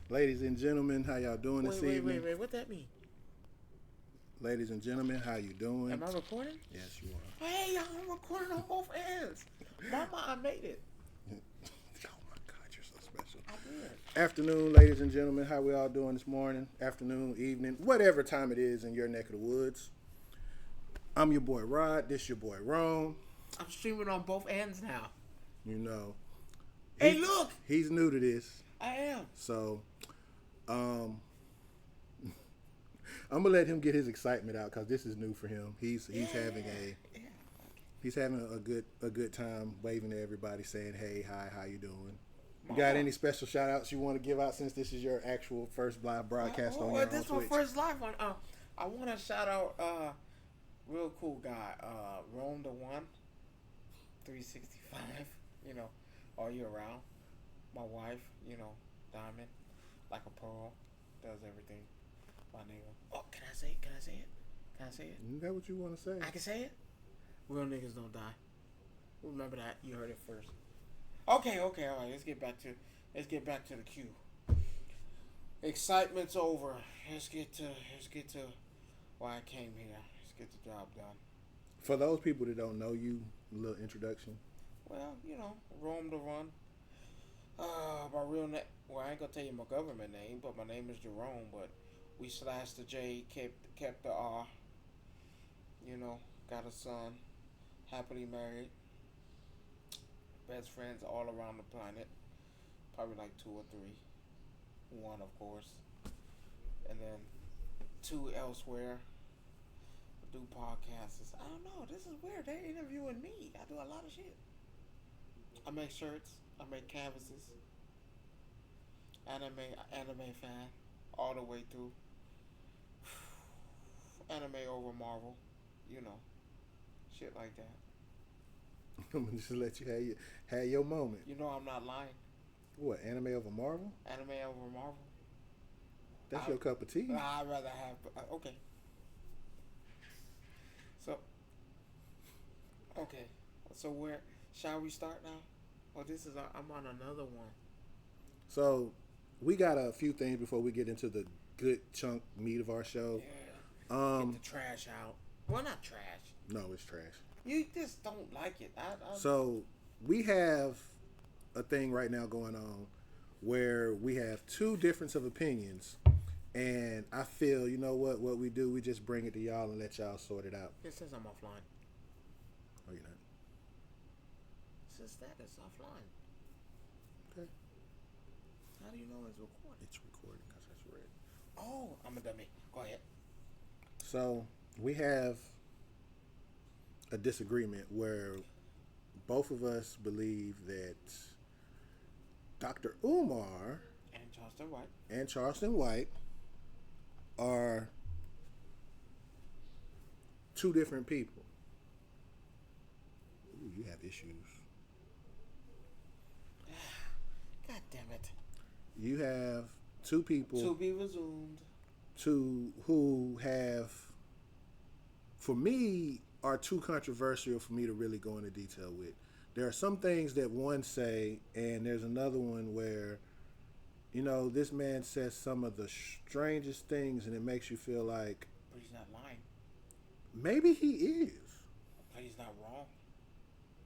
Ladies and gentlemen, how y'all doing this evening? Wait. What that mean? Ladies and gentlemen, how you doing? Am I recording? Yes, you are. Hey, y'all, I'm recording on both ends. Mama, I made it. Oh my God, you're so special. I did. Afternoon, ladies and gentlemen, how we all doing this morning? Afternoon, evening, whatever time it is in your neck of the woods. I'm your boy Rod. This your boy Rome. I'm streaming on both ends now. You know. Hey, look! He's new to this. I am. So, I'm gonna let him get his excitement out because this is new for him. He's having a good time waving to everybody, saying, "Hey, hi, how you doing?" You got any special shout outs you want to give out since this is your actual first live broadcast on your this is my first live one. I want to shout out real cool guy, Rome the One, 365. You know, all year round. My wife, you know, Diamond, like a pearl, does everything. My nigga. Oh, can I say it? Can I say it? Is that what you want to say? I can say it? Real niggas don't die. Remember that. You heard it first. Okay, all right. Let's get back to the cue. Excitement's over. Let's get to why I came here. Let's get the job done. For those people that don't know you, a little introduction. Well, you know, Rome the Run. My real name. Well, I ain't gonna tell you my government name, but my name is Jerome. But we slashed the J, kept the R. You know, got a son, happily married. Best friends all around the planet. Probably like 2 or 3. 1, of course. And then 2 elsewhere. I do podcasts. I don't know. This is weird. They're interviewing me. I do a lot of shit. I make shirts. I make canvases. Anime fan. All the way through. Anime over Marvel. You know. Shit like that. I'm gonna just let you have your moment. You know I'm not lying. What, anime over Marvel? Anime over Marvel. That's your cup of tea. I'd rather have. Okay. So where shall we start now? Oh, I'm on another one. So we got a few things before we get into the good chunk meat of our show. Yeah. Get the trash out. Well, not trash. No, it's trash. You just don't like it. So we have a thing right now going on where we have 2 difference of opinions, and I feel, you know what we do, we just bring it to y'all and let y'all sort it out. It says I'm offline. Oh, you're not? It says status offline. Okay. How do you know it's recording? It's recording because that's red. Oh, I'm a dummy. Go ahead. So we have a disagreement where both of us believe that Dr. Umar and Charleston White are 2 different people. Ooh, you have issues. God damn it. You have 2 people. To be resumed. Who have, for me, are too controversial for me to really go into detail with. There are some things that one say, and there's another one where, you know, this man says some of the strangest things, and it makes you feel like, but he's not lying. Maybe he is. But he's not wrong.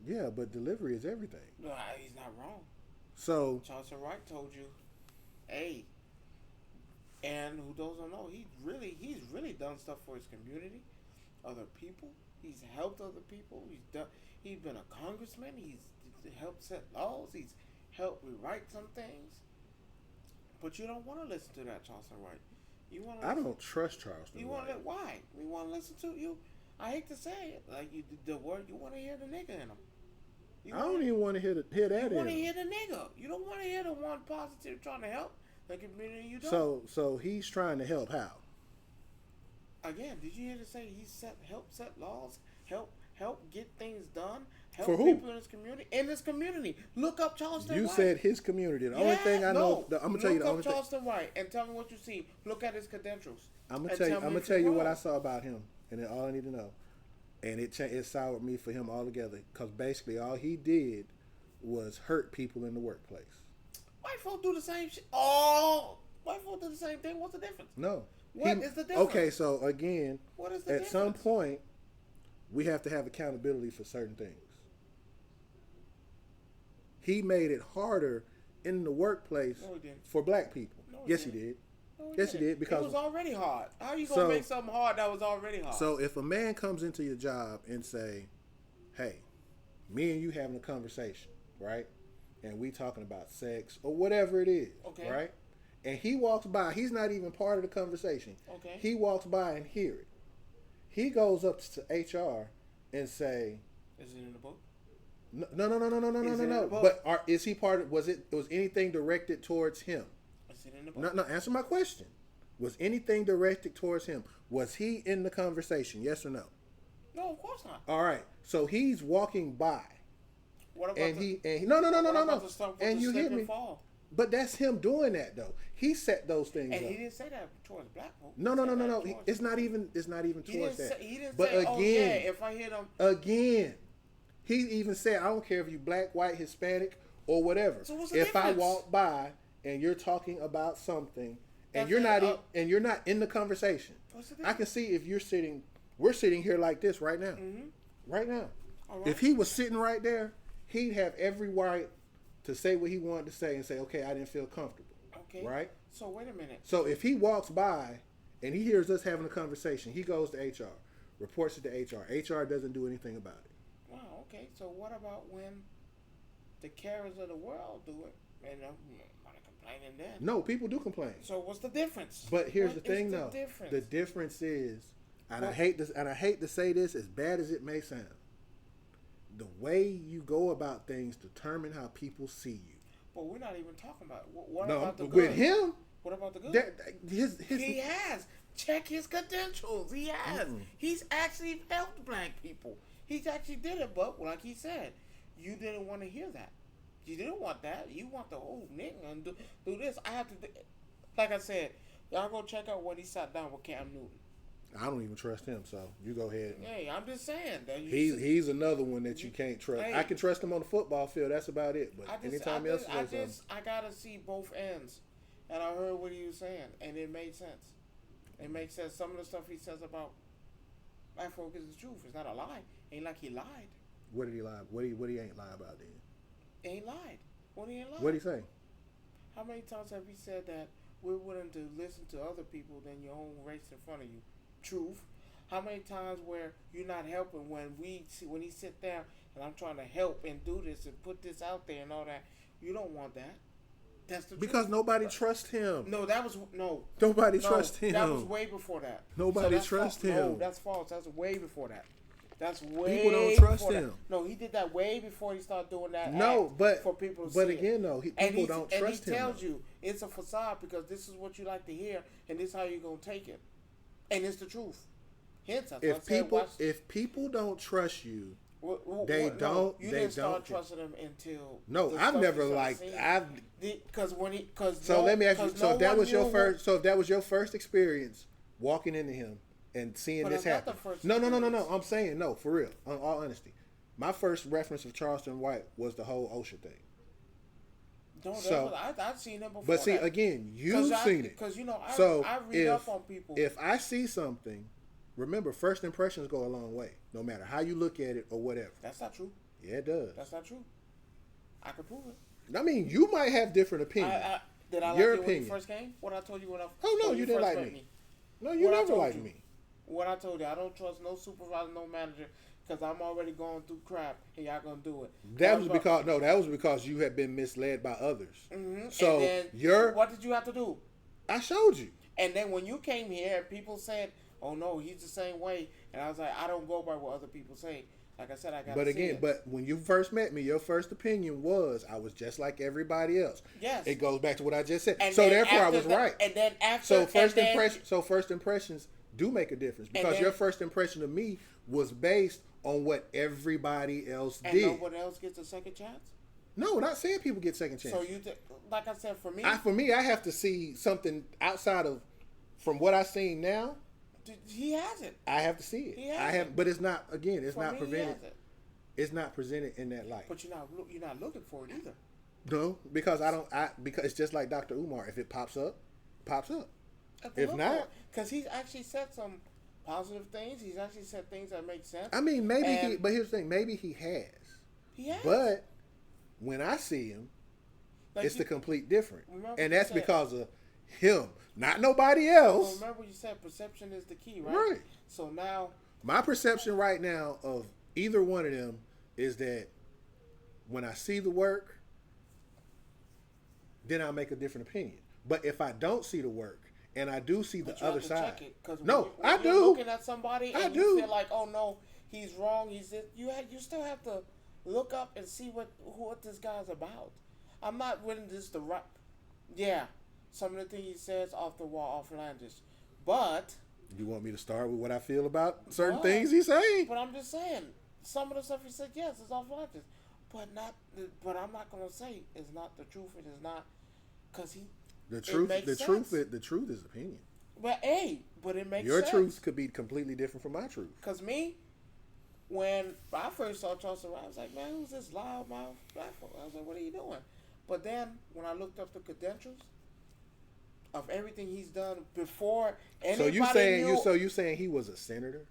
Yeah, but delivery is everything. No, he's not wrong. So Charleston White told you, hey, and who doesn't know, he's really done stuff for his community, other people. He's helped other people. He's been a congressman. He's helped set laws. He's helped rewrite some things. But you don't want to listen to that Charleston White. I don't trust Charleston. You want to why? We want to listen to you. I hate to say it, like the word you want to hear the nigga in him. I don't even want to hear that. You want to hear the nigga. You don't want to hear the one positive trying to help the community. You don't. So he's trying to help how? Again, did you hear to say he help set laws, help get things done, help for who? People in his community. In his community, look up Charleston White. You said his community. The only thing I know, I'm gonna tell you the only thing. Look up Charleston White and tell me what you see. Look at his credentials. I'm gonna tell you what I saw about him, and then all I need to know. And it soured me for him altogether because basically all he did was hurt people in the workplace. White folk do the same shit. Oh, white folk do the same thing. What's the difference? No. What is the difference? Okay, so again, What is the at difference? some point, we have to have accountability for certain things. He made it harder in the workplace for black people. Yes, he did. Yes, he did. Because it was already hard. How are you gonna make something hard that was already hard? So if a man comes into your job and say, "Hey, me and you having a conversation, right? And we talking about sex or whatever it is, right?" And he walks by. He's not even part of the conversation. Okay. He walks by and hear it. He goes up to HR and say, "Is it in the book?" No. But is he part of? Was anything directed towards him? Is it in the book? No. Answer my question. Was anything directed towards him? Was he in the conversation? Yes or no? No, of course not. All right. So he's walking by. What about And you hear me? But that's him doing that though. He set those things up. And he didn't say that towards black folk. No. It's not even towards that. He didn't but say, again, "Oh yeah, if I hear them." Again, he even said, "I don't care if you black, white, Hispanic, or whatever. So what's the if difference? I walk by and you're talking about something and you're not in the conversation, I can see if you're sitting. We're sitting here like this right now. Mm-hmm. Right now. All right. If he was sitting right there, he'd have every right to say what he wanted to say and say, "Okay, I didn't feel comfortable." Okay. Right? So wait a minute. So if he walks by and he hears us having a conversation, he goes to HR, reports it to HR. HR doesn't do anything about it. Wow. Okay. So what about when the carers of the world do it? And I'm not complaining then. No, people do complain. So what's the difference? But here's the thing, the though. difference? The difference is, and I hate to say this, as bad as it may sound, the way you go about things determine how people see you. But we're not even talking about what no, about the good? With him, what about the good? He has. Check his credentials. He has. Mm-mm. He's actually helped black people. He's actually did it, but like he said, you didn't want to hear that. You didn't want that. You want the old nigga and do this. I have to do, like I said, y'all go check out when he sat down with Cam Newton. I don't even trust him, so you go ahead. Hey, I'm just saying that he's another one that you can't trust. Hey, I can trust him on the football field. That's about it. But I gotta see both ends, and I heard what he was saying, and it made sense. It makes sense. Some of the stuff he says about black folk is the truth. It's not a lie. Ain't like he lied. What did he lie? What he ain't lie about then? Ain't lied. What he ain't lied? What did he say? How many times have he said that we're willing to listen to other people than your own race in front of you? Truth. How many times where you're not helping when he sit down and I'm trying to help and do this and put this out there and all that, you don't want that. That's the because truth. Nobody trusts him. Nobody trusts him. That was way before that. Nobody trusts him. No, that's false. That's way before that. That's way people don't trust him. That. No, he did that way before he started doing that. No, but for people to but see again, it. though, people don't trust him. And he tells you it's a facade because this is what you like to hear and this is how you're gonna take it, and it's the truth. Hence, if people don't trust you, you didn't start trusting them until. No, I've never liked. So let me ask you. So if that was your first experience walking into him and seeing this happen. No. I'm saying no, for real. In all honesty, my first reference of Charleston White was the whole OSHA thing. I've seen it before. But see, again, you've seen it. Because I read up on people. If I see something, remember, first impressions go a long way, no matter how you look at it or whatever. That's not true. Yeah, it does. That's not true. I can prove it. I mean, you might have different opinions. Did I like you when you first came? What I told you when I Oh, no, you didn't like me. No, you never liked me. What I told you, I don't trust no supervisor, no manager, because I'm already going through crap, and y'all gonna do it. That was because you had been misled by others. Mm-hmm. So what did you have to do? I showed you. And then when you came here, people said, "Oh no, he's the same way," and I was like, "I don't go by what other people say." Like I said, I got. But again, when you first met me, your first opinion was I was just like everybody else. Yes. It goes back to what I just said. And so therefore, I was right. And then after, first impressions do make a difference because your first impression of me was based on what everybody else did. And no one else gets a second chance. No, not saying people get second chances. So like I said, for me, I have to see something outside of from what I've seen now. He hasn't. I have to see it. But it's not. Again, it's not presented. It's not presented in that light. But you're not looking for it either. No, because because it's just like Dr. Umar. If it pops up, pops up. If not, because he's actually said some positive things. He's actually said things that make sense. I mean, maybe but here's the thing. Maybe he has. He has. But when I see him, it's the complete different. And that's because of him, not nobody else. Well, remember you said perception is the key, right? Right. So now, my perception right now of either one of them is that when I see the work, then I'll make a different opinion. But if I don't see the work and I do see the other side, no, I do. Looking at somebody and you feel like, oh no, he's wrong. He's this. You still have to look up and see what this guy's about. I'm not willing just to rap. Yeah, some of the things he says off the wall, outlandish. But you want me to start with what I feel about certain things he's saying? But I'm just saying, some of the stuff he said, yes, it's outlandish. But I'm not gonna say it's not the truth. It is not, because the truth is opinion. But it makes your sense. truth could be completely different from my truth. Because when I first saw Charleston, I was like, man, who's this loudmouth black folk? I was like, what are you doing? But then when I looked up the credentials of everything he's done before anybody knew. So you saying he was a senator?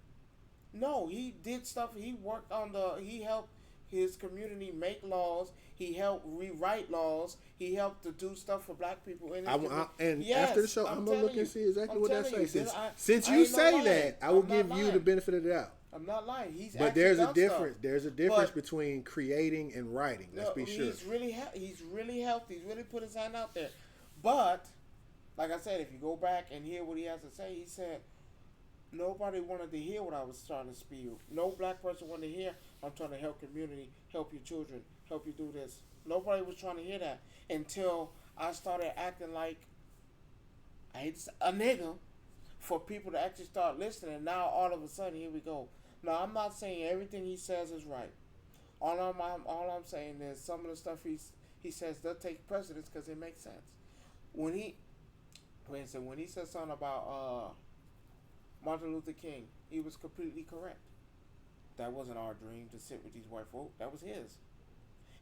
No, he did stuff. He worked he helped his community make laws. He helped rewrite laws. He helped to do stuff for black people. After the show, I'm going to look and see exactly what that says. Since you say that, I will give you the benefit of the doubt. I'm not lying. But there's a difference. Stuff. There's a difference between creating and writing. Let's be sure. He's really helped. He's really put his hand out there. But like I said, if you go back and hear what he has to say, he said nobody wanted to hear what I was trying to spew. No black person wanted to hear. I'm trying to help community, help your children, help you do this. Nobody was trying to hear that until I started acting like a nigga for people to actually start listening. Now all of a sudden, here we go. Now I'm not saying everything he says is right. All I'm saying is some of the stuff he says does take precedence because it makes sense. When he said something about Martin Luther King, he was completely correct. That wasn't our dream to sit with these white folk. That was his.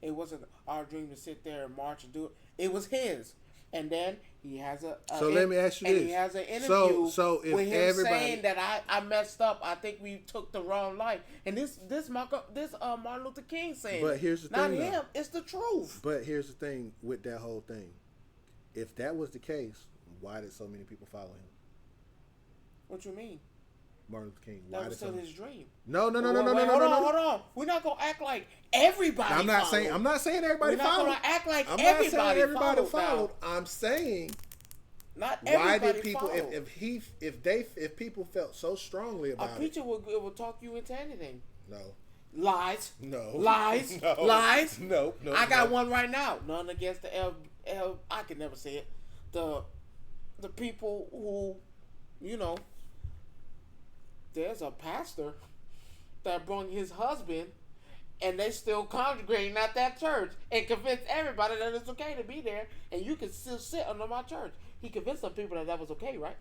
It wasn't our dream to sit there and march and do it. It was his. And then he has let me ask you this. He has an interview if with him saying that I messed up. I think we took the wrong life. And this Martin Luther King saying, but here's the not thing, him. It's the truth. But here's the thing with that whole thing. If that was the case, why did so many people follow him? What you mean? Martin Luther King. That was still his dream. No. Hold on. We're not gonna act like everybody. I'm not saying everybody followed. We're not gonna act like everybody followed. I'm saying not everybody. Why did people? Followed. If people felt so strongly about a preacher will talk you into anything. No. Lies. No. Lies. No. Lies. No. I got one right now. None against the I can never say it. The people who, there's a pastor that brought his husband and they still congregating at that church and convinced everybody that it's okay to be there and you can still sit under my church. He convinced some people that was okay, right?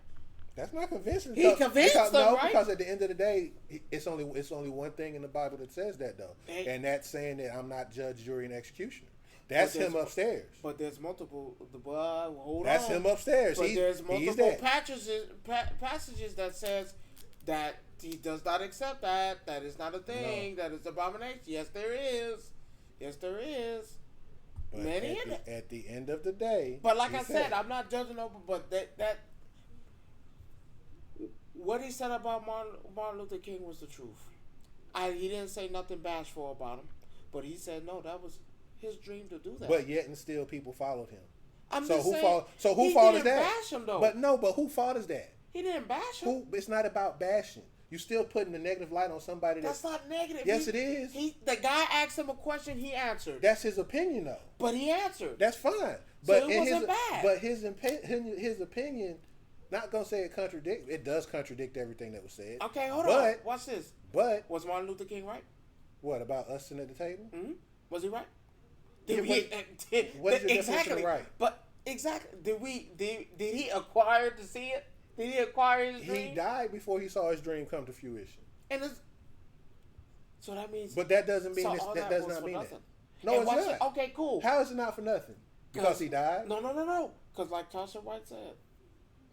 That's not convincing. He convinced them, right? Because at the end of the day, it's only one thing in the Bible that says that, though. And that's saying that I'm not judge, jury, and executioner. That's him upstairs. But there's multiple. Hold that's on. Him upstairs. But there's multiple passages that says that he does not accept that. That is not a thing. No. That is abomination. Yes, there is. But at the end of the day. But like I said, I'm not judging over. But that what he said about Martin Luther King was the truth. He didn't say nothing bashful about him, but he said no. That was his dream to do that. But yet and still people followed him. Who fault is that? Bash him, though. But who fault is that? He didn't bash him. It's not about bashing. You still putting a negative light on somebody. That's not negative. Yes, it is. The guy asked him a question. He answered. That's his opinion, though. But he answered. That's fine. But it wasn't bad. But his opinion, not gonna say it contradict. It does contradict everything that was said. Okay, hold on. Watch this. But was Martin Luther King right? What about us sitting at the table? Mm-hmm. Was he right? What is your definition of right? But exactly, did he acquire to see it? Did he acquire his dream? He died before he saw his dream come to fruition. So that means. But that doesn't mean that does not mean that. No, it's not. Okay, cool. How is it not for nothing? Because he died? No. Because like Tasha White said,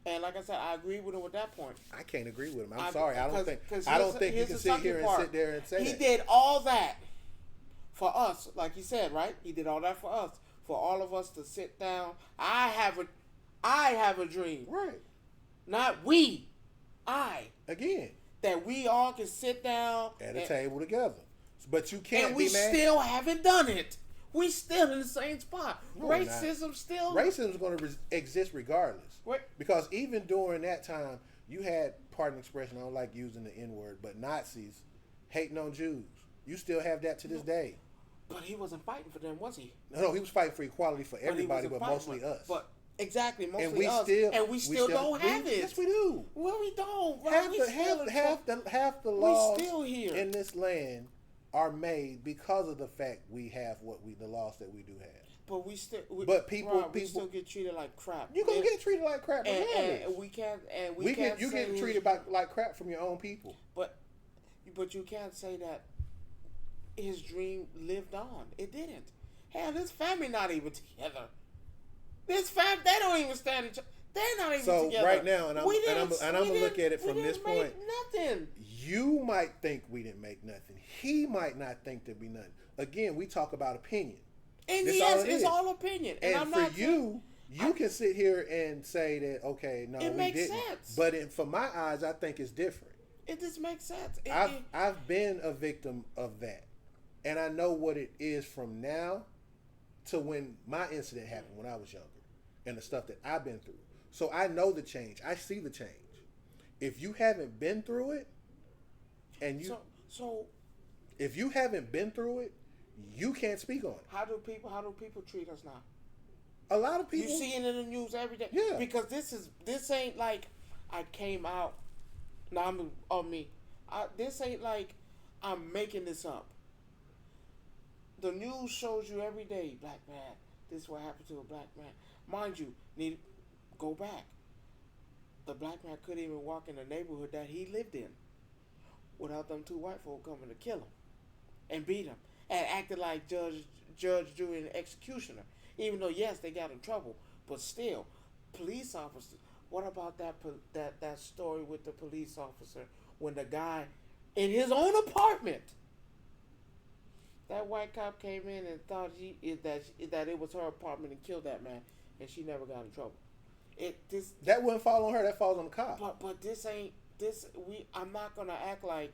and like I said, I agree with him at that point. I can't agree with him. I'm sorry. I don't think you can sit there and say he that. did all that for us, like he said, right? He did all that for us, for all of us to sit down. I have a dream, right? Not we, again that we all can sit down at a table together. But you can't. And we still haven't done it. We still in the same spot. No, racism still. Racism is going to exist regardless. What? Because even during that time, you had, pardon expression, I don't like using the N word, but Nazis hating on Jews. You still have that to this day. But he wasn't fighting for them, was he? No, he was fighting for equality for everybody, but mostly us. But exactly, mostly and we us. We still don't have it. Yes, we do. Well, we don't. Half the laws still here in this land are made because of the fact we have the laws that we do have. But we still. People still get treated like crap. You gonna get treated like crap, and we can't. You get treated like crap from your own people. But you can't say that his dream lived on. It didn't. Hell, this family not even together. This family, they don't even stand each other. They're not even together. So right now, and I'm gonna look at it from this point. Nothing. You might think we didn't make nothing. He might not think there'd be nothing. Again, we talk about opinion. And yes, it's all opinion. And for you can sit here and say that, okay, no, it makes didn't. Sense. But for my eyes, I think it's different. It just makes sense. I've been a victim of that, and I know what it is from now to when my incident happened when I was younger, and the stuff that I've been through. So I know the change. I see the change. If you haven't been through it, and if you haven't been through it, you can't speak on it. How do people treat us now? A lot of people. You see it in the news every day. Yeah. Because this ain't like I came out. Now I'm on me. This ain't like I'm making this up. The news shows you every day, black man. This is what happened to a black man. Mind you, need go back. The black man couldn't even walk in the neighborhood that he lived in without them two white folk coming to kill him and beat him and acted like judge, jury, and executioner. Even though yes, they got in trouble, but still, police officers. What about that story with the police officer when the guy in his own apartment? That white cop came in and thought that it was her apartment and killed that man, and she never got in trouble. That wouldn't fall on her. That falls on the cop. But this ain't this. I'm not gonna act like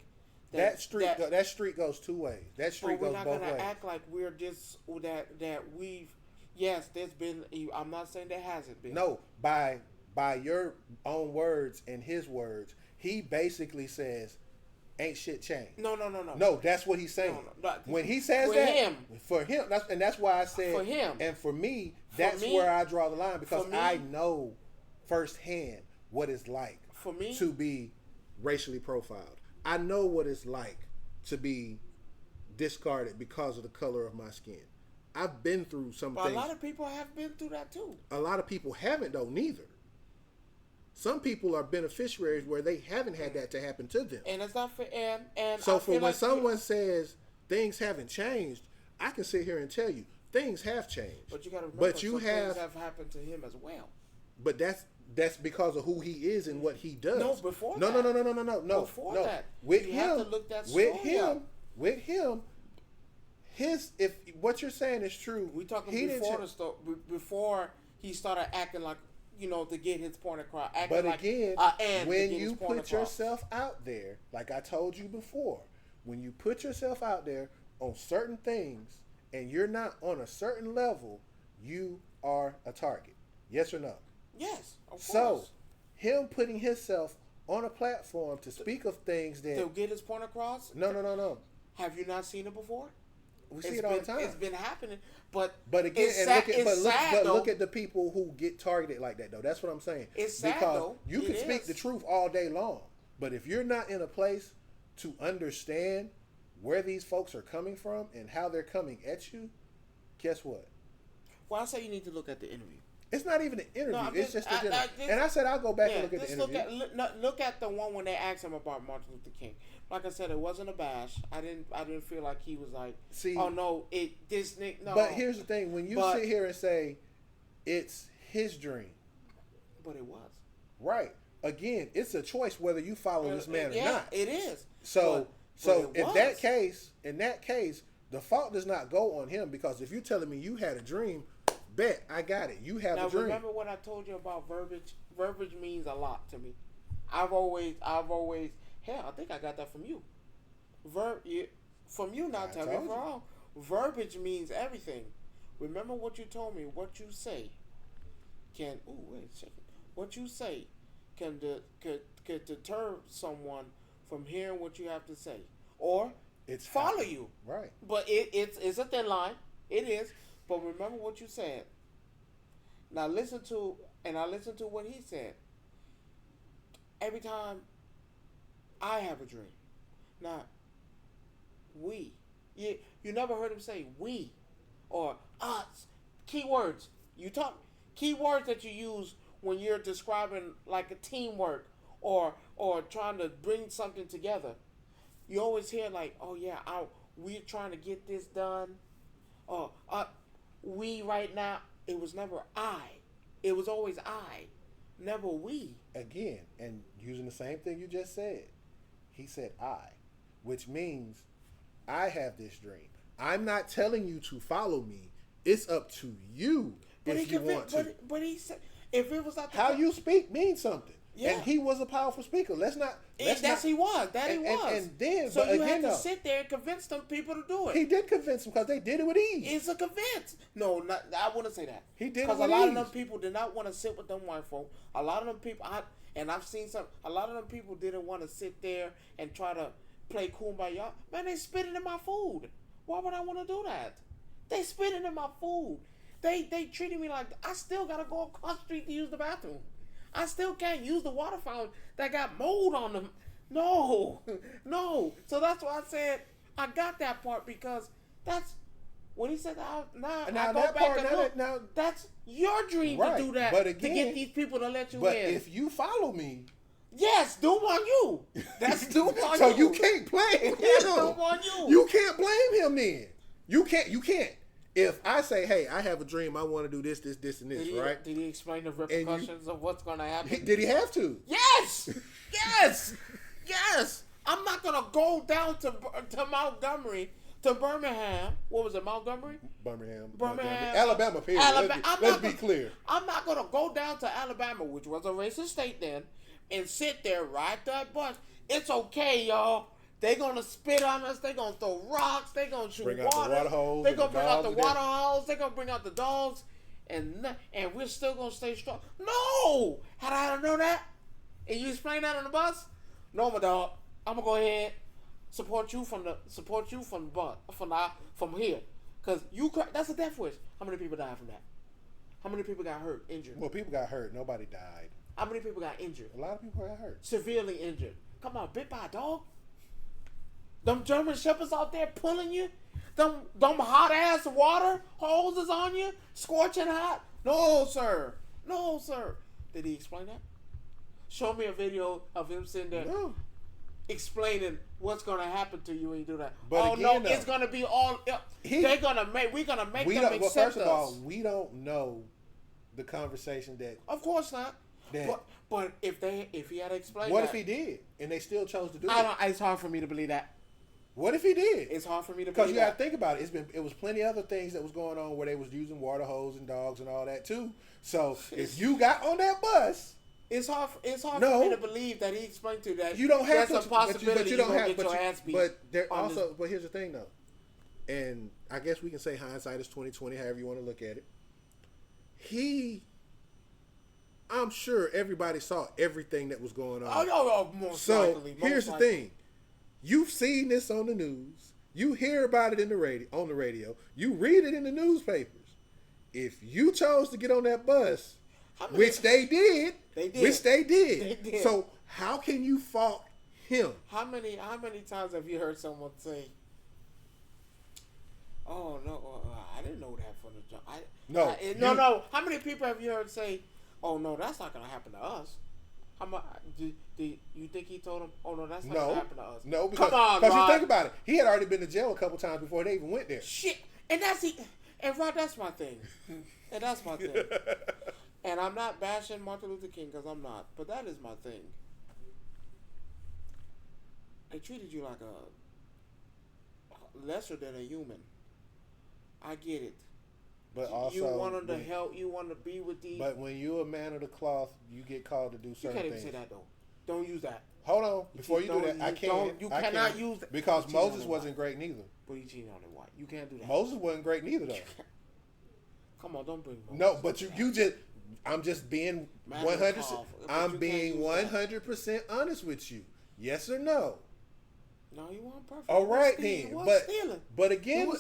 that street goes two ways. That street goes both ways. We're not gonna act like we're just that we've. Yes, there's been. I'm not saying there hasn't been. No, by your own words and his words, he basically says, "Ain't shit changed." No. No, that's what he's saying. No. When he says for him, that's why I said for him. And for me, that's where I draw the line because I know firsthand what it's like for me to be racially profiled. I know what it's like to be discarded because of the color of my skin. I've been through some things. A lot of people have been through that too. A lot of people haven't though, neither. Some people are beneficiaries where they haven't had that to happen to them. And it's not for and so for when someone says things haven't changed, I can sit here and tell you things have changed. But you got to remember, things have happened to him as well. But that's because of who he is and what he does. No, before no, that. No. Before that, with you him, have to look that story up. With him, if what you're saying is true, we talking before the story, before he started acting like, to get his point across. But again, when you put yourself out there, like I told you before, when you put yourself out there on certain things and you're not on a certain level, you are a target. Yes or no? Yes, of course. So, him putting himself on a platform to speak of things that... To get his point across? No. Have you not seen it before? We see it all the time. It's been happening, but again, look at the people who get targeted like that, though. That's what I'm saying. It's sad, because though. You can speak the truth all day long, but if you're not in a place to understand where these folks are coming from and how they're coming at you, guess what? Well, I say you need to look at the interview. It's not even an interview. No, it's just a dinner. And I said I'll go back and look at the interview. Look at the one when they asked him about Martin Luther King. Like I said, it wasn't a bash. I didn't feel like he was like, see, oh no, this Nick. No. But here's the thing: when you sit here and say it's his dream, but it was right. Again, it's a choice whether you follow this man or not. It is. So in that case, the fault does not go on him, because if you're telling me you had a dream, bet I got it. You have a dream. Remember what I told you about verbiage? Verbiage means a lot to me. I've always. Hell, I think I got that from you. From you, not tell me if I'm wrong. Verbiage means everything. Remember what you told me. What you say can. Ooh, wait a second. What you say can could deter someone from hearing what you have to say, or follow you. Right. But it's a thin line. It is. But remember what you said. Now listen to what he said. Every time I have a dream. Now, we. You never heard him say we or us. Keywords. Keywords that you use when you're describing like a teamwork or trying to bring something together. You always hear like, oh yeah, we're trying to get this done. Or we right now. It was never I. It was always I. Never we. Again, and using the same thing you just said. He said I, which means I have this dream. I'm not telling you to follow me. It's up to you if you want to. But he said, if it was like how you speak means something. Yeah. And he was a powerful speaker. He was. He was. And then, so but you again, had to sit there and convince them people to do it. He did convince them because they did it with ease. It's a convince. No, I wouldn't say that. He did it with ease. Because a lot of them people did not want to sit with them white folk. A lot of them people, I've seen a lot of them people didn't want to sit there and try to play kumbaya. Man, they spitting in my food. Why would I want to do that? They spitting in my food. They treated me like I still got to go across the street to use the bathroom. I still can't use the water fountain that got mold on them. No. So that's why I said I got that part, because that's when he said that's your dream to do that, but again, to get these people to let you in. But if you follow me, yes, do on you. That's do on you. So you can't blame him. Yes, do on you. You can't blame him then. You can't. If I say, hey, I have a dream, I want to do this, and this, right? Did he explain the repercussions of what's going to happen? Did he have to? Yes! Yes! I'm not going to go down to Montgomery, to Birmingham. What was it, Montgomery? Birmingham. Alabama, period. Let's be clear. I'm not going to go down to Alabama, which was a racist state then, and sit there, ride that bus. It's okay, y'all. They gonna spit on us. They gonna throw rocks. They gonna shoot water. They gonna bring out the water hose. They gonna bring out the dogs, and we're still gonna stay strong. No, had I known that, and you explain that on the bus, no, my dog. I'm gonna go ahead support you from here, cause that's a death wish. How many people died from that? How many people got hurt, injured? Well, people got hurt. Nobody died. How many people got injured? A lot of people got hurt. Severely injured. Come on, bit by a dog. Them German shepherds out there pulling you? Them hot ass water hoses on you? Scorching hot? No, sir. Did he explain that? Show me a video of him sitting there explaining what's going to happen to you when you do that. But it's going to be all... we're going to make them accept us. Well, first of all, we don't know the conversation that... Of course not. But if he had explained what if he did and they still chose to do it? It's hard for me to believe that. What if he did? It's hard for me to believe because you got to think about it. It was plenty of other things that was going on where they was using water hose and dogs and all that too. So if you got on that bus, it's hard for me to believe that he explained to you that you don't have there's a possibility but you don't have your ass beat. But here's the thing though, and I guess we can say hindsight is 20/20, however you want to look at it. I'm sure everybody saw everything that was going on. Most likely. Here's the thing. You've seen this on the news. You hear about it on the radio. You read it in the newspapers. If you chose to get on that bus, which they did. So how can you fault him? How many times have you heard someone say, "Oh no, I didn't know that from the jump. No. No. How many people have you heard say, "Oh no, that's not gonna happen to us"? How much? Do you think he told him, "Oh no, that's not gonna happen to us"? No, because you think about it, he had already been to jail a couple times before they even went there. Shit, and Rod, that's my thing, and that's my thing. And I'm not bashing Martin Luther King because I'm not, but that is my thing. They treated you like a lesser than a human. I get it. But also, you want them to help. You want to be with these. But when you're a man of the cloth, you get called to do certain things. You can't even say that though. Don't use that. Hold on, before you do that, I can't. You cannot use that because Moses wasn't great neither. But he cheated on his wife. You can't do that. Moses wasn't great neither though. Come on, don't bring Moses. No, but you just. I'm just being 100. I'm being 100% honest with you. Yes or no? No, he wasn't perfect. All right then, but again,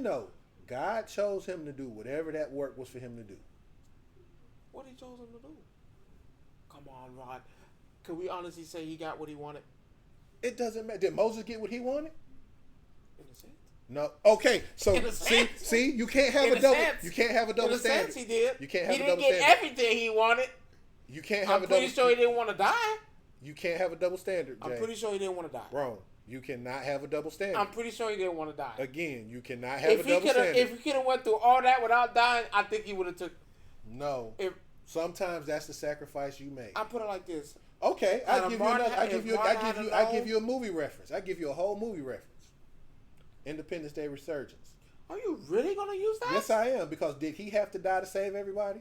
though, God chose him to do whatever that work was for him to do. What he chose him to do? Come on, Rod. Can we honestly say he got what he wanted? It doesn't matter. Did Moses get what he wanted? In a sense. No. Okay. So see, you can't have a double. You can't have a double standard. In a sense, he did. You can't have a double standard. He didn't get everything he wanted. You can't have a double. I'm pretty sure he didn't want to die. You can't have a double standard, Jay. I'm pretty sure he didn't want to die. Wrong. You cannot have a double standard. I'm pretty sure he didn't want to die. Again, you cannot have a double standard. If he could have went through all that without dying, I think he would have took. No. Sometimes that's the sacrifice you make. I put it like this. Okay, I give you a movie reference. I give you a whole movie reference. Independence Day Resurgence. Are you really gonna use that? Yes, I am. Because did he have to die to save everybody?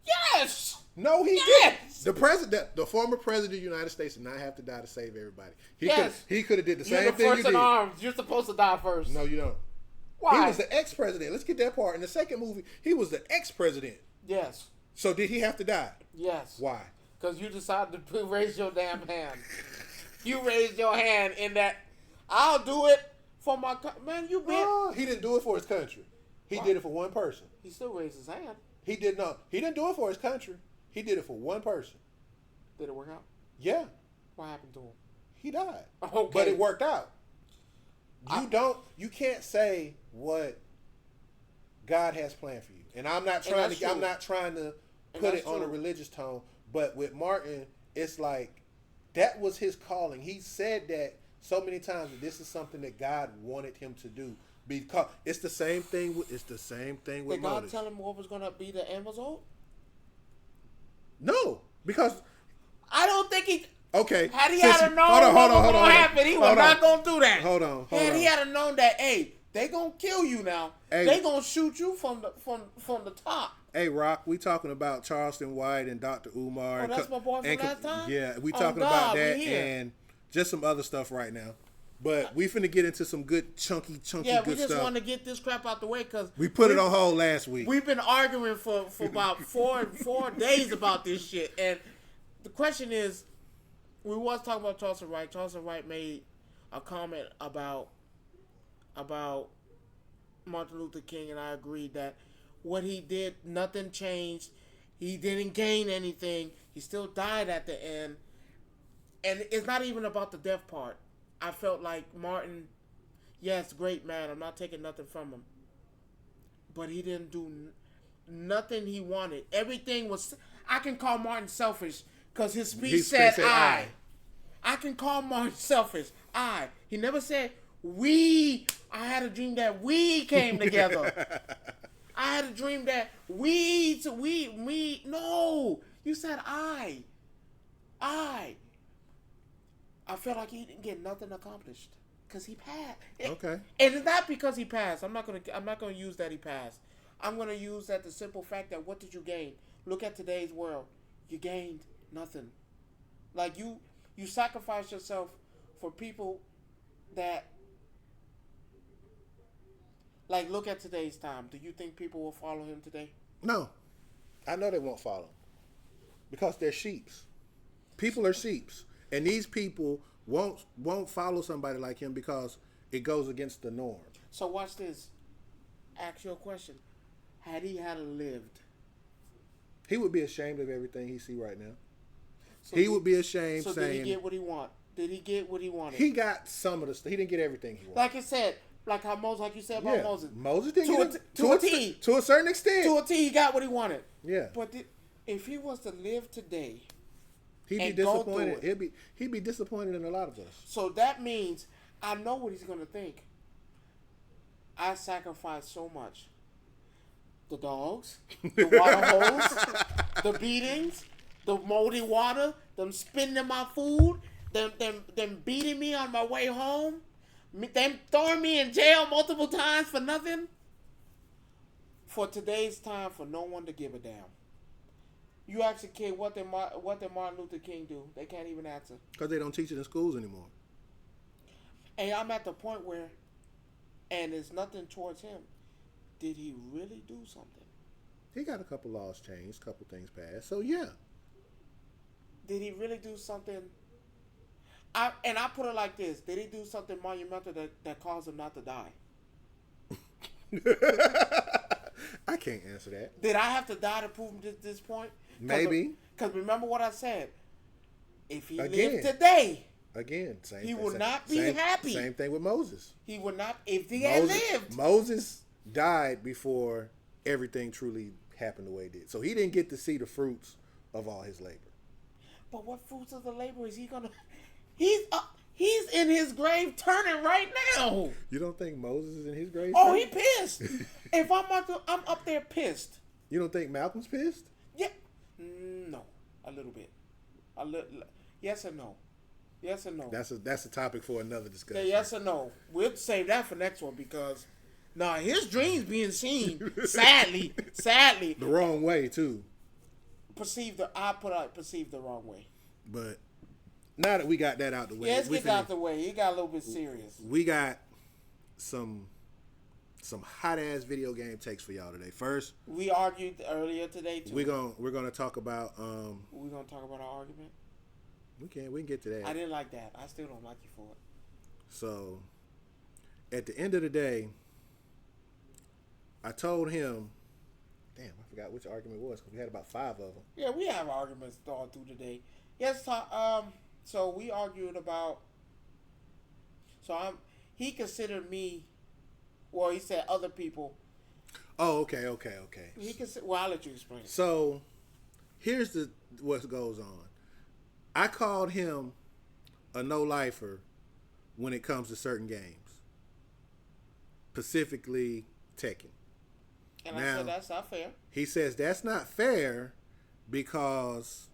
Yes. No, he didn't. The former president of the United States did not have to die to save everybody. He could have did the same thing. You're the first in arms. You're supposed to die first. No, you don't. Why? He was the ex-president. Let's get that part. In the second movie, he was the ex-president. Yes. So did he have to die? Yes. Why? Because you decided to raise your damn hand. You raised your hand in that. I'll do it for my man. You been. No, he didn't do it for his country. He did it for one person. He still raised his hand. He didn't do it for his country. He did it for one person. Did it work out? Yeah. What happened to him? He died. Okay. But it worked out. You can't say what God has planned for you. And I'm not trying to put it on a religious tone, but with Martin, it's like that was his calling. He said that so many times that this is something that God wanted him to do. Because it's the same thing with Did God tell him what was going to be the end result? No, because I don't think he. Okay. Had he had known what was going to happen, he was not going to do that. Hold on. Had he had known that, hey, they going to kill you now. Hey, they going to shoot you from the top. Hey, Rock, we talking about Charleston White and Dr. Umar. Oh, that's my boy from last time? Yeah, we talking about that and just some other stuff right now. But we finna get into some good, chunky good stuff. Yeah, we just want to get this crap out the way because we put it on hold last week. We've been arguing for about four days about this shit. And the question is, we was talking about Charleston White. Charleston White made a comment about Martin Luther King, and I agreed that what he did, nothing changed. He didn't gain anything. He still died at the end. And it's not even about the death part. I felt like Martin, yes, great man. I'm not taking nothing from him. But he didn't do nothing he wanted. Everything was... I can call Martin selfish because his speech said I. I can call Martin selfish. I. He never said we. I had a dream that we came together. I had a dream that we. No. You said I. I felt like he didn't get nothing accomplished because he passed. Okay. And it's not because he passed. I'm not gonna use that he passed. I'm gonna use that the simple fact that what did you gain? Look at today's world. You gained nothing. Like you sacrifice yourself for people that. Like look at today's time. Do you think people will follow him today? No, I know they won't follow because they're sheeps. People are sheeps. And these people won't follow somebody like him because it goes against the norm. So watch this. Ask you a question. Had he lived, he would be ashamed of everything he see right now. So he would be ashamed saying... did he get what he wanted? Did he get what he wanted? He got some of the stuff. He didn't get everything he wanted. Like I said, Like how Moses, like you said about Moses. Moses didn't to get a T. To a certain extent. To a T, he got what he wanted. Yeah. But if he was to live today, he'd be disappointed. He'd be disappointed in a lot of us. So that means I know what he's gonna think. I sacrificed so much. The dogs, the water hose, the beatings, the moldy water, them spitting my food, them beating me on my way home, them throwing me in jail multiple times for nothing. For today's time, for no one to give a damn. You ask a kid what did Martin Luther King do? They can't even answer. Because they don't teach it in schools anymore. And I'm at the point where, and it's nothing towards him. Did he really do something? He got a couple laws changed, a couple things passed. So yeah. Did he really do something? I put it like this: did he do something monumental that caused him not to die? I can't answer that. Did I have to die to prove him this point? Maybe. Because remember what I said. If he lived today, he would not be happy. Same thing with Moses. He would not if he had lived. Moses died before everything truly happened the way it did. So he didn't get to see the fruits of all his labor. But what fruits of the labor is he gonna? He's in his grave turning right now. You don't think Moses is in his grave? Oh, he pissed. If I'm up there pissed. You don't think Malcolm's pissed? Yeah. No, a little bit. Yes and no. Yes and no. That's a topic for another discussion. Yeah, yes or no. We'll save that for next one because his dreams being seen sadly the wrong way too. Perceived the wrong way. But now that we got that out the way, let's get out the way. It got a little bit serious. We got some hot ass video game takes for y'all today. First, we argued earlier today too. We're gonna talk about we're gonna talk about our argument. We can get to that. I didn't like that. I still don't like you for it. So, at the end of the day, I told him, damn, I forgot which argument it was because we had about 5 of them. Yeah, we have arguments all through today. Yes, so we argued about. He considered me. Well, he said other people. Oh, okay. He considered. Well, I'll let you explain. So, here's what goes on. I called him a no-lifer when it comes to certain games, specifically Tekken. And I said that's not fair. He says that's not fair because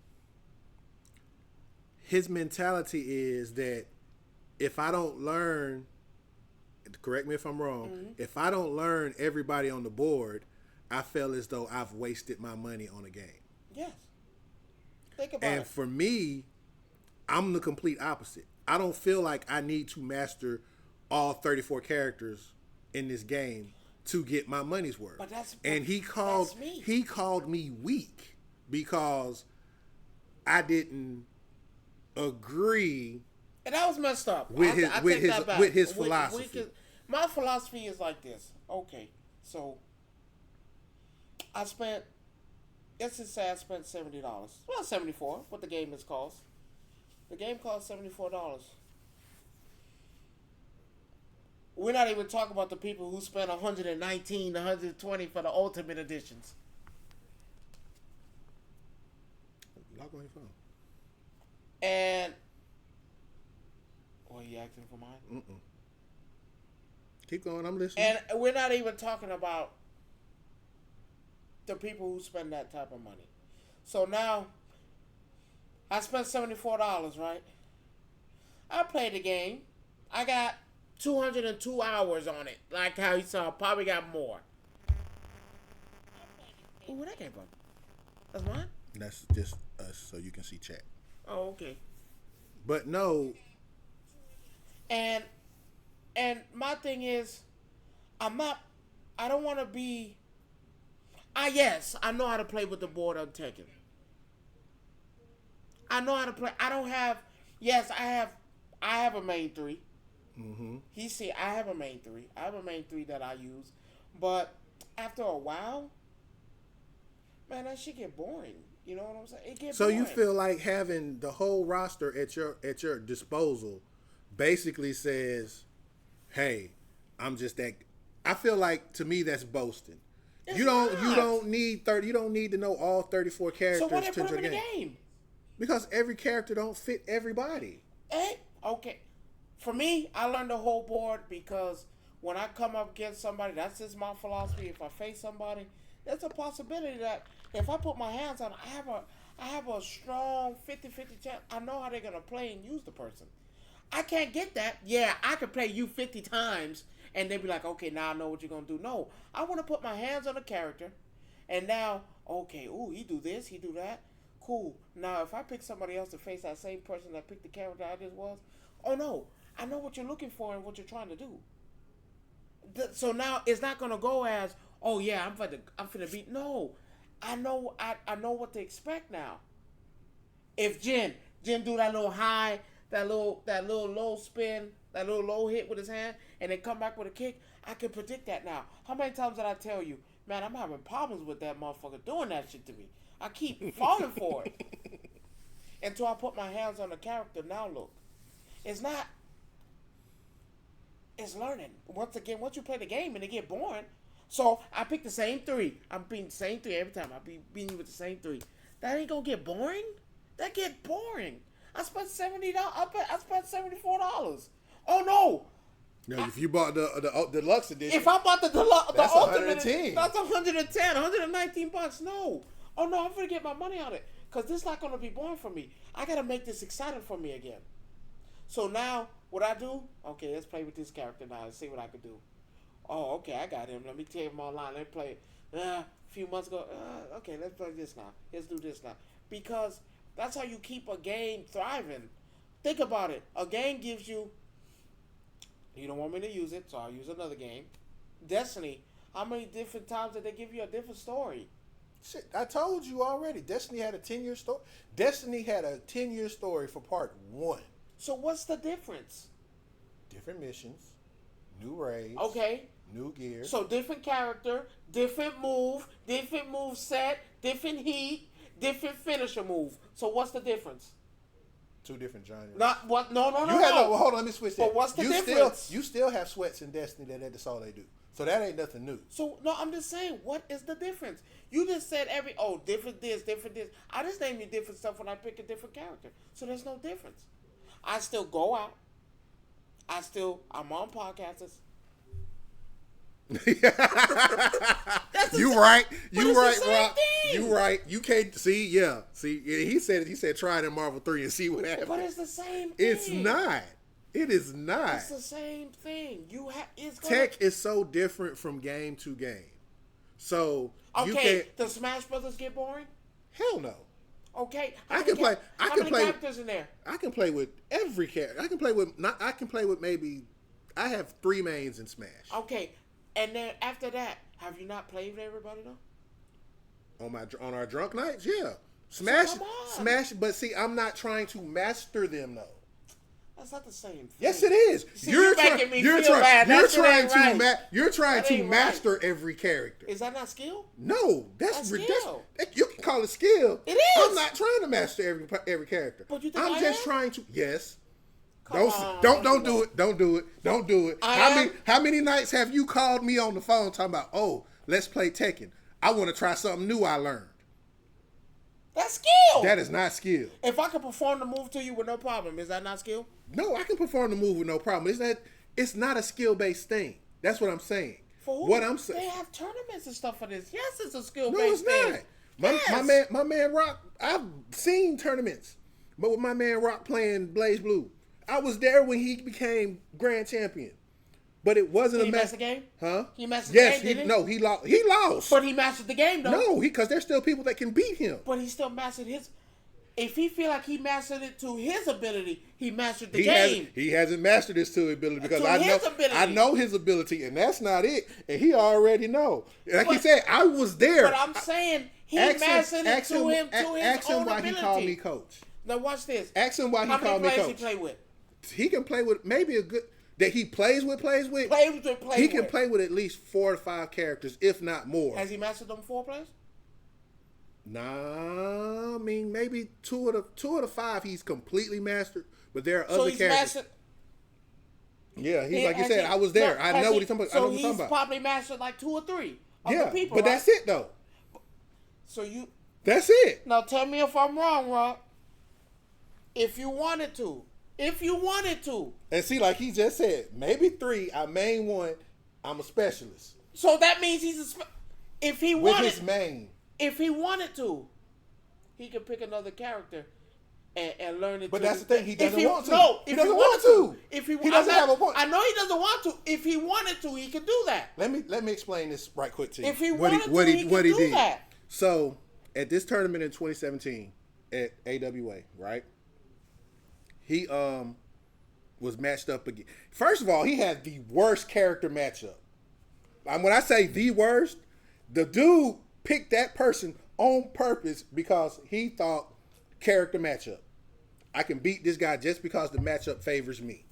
his mentality is that if I don't learn, correct me if I'm wrong, if I don't learn everybody on the board, I feel as though I've wasted my money on a game. Yes. Think about it. And for me, I'm the complete opposite. I don't feel like I need to master all 34 characters in this game to get my money's worth. He called me weak because I didn't agree. And that was messed up. With his philosophy. My philosophy is like this. Okay, so I spent. Let's just say I spent $70. Well, $74. What the game is cost. The game cost $74. We're not even talking about the people who spent $119, $120 for the ultimate editions. Lock on your phone. And are you asking for mine? Mm-mm. Keep going. I'm listening. And we're not even talking about the people who spend that type of money. So now, I spent $74, right? I played the game. I got 202 hours on it. Like how you saw, probably got more. Ooh, where that came from? That's mine? That's just us, so you can see chat. Oh, okay. But no. And my thing is, I don't want to be. Yes, I know how to play with the board on Tekken. I know how to play. I don't have. Yes, I have a main 3. Mm-hmm. I have a main 3. I have a main 3 that I use, but after a while, man, that shit get boring. You know what I'm saying? It gets boring. You feel like having the whole roster at your disposal basically says, "Hey, I'm just that. I feel like to me that's boasting. It's You don't not. need 30. You don't need to know all 34 characters So why they to put your him in the game. game? Because every character don't fit everybody. Okay. For me, I learned the whole board because when I come up against somebody, that's just my philosophy. If I face somebody, there's a possibility that if I put my hands on, I have a strong 50-50 chance. I know how they're gonna play and use the person. I can't get that. Yeah, I could play you 50 times and they'd be like, okay, now I know what you're gonna do. No, I want to put my hands on a character, and now, okay, ooh, he do this, he do that. Cool. Now, if I pick somebody else to face that same person that picked the character I just was, oh no, I know what you're looking for and what you're trying to do. So now it's not gonna go as, oh yeah, I'm finna beat. No, I know what to expect now. If Jin do that little high, that little low spin, that little low hit with his hand, and then come back with a kick, I can predict that now. How many times did I tell you, man, I'm having problems with that motherfucker doing that shit to me. I keep falling for it. Until I put my hands on the character. Now look. It's not. It's learning. Once again, once you play the game and it get boring. So I pick the same three. I'm beating the same three every time. I be beating you with the same three. That ain't gonna get boring. That get boring. I spent $70. I spent $74. Oh no. No, if you bought the deluxe edition, If I bought the ultimate, 110. that's 110, 119 bucks. No. Oh no, I'm gonna get my money on it. Cause this is not gonna be boring for me. I gotta make this exciting for me again. So now, what I do? Okay, let's play with this character now and see what I can do. Oh, okay, I got him. Let me take him online. Let me play. A few months ago. Okay, let's play this now. Let's do this now. Because that's how you keep a game thriving. Think about it. A game gives you. You don't want me to use it, so I'll use another game. Destiny. How many different times did they give you a different story? shit, I told you already. Destiny had a 10-year story. Destiny had a 10-year story for part 1. So what's the difference? Different missions, new raids, Okay. new gear. So different character, different move set, different heat, different finisher move. So what's the difference? 2 different genres. Not what? No. Well, hold on, let me switch that. But what's the difference? difference? You still have sweats in Destiny that's all they do. So that ain't nothing new. So no, I'm just saying, what is the difference? You just said different this, different this. I just named you different stuff when I pick a different character. So there's no difference. I still go out. I'm on podcasts. You right, Rock. You right. You can't see. Yeah, see. He said try it in Marvel 3 and see what happens. But it's the same thing. It's not. It is not. It's the same thing. Tech is so different from game to game. So you can't. Does Smash Brothers get boring? Hell no. Okay. I can play. How many characters in there? I can play with every character. I can play with maybe. I have 3 mains in Smash. Okay, and then after that, have you not played with everybody though? On our drunk nights, yeah. Smash, So come on. Smash. But see, I'm not trying to master them though. That's not the same thing. Yes, it is. See, you're making me feel bad. You're trying to ain't master right. every character. Is that not skill? No, That's skill. You can call it skill. It is. I'm not trying to master every character. But you think I'm I just am? trying to. Yes. Come on. Don't do it. Don't do it. Don't do it. I How many nights have you called me on the phone talking about, oh, let's play Tekken? I want to try something new I learned. That's skill. That is not skill. If I can perform the move to you with no problem, is that not skill? No, I can perform the move with no problem. It's not a skill-based thing. That's what I'm saying. For who? What I'm saying. They have tournaments and stuff for this. Yes, it's a skill No, based it's thing. not. My man Rock, I've seen tournaments. But with my man Rock playing Blaze Blue, I was there when he became grand champion. But it wasn't Did he master the game? Huh? He mastered the game, didn't he? No, he lost. He lost. But he mastered the game, though. No, because there's still people that can beat him. But he still mastered his... If he feel like he mastered it to his ability, he mastered the game. He hasn't mastered this to his ability because I ability. know his ability, and that's not it. And he already know. Like he said, I was there. But I'm saying he mastered it to his ask him own why ability. he called me coach. Now watch this. Ask him why he called me coach. How many players he play with? He can play with maybe a good that he plays with. He can play with at least 4 to 5 characters, if not more. Has he mastered them 4 players? Nah, I mean maybe 2 of the 5 he's completely mastered, but there are other characters. Yeah, he's like you said, I was there. I know what he's talking about. So he's probably mastered like 2 or 3 of the people, but right? that's it though. So you... That's it. Now tell me if I'm wrong, Rock. If you wanted to. And see, like he just said, maybe 3, I main 1, I'm a specialist. So that means he's if he with wanted... his main. If he wanted to, he could pick another character and learn it. But that's the thing, he doesn't want to. No, he doesn't want to. If he doesn't have a point. I know he doesn't want to. If he wanted to, he could do that. Let me explain this right quick to you. If he wanted to, he could do that. So at this tournament in 2017 at AWA, right? He was matched up again. First of all, he had the worst character matchup. When I say the worst, the dude picked that person on purpose because he thought character matchup. I can beat this guy just because the matchup favors me.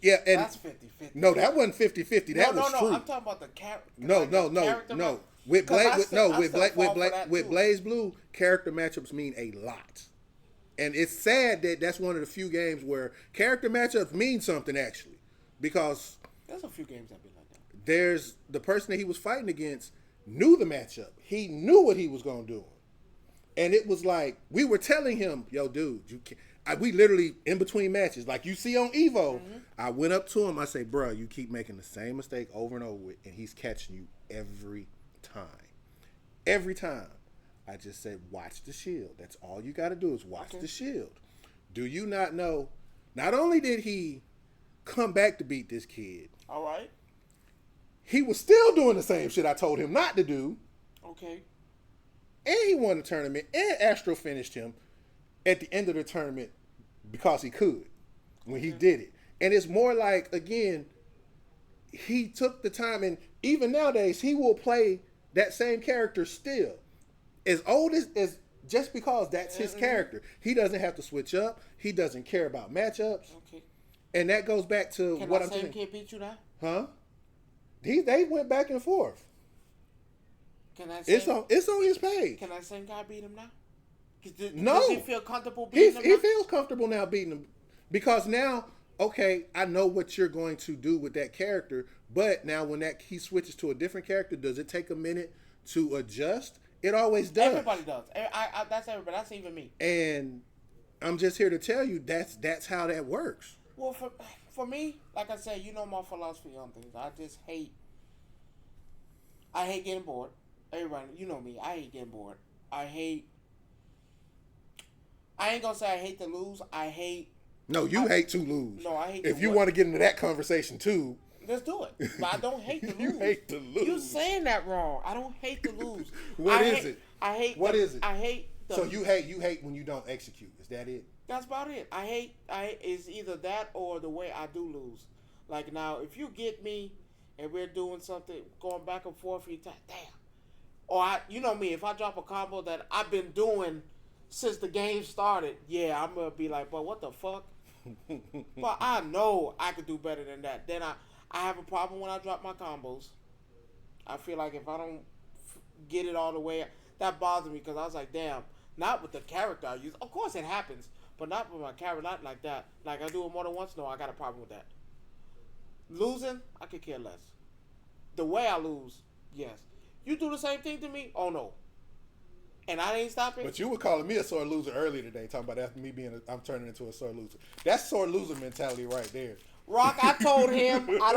Yeah, and that's 50-50. No, that wasn't 50-50. That was true. I'm talking about the character. No. With Blaze Blue, character matchups mean a lot. And it's sad that that's one of the few games where character matchups mean something actually. Because there's a few games that be like that. There's the person that he was fighting against knew the matchup. He knew what he was going to do. And it was like, we were telling him, yo, dude, you can't. We literally, in between matches, like you see on Evo, I went up to him, I say, bro, you keep making the same mistake over and over with, and he's catching you every time. Every time. I just said, watch the shield. That's all you got to do is watch the shield. Do you not know, not only did he come back to beat this kid. All right. He was still doing the same shit I told him not to do. Okay. And he won the tournament, and Astro finished him at the end of the tournament because he could when he did it. And it's more like, again, he took the time, and even nowadays, he will play that same character still. As old as just because that's his character. He doesn't have to switch up. He doesn't care about matchups. Okay. And that goes back to what I'm saying. Can kid beat you now? Huh? They went back and forth. It's on his page. Can that same guy beat him now? No. Does he feel comfortable beating him now? He feels comfortable now beating him. Because now, okay, I know what you're going to do with that character, but now when he switches to a different character, does it take a minute to adjust? It always does. Everybody does. That's everybody. That's even me. And I'm just here to tell you that's how that works. Well, for me, like I said, you know my philosophy on things. I hate getting bored. Everybody, you know me. I hate getting bored. I ain't gonna say I hate to lose. No, you hate to lose. No, I hate if you want to get into that conversation too. Let's do it. But I don't hate to lose. You hate to lose. You saying that wrong. I don't hate to lose. What is it? What is it? I hate So you hate when you don't execute. Is that it? That's about it. I hate it's either that or the way I do lose. Like now, if you get me and we're doing something, going back and forth, damn. Or you know me, if I drop a combo that I've been doing since the game started, yeah, I'm gonna be like, but what the fuck? But I know I could do better than that. Then I have a problem when I drop my combos. I feel like if I don't get it all the way, that bothers me because I was like, damn, not with the character I use. Of course it happens, but not with my character, not like that. Like I do it more than once, no, I got a problem with that. Losing, I could care less. The way I lose, yes. You do the same thing to me? Oh no. And I ain't stopping. But you were calling me a sore loser earlier today, talking about after me I'm turning into a sore loser. That's sore loser mentality right there. Rock, I told him I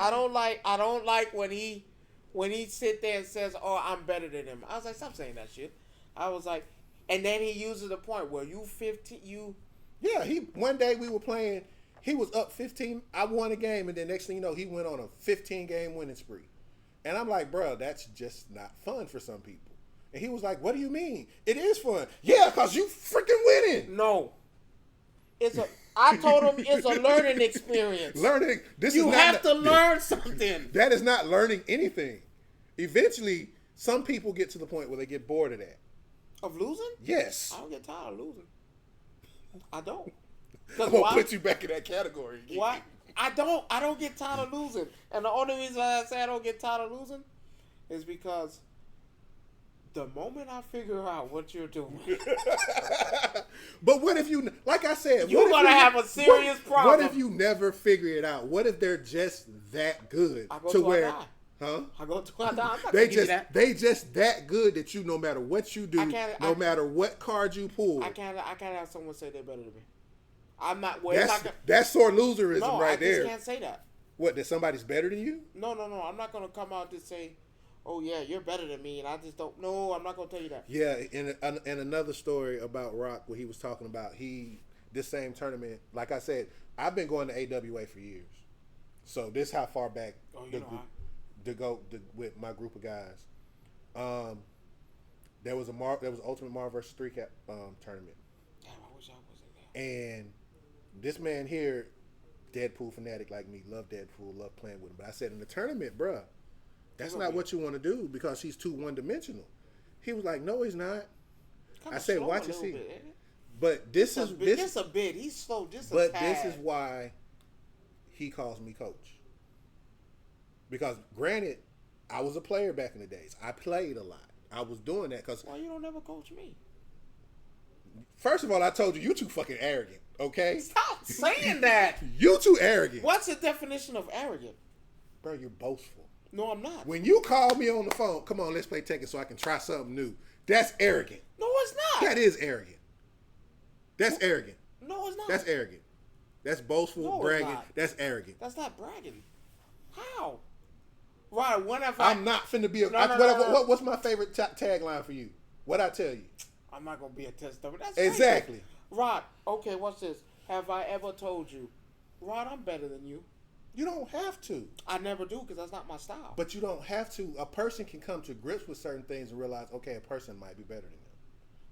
don't like when he sit there and says, "Oh, I'm better than him." I was like, "Stop saying that shit." I was like, and then he uses the point where you 15, Yeah, one day we were playing. He was up 15. I won a game, and then next thing you know, he went on a 15-game winning spree. And I'm like, bro, that's just not fun for some people. And he was like, what do you mean? It is fun. Yeah, because you freaking winning. No. I told him it's a learning experience. You have to learn something. That is not learning anything. Eventually, some people get to the point where they get bored of that. Of losing? Yes. I don't get tired of losing. I don't. I'm going to put you back in that category again. Why? I don't get tired of losing. And the only reason I say I don't get tired of losing is because The moment I figure out what you're doing, but what if you, like I said, you're gonna have a serious problem. What if you never figure it out? What if they're just that good I go to where? I go to I die. I'm not they just that good that you, no matter what you do, no matter what card you pull, I can't have someone say they're better than me. I'm not. That's sore loserism right there. I just can't say that. What? That somebody's better than you? No. I'm not gonna come out and say, "Oh yeah, you're better than me," and I just don't. No, I'm not gonna tell you that. Yeah, in another story about Rock, where he was talking about this same tournament. Like I said, I've been going to AWA for years, so this how far back with my group of guys. There was Ultimate Marvel vs. 3 Cap tournament. Damn, I wish I was in there. And this man here, Deadpool fanatic like me, love Deadpool, love playing with him. But I said in the tournament, bruh, that's not what you want to do because he's too one-dimensional. He was like, no, he's not. I said, watch and see. But this is just a bit. He's slow. Just a but tad. This is why he calls me coach. Because granted, I was a player back in the days. I played a lot. I was doing that because. Why you don't ever coach me? First of all, I told you, you too fucking arrogant. Okay. Stop saying that. You too arrogant. What's the definition of arrogant? Bro, you're boastful. No, I'm not. When you call me on the phone, come on, let's play Tekken so I can try something new. That's arrogant. No, it's not. That is arrogant. That's arrogant. No, it's not. That's arrogant. That's boastful, bragging. That's arrogant. That's not bragging. How? Right, I'm not finna be a... What's my favorite tagline for you? What'd I tell you? I'm not going to be a tester. That's exactly. Rod, okay, what's this? Have I ever told you, Rod, I'm better than you? You don't have to. I never do because that's not my style. But you don't have to. A person can come to grips with certain things and realize, okay, a person might be better than them.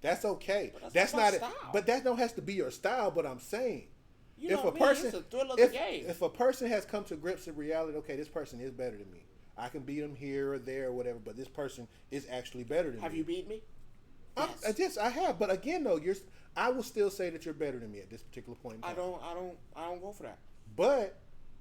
That's okay. But that's not style. But that don't have to be your style. But I'm saying, it's the thrill of the game. If a person has come to grips with reality, okay, this person is better than me. I can beat them here or there or whatever, but this person is actually better than me. Have you beat me? Yes, I have. But again, though, I will still say that you're better than me at this particular point in time. I don't go for that. But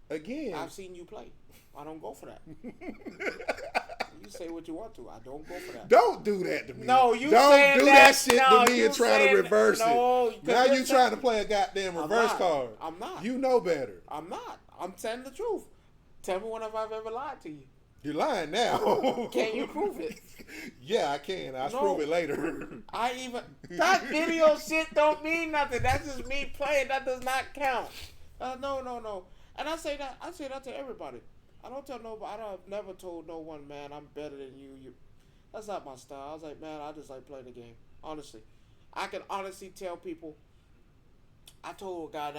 again, I've seen you play. I don't go for that. You say what you want to. I don't go for that. Don't do that to me. No, you don't do that shit to me and try to reverse it. Now you trying to play a goddamn reverse card. I'm not. You know better. I'm not. I'm telling the truth. Tell me when have I ever lied to you. You're lying now. Can you prove it? Yeah, I can. I'll prove it later. That video shit don't mean nothing. That's just me playing. That does not count. No. And I say that to everybody. I don't tell nobody. I've never told no one, man, I'm better than you. That's not my style. I was like, man, I just like playing the game. Honestly, I can honestly tell people. I told a guy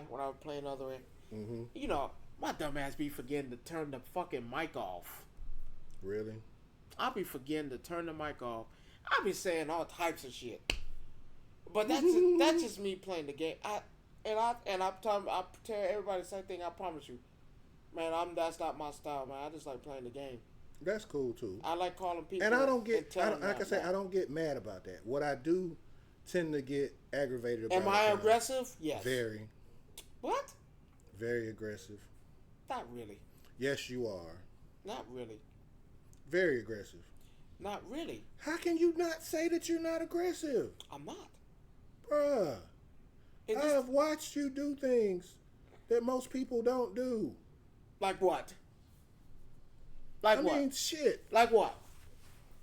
when I was playing the other end. Mm-hmm. You know, my dumb ass be forgetting to turn the fucking mic off. Really? I'll be forgetting to turn the mic off. I'll be saying all types of shit. But that's just me playing the game. I tell everybody the same thing. I promise you, man. That's not my style, man. I just like playing the game. That's cool too. I like calling people. And I don't get, I don't get mad about that. What I do tend to get aggravated about. Am I aggressive? Yes. Very. What? Very aggressive. Not really. Yes, you are. Not really. Very aggressive. Not really. How can you not say that you're not aggressive? I'm not. Bruh. I've watched you do things that most people don't do. Like what? I mean, shit. Like what?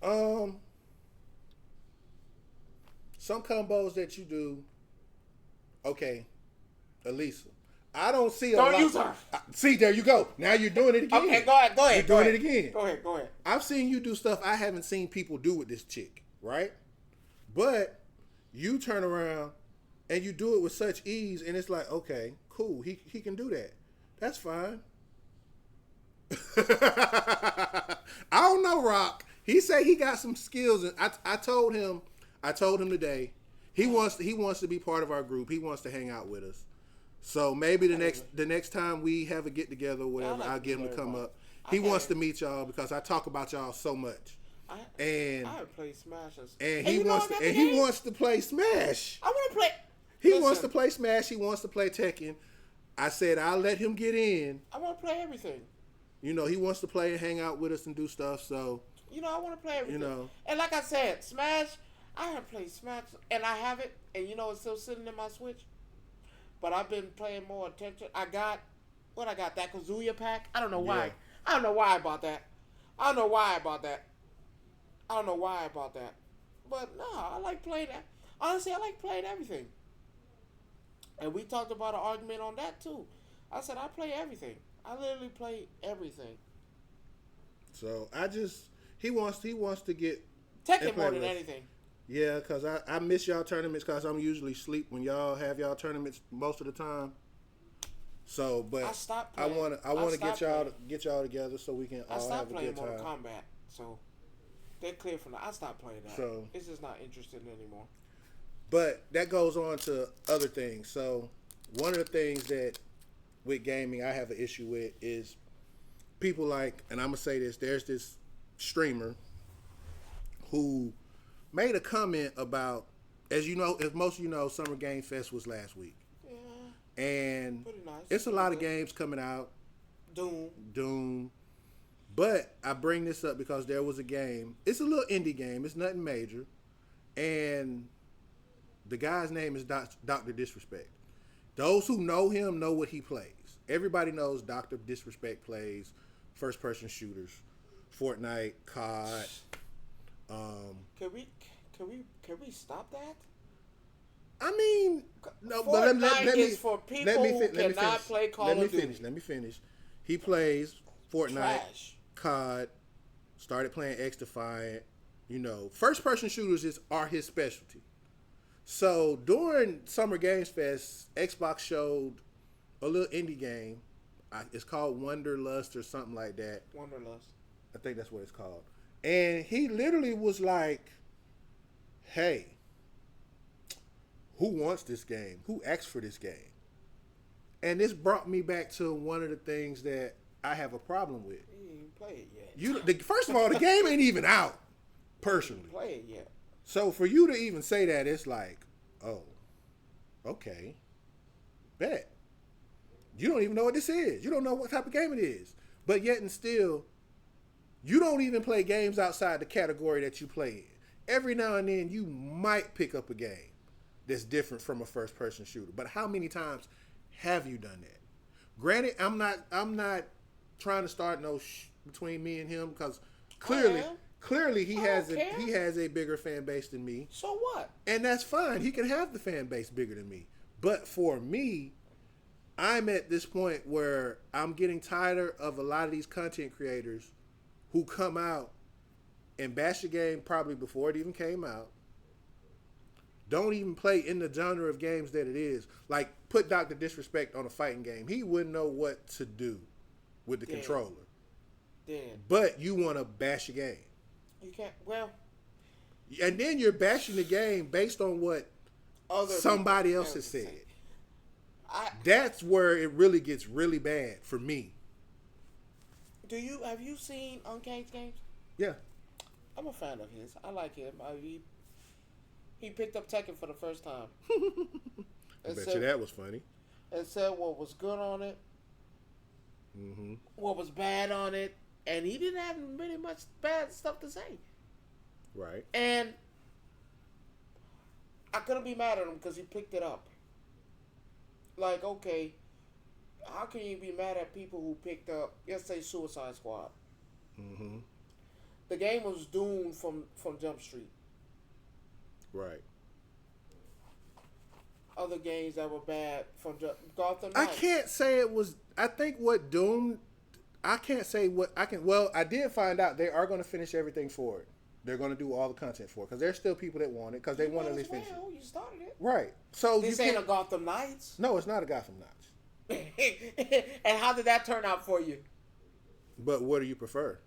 Some combos that you do. Okay, Elisa. I don't see a lot. Don't use her. See, there you go. Now you're doing it again. Okay, go ahead. You're doing it again. Go ahead. I've seen you do stuff I haven't seen people do with this chick, right? But you turn around and you do it with such ease, and it's like, okay, cool. He can do that. That's fine. I don't know, Rock. He said he got some skills, and I told him today he wants to be part of our group. He wants to hang out with us. So maybe the next time we have a get together or whatever, I'll get him to come up. He wants to meet y'all because I talk about y'all so much. I play Smashers. And he wants to play Smash. I want to play. He wants to play Smash. He wants to play Tekken. I said I'll let him get in. I want to play everything. You know, he wants to play and hang out with us and do stuff. So I want to play everything. You know. And like I said, Smash, I have played Smash, and I have it, and it's still sitting in my Switch. But I've been paying more attention. I got that Kazuya pack. I don't know why. Yeah. I don't know why I bought that. But no, I like playing that. Honestly, I like playing everything. And we talked about an argument on that too. I said I play everything. I literally play everything. So he wants to get Tekken more than anything. Yeah, because I miss y'all tournaments because I'm usually asleep when y'all have y'all tournaments most of the time. So, but I want to get y'all together so we can all have a good time. I stopped playing Mortal Kombat, so they're clear from that. I stopped playing that. So it's just not interested anymore. But that goes on to other things. So one of the things that with gaming I have an issue with is people like, and I'm gonna say this. There's this streamer who made a comment about, as most of you know, Summer Game Fest was last week. Yeah. And pretty nice. It's a lot of games coming out. Doom. But I bring this up because there was a game. It's a little indie game. It's nothing major. And the guy's name is Dr. Disrespect. Those who know him know what he plays. Everybody knows Dr. Disrespect plays first-person shooters, Fortnite, COD. Can we stop that? I mean, no, Fortnite but let me for people who cannot play Call of Duty. Let me finish. He plays Fortnite, Trash. COD, started playing X Defiant. First-person shooters are his specialty. So during Summer Games Fest, Xbox showed a little indie game. It's called Wonderlust or something like that. Wonderlust. I think that's what it's called. And he literally was like, hey, who wants this game? Who asked for this game? And this brought me back to one of the things that I have a problem with. You didn't even play it yet. First of all, the game ain't even out, personally. Play it yet. So for you to even say that, it's like, oh, okay, bet. You don't even know what this is. You don't know what type of game it is. But yet and still, you don't even play games outside the category that you play in. Every now and then, you might pick up a game that's different from a first-person shooter. But how many times have you done that? Granted, I'm not trying to start no between me and him because clearly he has a bigger fan base than me. So what? And that's fine. He can have the fan base bigger than me. But for me, I'm at this point where I'm getting tired of a lot of these content creators who come out and bash the game probably before it even came out. Don't even play in the genre of games that it is. Like, put Dr. Disrespect on a fighting game. He wouldn't know what to do with the controller. But you want to bash a game. You can't, well. And then you're bashing the game based on what somebody else has said. That's where it really gets really bad for me. Have you seen Uncaged Games? Yeah. I'm a fan of his. I like him. He picked up Tekken for the first time. I bet you that was funny. And said what was good on it, what was bad on it, and he didn't have really much bad stuff to say. Right. And I couldn't be mad at him because he picked it up. Like, okay, how can you be mad at people who picked up, let's say, Suicide Squad? Mm-hmm. The game was doomed from Jump Street. Right. Other games that were bad from Gotham Knights. I can't say it was. I think what doomed. I can't say what I can. Well, I did find out they are going to finish everything for it. They're going to do all the content for it because there's still people that want it because they want to at least finish it. You started it. Right. So this ain't a Gotham Knights. No, it's not a Gotham Knights. And how did that turn out for you? But what do you prefer?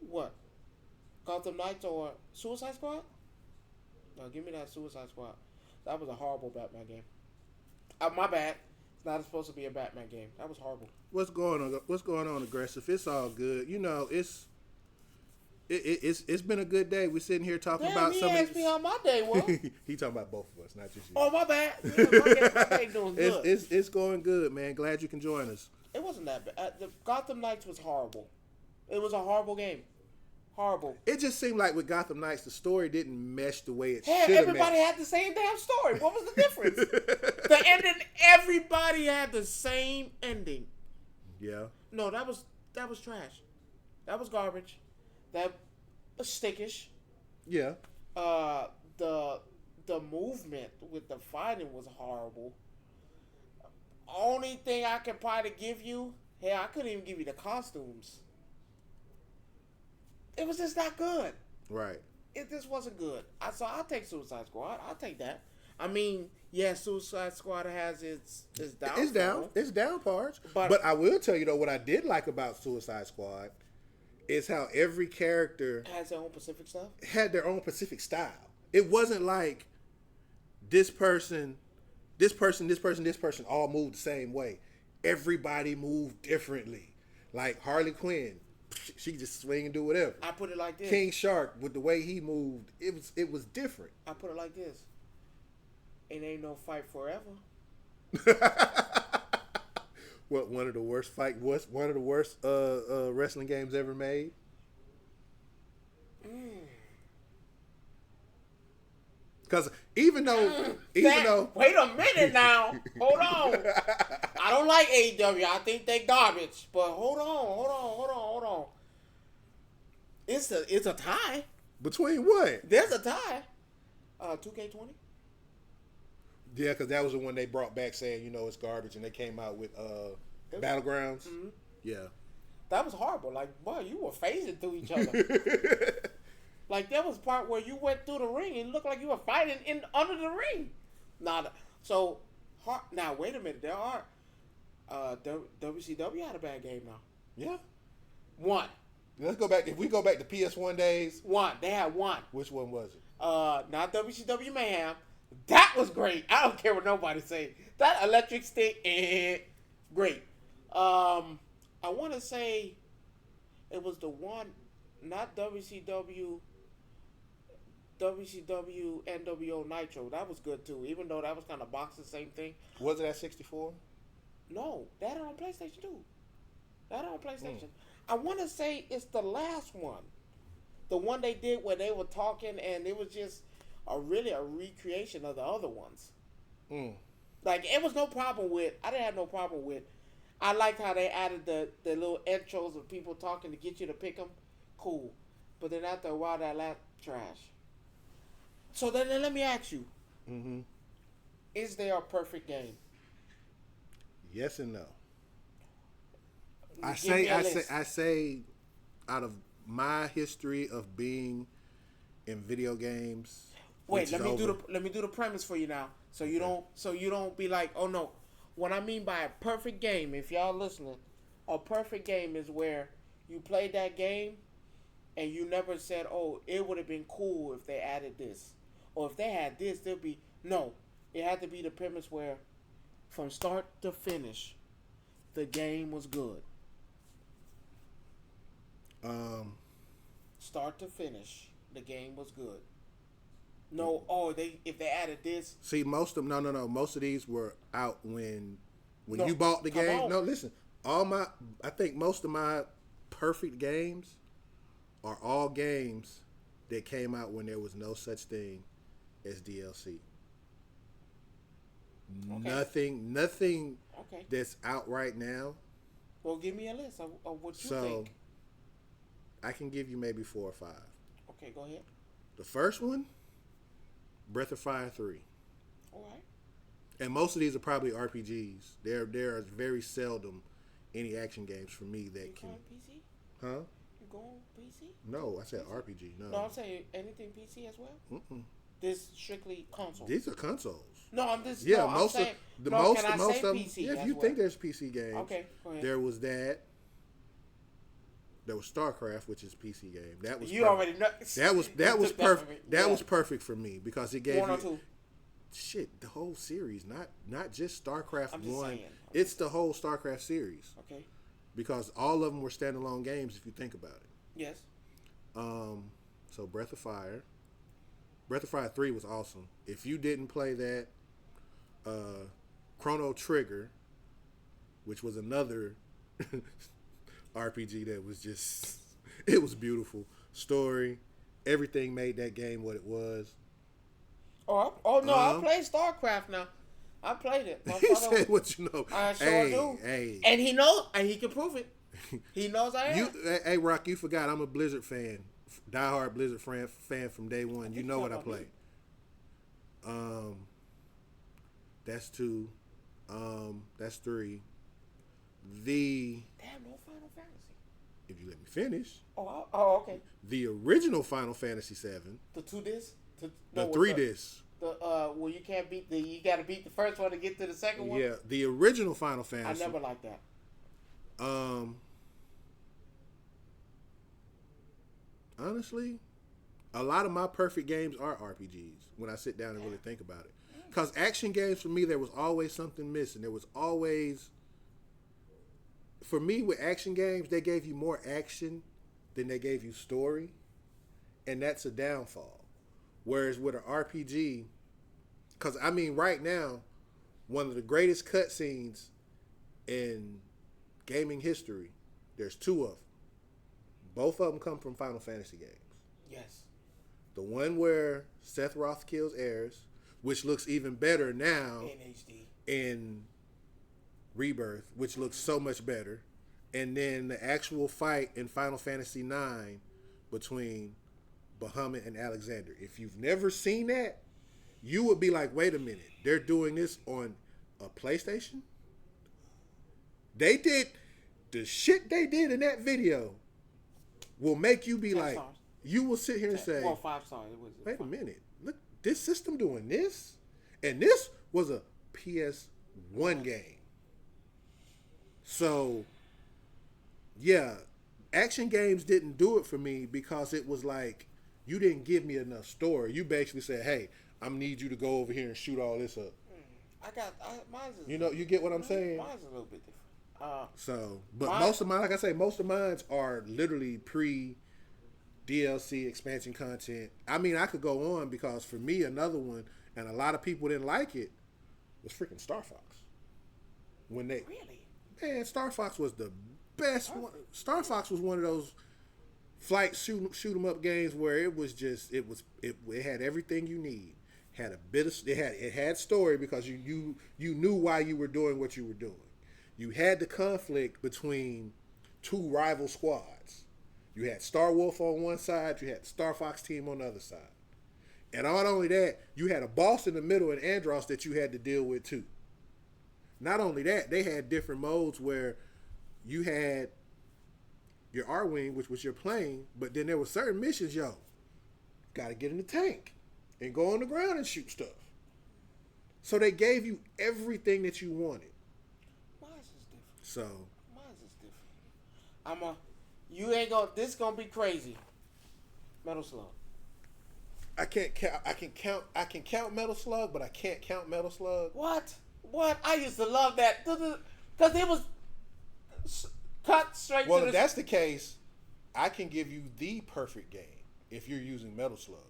What? Gotham Knights or Suicide Squad? No, give me that Suicide Squad. That was a horrible Batman game. My bad. It's not supposed to be a Batman game. That was horrible. What's going on, Aggressive? It's all good. It's been a good day. We're sitting here talking about something. He asked me how my day was. He talking about both of us, not just you. Oh, my bad. Yeah, my day doing good. It's going good, man. Glad you can join us. It wasn't that bad. The Gotham Knights was horrible. It was a horrible game. Horrible. It just seemed like with Gotham Knights, the story didn't mesh the way it should have. Everybody had the same damn story. What was the difference? The ending. Everybody had the same ending. Yeah. No, that was trash. That was garbage. That was stickish. Yeah. The movement with the fighting was horrible. Only thing I could probably give you, I couldn't even give you the costumes. It was just not good. Right. It just wasn't good. So I'll take Suicide Squad. I'll take that. I mean, yeah, Suicide Squad has its down. It's down parts. But I will tell you though, what I did like about Suicide Squad is how every character has their own specific stuff. Had their own specific style. It wasn't like this person all moved the same way. Everybody moved differently. Like Harley Quinn, she just swing and do whatever. I put it like this. King Shark, with the way he moved, it was different. I put it like this. It ain't no fight forever. What, one of the worst wrestling games ever made? Because even though wait a minute now, hold on. I don't like AEW. I think they garbage. But hold on. It's a tie. Between what? There's a tie. 2K20. Yeah, because that was the one they brought back saying, it's garbage, and they came out with Battlegrounds. Mm-hmm. Yeah. That was horrible. Like, boy, you were phasing through each other. Like, there was a part where you went through the ring and it looked like you were fighting under the ring. Now, wait a minute. There are... WCW had a bad game now. Yeah. One. Let's go back. If we go back to PS1 days. One. They had one. Which one was it? Not WCW Mayhem. That was great. I don't care what nobody say. That electric stick, great. I want to say it was the one, not WCW NWO Nitro. That was good too, even though that was kind of boxing, same thing. Was it at 64? No, that on PlayStation 2. That on PlayStation. I want to say it's the last one. The one they did where they were talking and it was just a recreation of the other ones. Like, it was no problem with, I didn't have no problem with, I liked how they added the little intros of people talking to get you to pick them. Cool. But then after a while, that last trash. So then let me ask you. Mm-hmm. Is there a perfect game? Yes and no. I say out of my history of being in video games. Wait, let me do the premise for you now. So you don't be like, oh no. What I mean by a perfect game, if y'all listening, a perfect game is where you played that game and you never said, oh, it would have been cool if they added this. Or if they had this, there'd be... No. It had to be the premise where from start to finish, the game was good. Start to finish, the game was good. No, if they added this. See, most of them, no. Most of these were out when you bought the game. On. No, listen. I think most of my perfect games are all games that came out when there was no such thing as DLC. Okay. Nothing that's out right now. Well, give me a list of what you think. I can give you maybe 4 or 5. Okay, go ahead. The first one, Breath of Fire 3. All right. And most of these are probably RPGs. There are very seldom any action games for me that can. PC? Huh? You going PC? No, I said RPG. No, I'm saying anything PC as well. Mm-mm. This strictly console. These are consoles. No, I'm just. Yeah, no, most I'm saying, of the no, most can I most say of them. PC Yeah, if as you well? think there's PC games, okay, go ahead. there was that. There was StarCraft, which is PC game. That was you already know. That was perfect. That was perfect for me because it gave 1 or 2. Shit, the whole series, not just StarCraft I'm just 1. saying. It's the whole StarCraft series. Okay. Because all of them were standalone games if you think about it. Yes. So Breath of Fire 3 was awesome. If you didn't play that, Chrono Trigger, which was another RPG that was just, it was beautiful. story, everything made that game what it was. Oh no, I played StarCraft now. I played it. My He father, said what you know. I sure do. Hey. And he knows, and he can prove it. He knows I am. Hey, Rock, you forgot I'm a Blizzard fan. Diehard Blizzard fan from day one. You know what I play. That's 2. That's 3. Damn, no Final Fantasy. If you let me finish. Oh, okay. The original Final Fantasy 7. The 2 discs? The 3 discs. Well, you can't beat you got to beat the first one to get to the second one? Yeah, the original Final Fantasy. I never liked that. Honestly, a lot of my perfect games are RPGs when I sit down and really think about it. Because action games, for me, there was always something missing. There was always... For me, with action games, they gave you more action than they gave you story. And that's a downfall. Whereas with an RPG... Because, I mean, right now, one of the greatest cutscenes in gaming history, there's 2 of them. Both of them come from Final Fantasy games. Yes. The one where Seth Roth kills Ares, which looks even better now in HD. In Rebirth, which looks so much better. And then the actual fight in Final Fantasy IX between Bahamut and Alexander. If you've never seen that, you would be like, wait a minute, they're doing this on a PlayStation? They did the shit they did in that video will make you be 10 like, stars. You will sit here and say, well, 5 stars. Wait a minute, look, this system doing this? And this was a PS1 game. So, yeah, action games didn't do it for me because it was like, you didn't give me enough story. You basically said, hey, I'm need you to go over here and shoot all this up. Mine's is, you know, you get what I'm saying? Mine's a little bit different. Most of mine, like I say, most of mine are literally DLC expansion content. I mean, I could go on because for me, another one, and a lot of people didn't like it, was freaking Star Fox. Really? Man, Star Fox was the best one. Star Fox was one of those flight shoot 'em up games where it was just it had everything you need. Had a bit of it had story because you knew why you were doing what you were doing. You had the conflict between 2 rival squads. You had Star Wolf on one side, you had the Star Fox team on the other side. And not only that, you had a boss in the middle in Andros that you had to deal with too. Not only that, they had different modes where you had your R-Wing, which was your plane, but then there were certain missions, gotta get in the tank and go on the ground and shoot stuff. So they gave you everything that you wanted. Mine's is different. So mine's is different. This gonna be crazy. Metal Slug. I can count Metal Slug, but I can't count Metal Slug. What? I used to love that because it was cut straight to the... Well, if that's the case, I can give you the perfect game if you're using Metal Slug.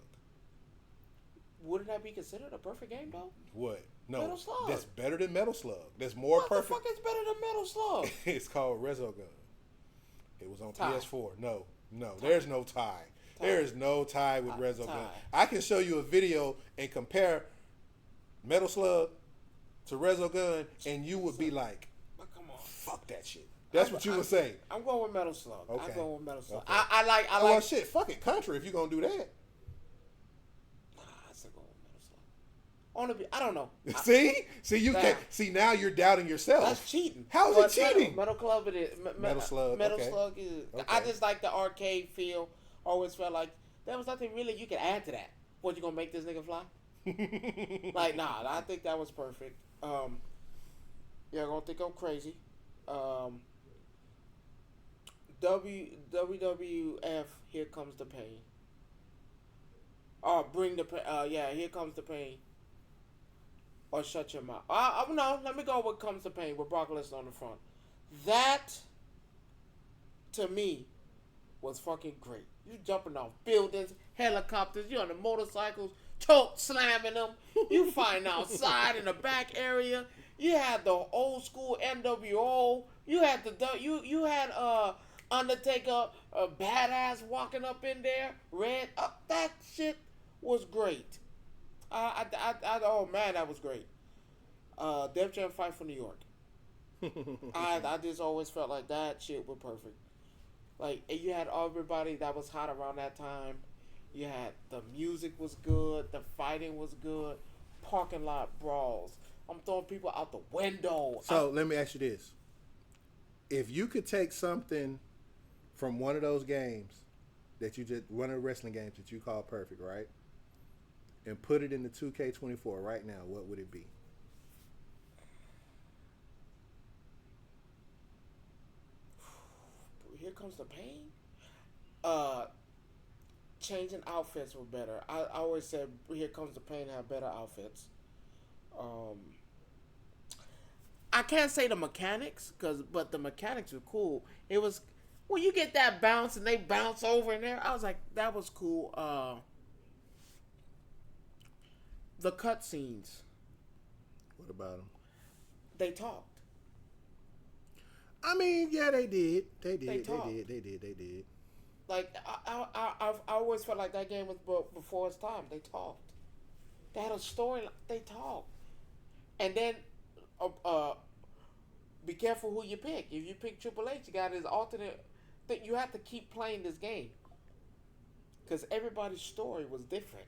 Wouldn't that be considered a perfect game, though? What? No, Metal Slug. That's better than Metal Slug. That's more perfect. What the fuck is better than Metal Slug? It's called Resogun. It was on tie. PS4. No, there's no tie. There is no tie with Resogun. I can show you a video and compare Metal Slug to Resogun, and you would be like, come on, fuck that shit. That's what you would say. I'm going with Metal Slug. Okay. I'm going with Metal Slug. Okay. I like. Well, shit, fuck it, country if you're gonna do that. I still go with Metal Slug. I don't know. See, you can't. See, now you're doubting yourself. That's cheating. How is it cheating? Metal Club it is. Metal Slug. Metal okay. Slug is. Okay. I just like the arcade feel. Always felt like there was nothing really you could add to that. What, you gonna make this nigga fly? Like, nah. I think that was perfect. Yeah, I'm gonna think I'm crazy. WWF, Here Comes the Pain. Bring the pain. Here Comes the Pain. Or Shut Your Mouth. No, let me go with Comes the Pain with Brock Lesnar on the front. That, to me, was fucking great. You jumping off buildings, helicopters, you on the motorcycles, choke slamming them. You fighting outside in the back area. You had the old school NWO. You had Undertaker a badass walking up in there, red. That shit was great. Oh man, that was great. Def Jam Fight for New York. I just always felt like that shit was perfect. Like you had everybody that was hot around that time. You had the music was good, the fighting was good, parking lot brawls. I'm throwing people out the window. So let me ask you this: if you could take something from one of those games one of the wrestling games that you call perfect, right, and put it in the 2K24 right now, what would it be? Here comes the pain. Changing outfits were better. I always said Here Comes the Pain had better outfits. I can't say the mechanics, but the mechanics were cool. It was when you get that bounce and they bounce over in there. I was like, that was cool. The cutscenes. What about them? They talked. I mean, yeah, they did. They did. They talked. They did. Like I always felt like that game was before its time. They talked. They had a story. They talked. And then, be careful who you pick. If you pick Triple H, you got his alternate. That you have to keep playing this game. Because everybody's story was different.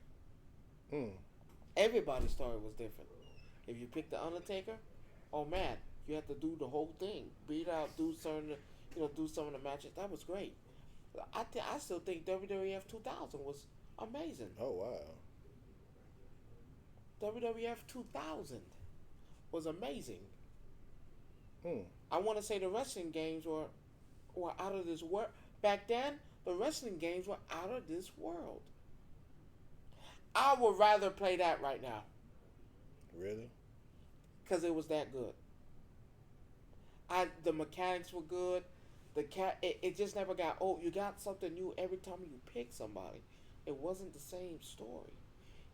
Everybody's story was different. If you pick the Undertaker, oh man, you have to do the whole thing. Beat out, do some of the matches. That was great. I still think WWF 2000 was amazing. Oh wow. WWF 2000 was amazing. I want to say the wrestling games were out of this world. Back then, the wrestling games were out of this world. I would rather play that right now. Really? Because it was that good. The mechanics were good. It just never got old. You got something new every time you pick somebody. It wasn't the same story.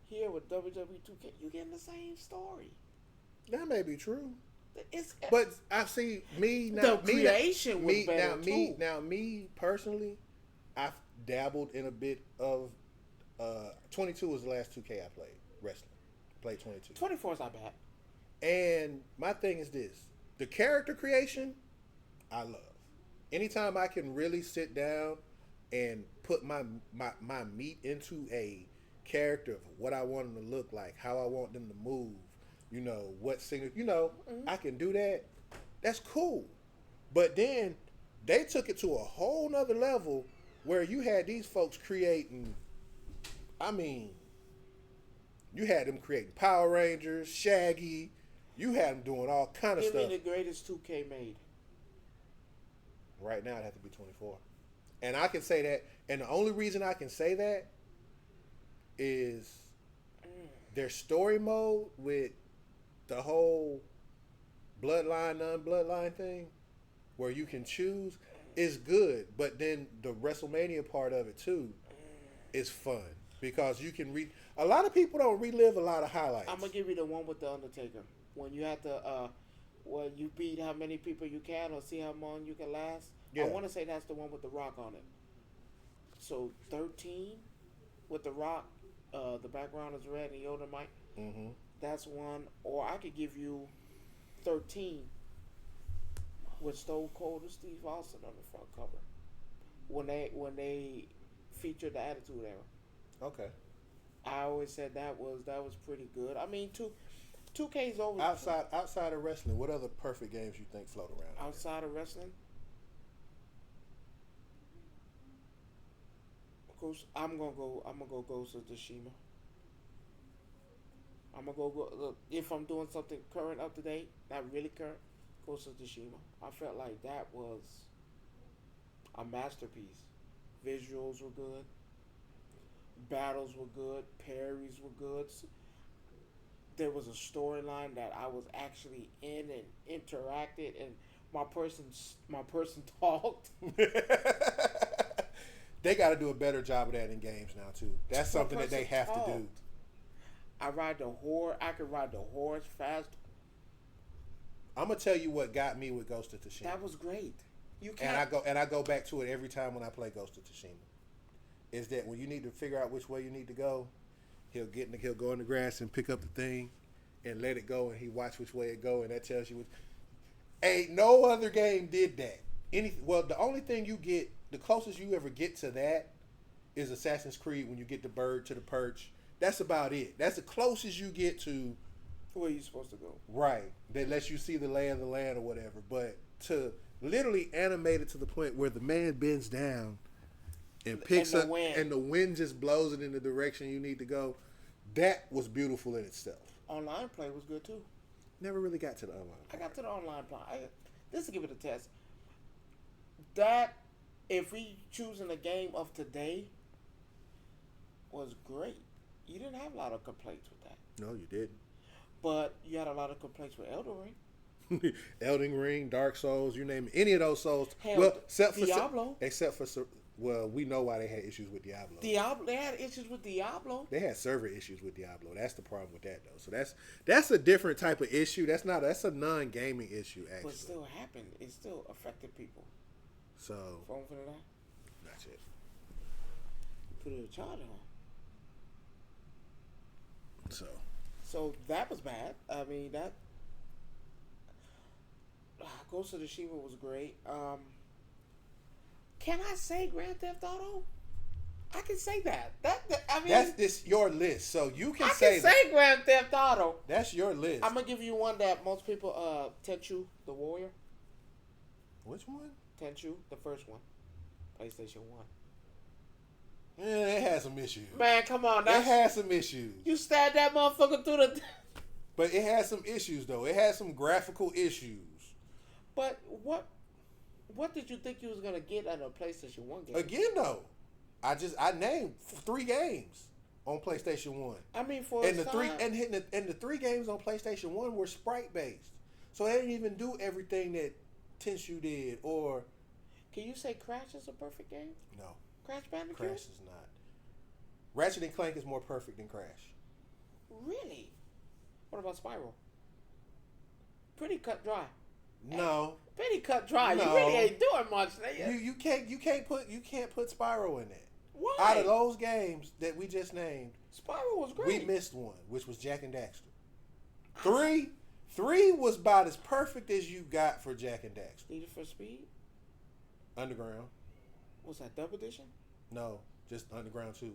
Here with WWE 2K, you getting the same story. That may be true. It's, but I see me now. The creation was better too. Now me personally, I've dabbled in a bit of 22 was the last 2K I played wrestling. Played 22. 24 is not bad. And my thing is this: the character creation, I love. Anytime I can really sit down and put my meat into a character of what I want them to look like, how I want them to move, what singer, I can do that. That's cool. But then they took it to a whole nother level where you had these folks creating, you had them creating Power Rangers, Shaggy. You had them doing all kind of stuff. Give me the greatest 2K made. Right now, it'd have to be 24. And I can say that, and the only reason I can say that is their story mode with the whole bloodline, non-bloodline thing, where you can choose, is good. But then the WrestleMania part of it, too, is fun. Because you can a lot of people don't relive a lot of highlights. I'm going to give you the one with The Undertaker. When you have to, you beat how many people you can or see how long you can last. Yeah. I want to say that's the one with The Rock on it. So 13 with The Rock, the background is red and Yoda mic. Mm-hmm. That's one. Or I could give you 13 with Stone Cold and Steve Austin on the front cover. When they featured the Attitude Era. Okay. I always said that was pretty good. I mean, 2K's over. Outside of wrestling, what other perfect games you think float around? Outside of wrestling, of course, I'm gonna go Ghost of Tsushima. I'm gonna go if I'm doing something current, up to date, not really current. Ghost of Tsushima. I felt like that was a masterpiece. Visuals were good. Battles were good. Parries were good. There was a storyline that I was actually in and interacted, and my person talked. They got to do a better job of that in games now too. That's something that they have to do. I ride the horse. I could ride the horse fast. I'm gonna tell you what got me with Ghost of Tsushima. That was great. You can't. And I go back to it every time when I play Ghost of Tsushima. Is that when you need to figure out which way you need to go, he'll go in the grass and pick up the thing and let it go, and he watch which way it go, and that tells you. Ain't no other game did that. The only thing you get, the closest you ever get to that, is Assassin's Creed when you get the bird to the perch. That's about it. That's the closest you get to where you supposed to go. Right. That lets you see the lay of the land or whatever. But to literally animate it to the point where the man bends down and picks up, and the wind just blows it in the direction you need to go, that was beautiful in itself. Online play was good too. Never really got to the online play. I got to the online play. Just to give it a test. That, if we choosing a game of today, was great. You didn't have a lot of complaints with that. No, you didn't. But you had a lot of complaints with Elden Ring. Elden Ring, Dark Souls, you name it. Any of those Souls. Hell, well, Diablo. We know why they had issues with Diablo. They had issues with Diablo. They had server issues with Diablo. That's the problem with that, though. So that's a different type of issue. That's a non-gaming issue, actually. But it still happened. It still affected people. So. Phone for that? That's it. Put it in charge on. So that was bad. I mean, that Ghost of Tsushima was great. Can I say Grand Theft Auto? I can say that. I mean, it's your list, so you can say that. I can say Grand Theft Auto. That's your list. I'm gonna give you one that most people. Tenchu the Warrior. Which one? Tenchu, the first one, PlayStation 1. Yeah, it has some issues. Man, come on. It has some issues. You stabbed that motherfucker through the... But it has some issues, though. It has some graphical issues. But what did you think you was going to get out of a PlayStation 1 game? Again, though, I named 3 games on PlayStation 1. I mean, the 3 games on PlayStation 1 were sprite-based. So they didn't even do everything that Tenchu did, or... Can you say Crash is a perfect game? No. Crash Bandicoot? Crash is not. Ratchet and Clank is more perfect than Crash. Really? What about Spyro? Pretty cut dry. No. Pretty cut dry. No. You really ain't doing much. You can't put Spyro in that. Why? Out of those games that we just named, Spyro was great. We missed one, which was Jak and Daxter. 3 was about as perfect as you got for Jak and Daxter. Need for Speed? Underground. Was that double edition? No, just Underground 2.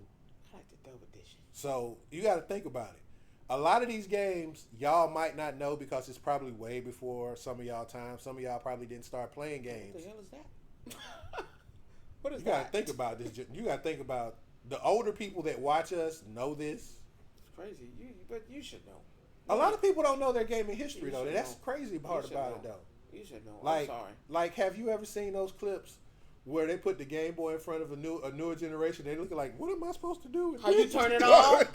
I like the double edition. So you got to think about it. A lot of these games y'all might not know because it's probably way before some of y'all time. Some of y'all probably didn't start playing games. What the hell is that? What is that? You got to think about this. You got to think about the older people that watch us know this. It's crazy. But you should know. A lot of people don't know their gaming history though. That's the crazy part about it though. You should know. I'm sorry. Like, have you ever seen those clips where they put the Game Boy in front of a newer generation? They look like, what am I supposed to do? How you turn it on?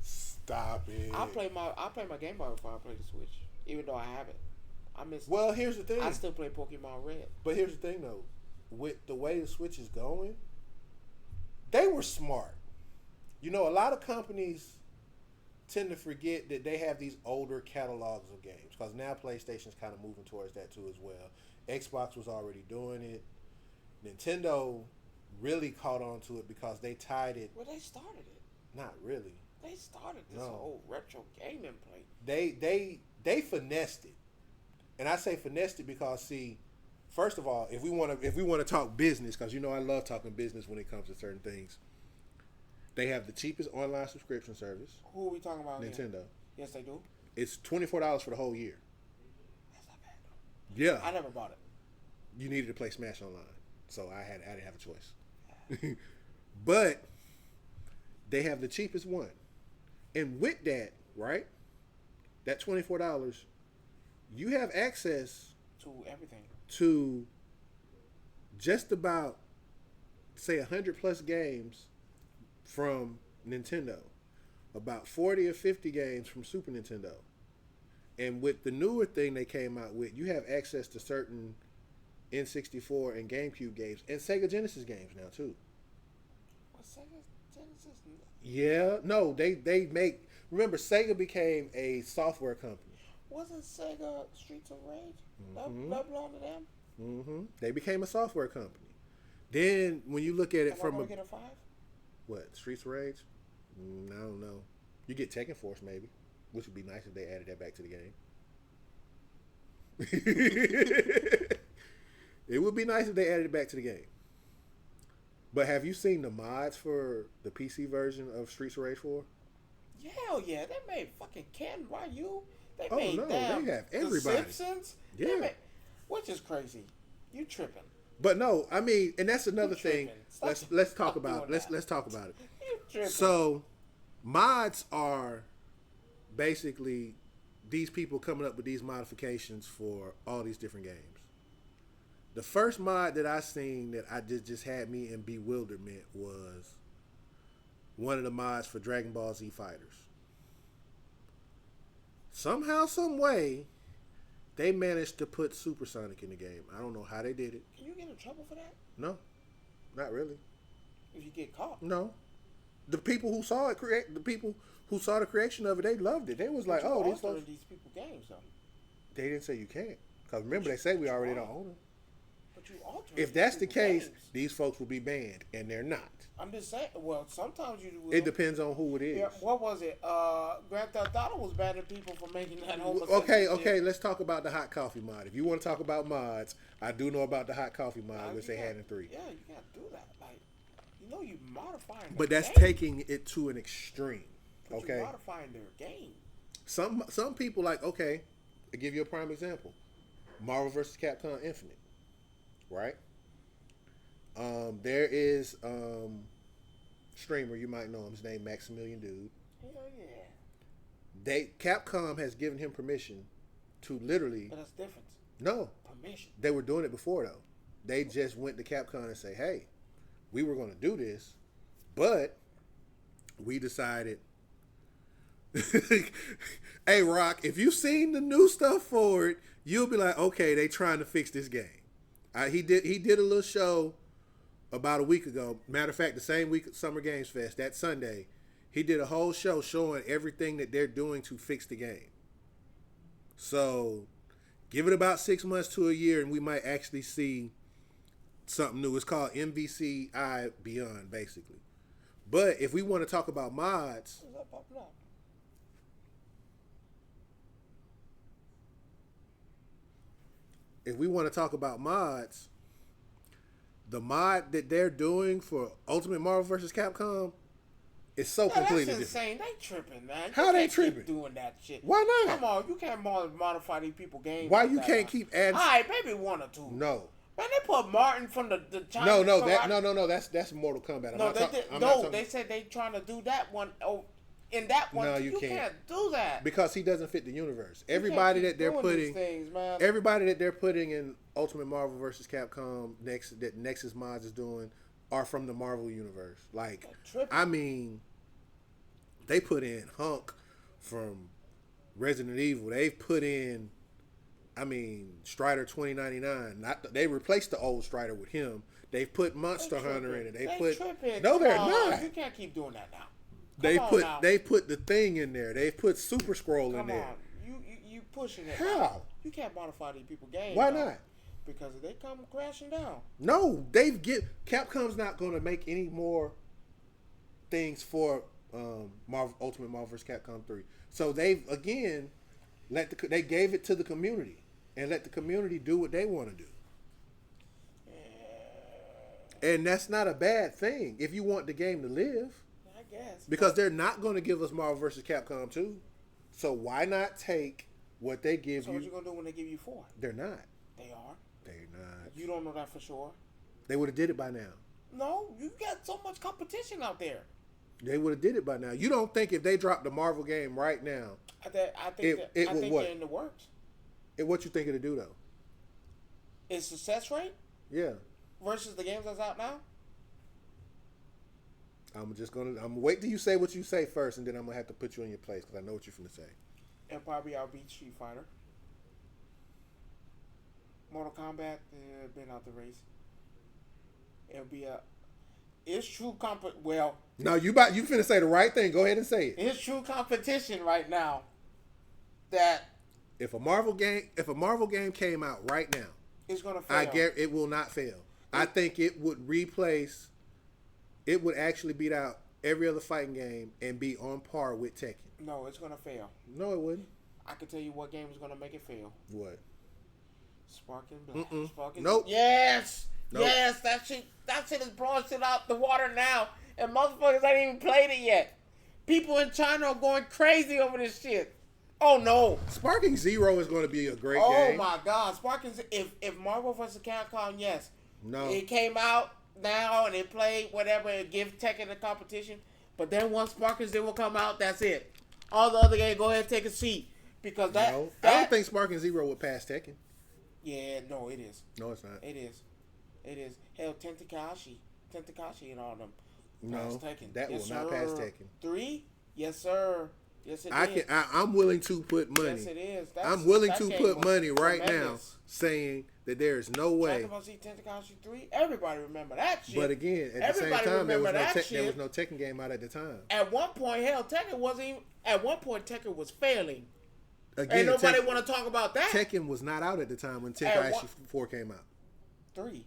Stop it. I play my Game Boy before I play the Switch, even though I have it. Well, here's the thing. I still play Pokemon Red. But here's the thing though, with the way the Switch is going, they were smart. You know, a lot of companies tend to forget that they have these older catalogs of games because now PlayStation's kind of moving towards that too as well. Xbox was already doing it. Nintendo really caught on to it because they tied it. Well, they started it. Not really. They started this whole retro gaming play. They finessed it, and I say finessed it because first of all, if we want to talk business, because you know I love talking business when it comes to certain things. They have the cheapest online subscription service. Who are we talking about? Nintendo. Here? Yes, they do. It's $24 for the whole year. That's not bad though. Yeah. I never bought it. You needed to play Smash Online, so I didn't have a choice. But they have the cheapest one, and with that, right, that $24, you have access to everything. To just about say 100 plus games from Nintendo, about 40 or 50 games from Super Nintendo, and with the newer thing they came out with, you have access to certain N64 and GameCube games and Sega Genesis games now too. What, Sega Genesis? Yeah, no, they make. Remember, Sega became a software company. Wasn't Sega Streets of Rage? Mm-hmm. That belonged to them? Mm-hmm. They became a software company. Then when you look at it Am from I gonna get a 5? what, Streets of Rage? I don't know. You get Tekken Force maybe, which would be nice if they added that back to the game. It would be nice if they added it back to the game. But have you seen the mods for the PC version of Streets of Rage 4? Hell yeah, they made fucking Ken Ryu. They Oh made no, damn they have everybody. The Simpsons. Yeah. Which is crazy. You tripping. But no, I mean, and that's another You thing. tripping. Let's talk Stop about doing that. let's talk about it. You tripping. So, mods are basically these people coming up with these modifications for all these different games. The first mod that I seen that I just had me in bewilderment was one of the mods for Dragon Ball Z Fighters. Somehow, some way, they managed to put Supersonic in the game. I don't know how they did it. Can you get in trouble for that? No, not really. If you get caught. No, the people who saw it the people who saw the creation of it, they loved it. They was like, But you "Oh, these altering folks." these people games though. They didn't say you can't, because remember they say we already don't own them. But you altering If these that's the people case, games. these folks will be banned, and they're not. I'm just saying. Well, sometimes you. It depends on who it is. Yeah, what was it? Grand Theft Auto was banning people for making that homosexual Okay. shit. Let's talk about the hot coffee mod. If you want to talk about mods, I do know about the hot coffee mod, which You they had can't- in 3. Yeah, you can't do that. Like, you know, you modifying. But their that's game. taking it to an extreme. But Okay. you're modifying their game. Some people like, okay, I'll give you a prime example. Marvel vs. Capcom Infinite. Right? There is streamer, you might know him, his name Maximilian Dude. Hell yeah. Capcom has given him permission to literally But that's different. no. Permission. They were doing it before though. They just went to Capcom and say, "Hey, we were going to do this, but we decided." Hey, Rock, if you've seen the new stuff for it, you'll be like, "Okay, they trying to fix this game." He did a little show about a week ago. Matter of fact, the same week at Summer Games Fest, that Sunday, he did a whole show showing everything that they're doing to fix the game. So, give it about 6 months to a year, and we might actually see something new. It's called MVCI Beyond, basically. But if we want to talk about mods, What's that popping up? the mod that they're doing for Ultimate Marvel vs. Capcom is so Yeah, completely that's different. insane. They tripping, man. How You they can't keep tripping? doing that shit? Why not? Come on, you can't modify these people games. Why like you that, can't man. keep adding? All right, maybe 1 or 2. No. Man, they put Martin from the Chinese. No, karate- that's Mortal Kombat. No, they did. I'm not No, talking- they said they trying to do that one. Oh, in that one, No, you you can't. can't. Do that. because he doesn't fit the universe. You can't Everybody keep that they're doing putting, these things, man. everybody that they're putting in Ultimate Marvel vs. Capcom that Nexus Mods is doing are from the Marvel universe. Like, They're tripping. I mean, they put in Hunk from Resident Evil. They've put in, I mean, Strider 2099. They replaced the old Strider with him. They've put Monster They Hunter tripping. in it. They They put tripping. no, they're Come on, not. You can't keep doing that now. They Come on put now. they put the Thing in there. They put Super Scroll in Come there. on, you pushing it. How? You can't modify these people games. Why now, not? Because if they come crashing down. No, Capcom's not going to make any more things for Ultimate Marvel vs. Capcom 3. So they've again they gave it to the community and let the community do what they want to do. And that's not a bad thing if you want the game to live, I guess. because they're not going to give us Marvel vs. Capcom 2. So why not take what they give So you? what you gonna do when they give you 4? They're not. They are. They're not. You don't know that for sure. They would have did it by now. No, you got so much competition out there. They would have did it by now. You don't think if they dropped the Marvel game right now, I think It would what? they're in the works. what you think it'll do though? Is success rate Yeah. versus the games that's out now? I'm gonna wait till you say what you say first, and then I'm gonna have to put you in your place because I know what you're finna say. It'll probably outbeat Street Fighter. Mortal Kombat been out the race. It'll be it's true well, No, you finna say the right thing. Go ahead and say it. it's true competition right now that If a Marvel game came out right now, It's gonna fail. I guarantee it will not fail. I think it would replace. It would actually beat out every other fighting game and be on par with Tekken. No, it's gonna fail. No, it wouldn't. I can tell you what game is gonna make it fail. What? Sparking Blast. Sparking. Nope. Yes. Nope. Yes. That shit is blowing shit out the water now, and motherfuckers ain't even played it yet. People in China are going crazy over this shit. Oh no. Sparking Zero is going to be a great Oh game. my God. Sparking. If Marvel vs. Capcom, yes. No. It came out now and it played whatever and give Tekken a competition. But then once Sparking Zero come out, that's it. All the other games, go ahead and take a seat. Because I don't think Sparking Zero would pass Tekken. Yeah, no, it is. No, it's not. It is. Hell, Tentakashi and all them. No, Tekken. that Yes, will not sir. pass Tekken. 3? Yes, sir. Yes, it is. I'm willing to put money. Yes, it is. I'm willing to game put was money right now, tremendous. saying that there is no way. Dragon Ball Z Tentakashi 3? Everybody remember that shit. But again, at the same Everybody time, there was remember no that shit. Tekken game out at the time. At one point, hell, Tekken wasn't even... At one point, Tekken was failing. Again, Ain't nobody want to talk about that. Tekken was not out at the time when At Tenkaichi one- 4 came out. 3.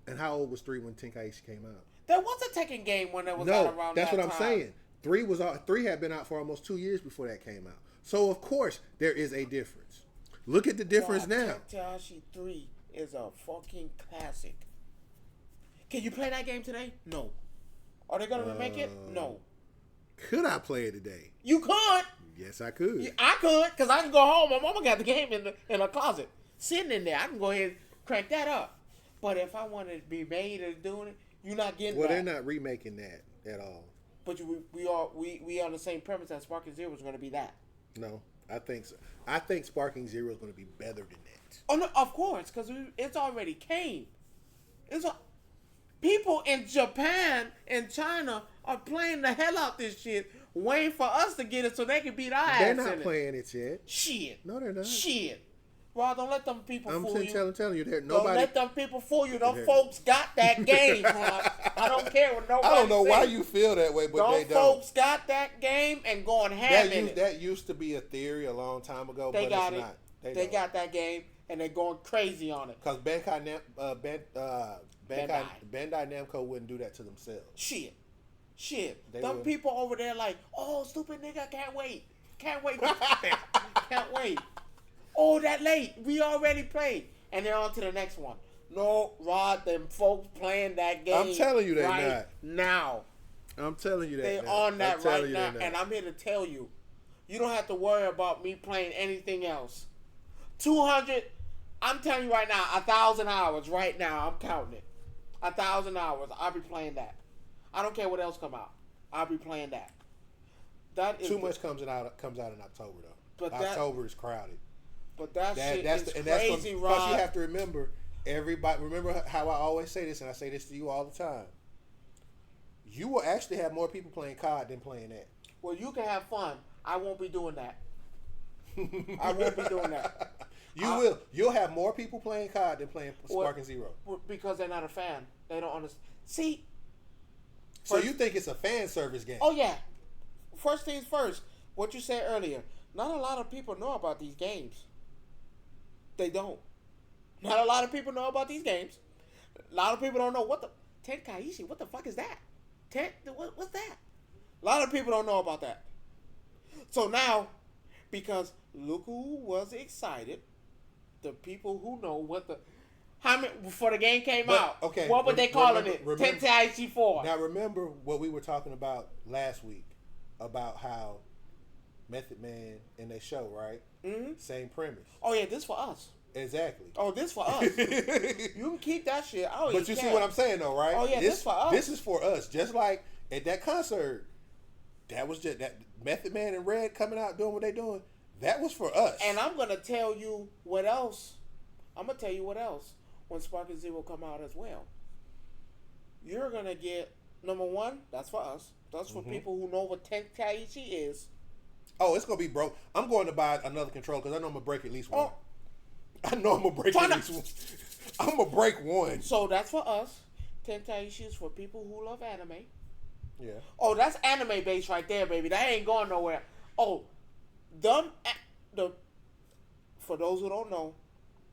And how old was 3 when Tenkaichi came out? There was a Tekken game when it was No, out around that's that what I'm time. saying. 3 had been out for almost 2 years before that came out. So of course there is a difference. Look at the difference now. Tentakashi 3 is a fucking classic. Can you play that game today? No. Are they gonna remake it? No. Could I play it today? You could. Yes, I could. I could, because I can go home. My mama got the game in a closet, sitting in there. I can go ahead and crank that up. But if I wanted to be made of doing it, you're not getting Well, that. they're not remaking that at all. But we are on the same premise that Sparking Zero is going to be that. No, I think so. I think Sparking Zero is going to be better than that. Oh no, of course, because it's already came. People in Japan and China are playing the hell out this shit, waiting for us to get it so they can beat our ass. They're in not it. playing it yet. Shit. No, they're not. Shit. Well, don't let them people fool you. I'm telling you that Don't nobody. let them people fool you. Them folks got that game. I don't care what nobody I don't know say. why you feel that way, but they Them don't. folks got that game and going ham in it. That used to be a theory a long time ago, They but got it's it. not. They got that game and they're going crazy on it. Because Bandai Namco wouldn't do that to themselves. Shit. They Them would. people over there like, oh, stupid nigga, can't wait. Can't wait. Oh, that late. We already played. And they're on to the next one. No, Rod, them folks playing that game. I'm telling you they right not. now. I'm telling you that. They now. on that I'm telling right you now. that And I'm here to tell you, you don't have to worry about me playing anything else. 200, I'm telling you right now, 1,000 hours right now. I'm counting it. 1,000 hours. I'll be playing that. I don't care what else come out. I'll be playing that. That is Too much comes out in October though. But October is crowded. But that shit That's is and crazy, because Rod. you have to remember everybody. Remember how I always say this, and I say this to you all the time. You will actually have more people playing COD than playing that. Well, you can have fun. I won't be doing that. I won't be doing that. You will. You'll have more people playing COD than playing Sparking Zero. Because they're not a fan. They don't understand. See? So you think it's a fan service game? Oh, yeah. First things first. What you said earlier. Not a lot of people know about these games. They don't. Not a lot of people know about these games. A lot of people don't know what the... Tenkaichi, what the fuck is that? What's that? A lot of people don't know about that. So now, because look who was excited, the people who know what the... How many... Before the game came out, okay, what were they calling it? remember, Tenkaichi 4. Now remember what we were talking about last week about how Method Man in their show, right? Mm-hmm. Same premise. Oh, yeah, this for us. Exactly. Oh, this for us. You can keep that shit. I don't But even you care. see what I'm saying, though, right? Oh, yeah, this for us. This is for us. Just like at that concert, that was just that Method Man and Red coming out doing what they doing. That was for us. And I'm gonna tell you what else. I'm gonna tell you what else when Sparking Zero come out as well. You're gonna get number one. That's for us. That's for people who know what Tenkaichi is. Oh, it's gonna be broke. I'm going to buy another controller because I know I'm gonna break at least one. Oh. I know I'm gonna break at least one. I'm gonna break one. So that's for us. Tenkaichi is for people who love anime. Yeah. Oh, that's anime based right there, baby. That ain't going nowhere. Oh, the For those who don't know,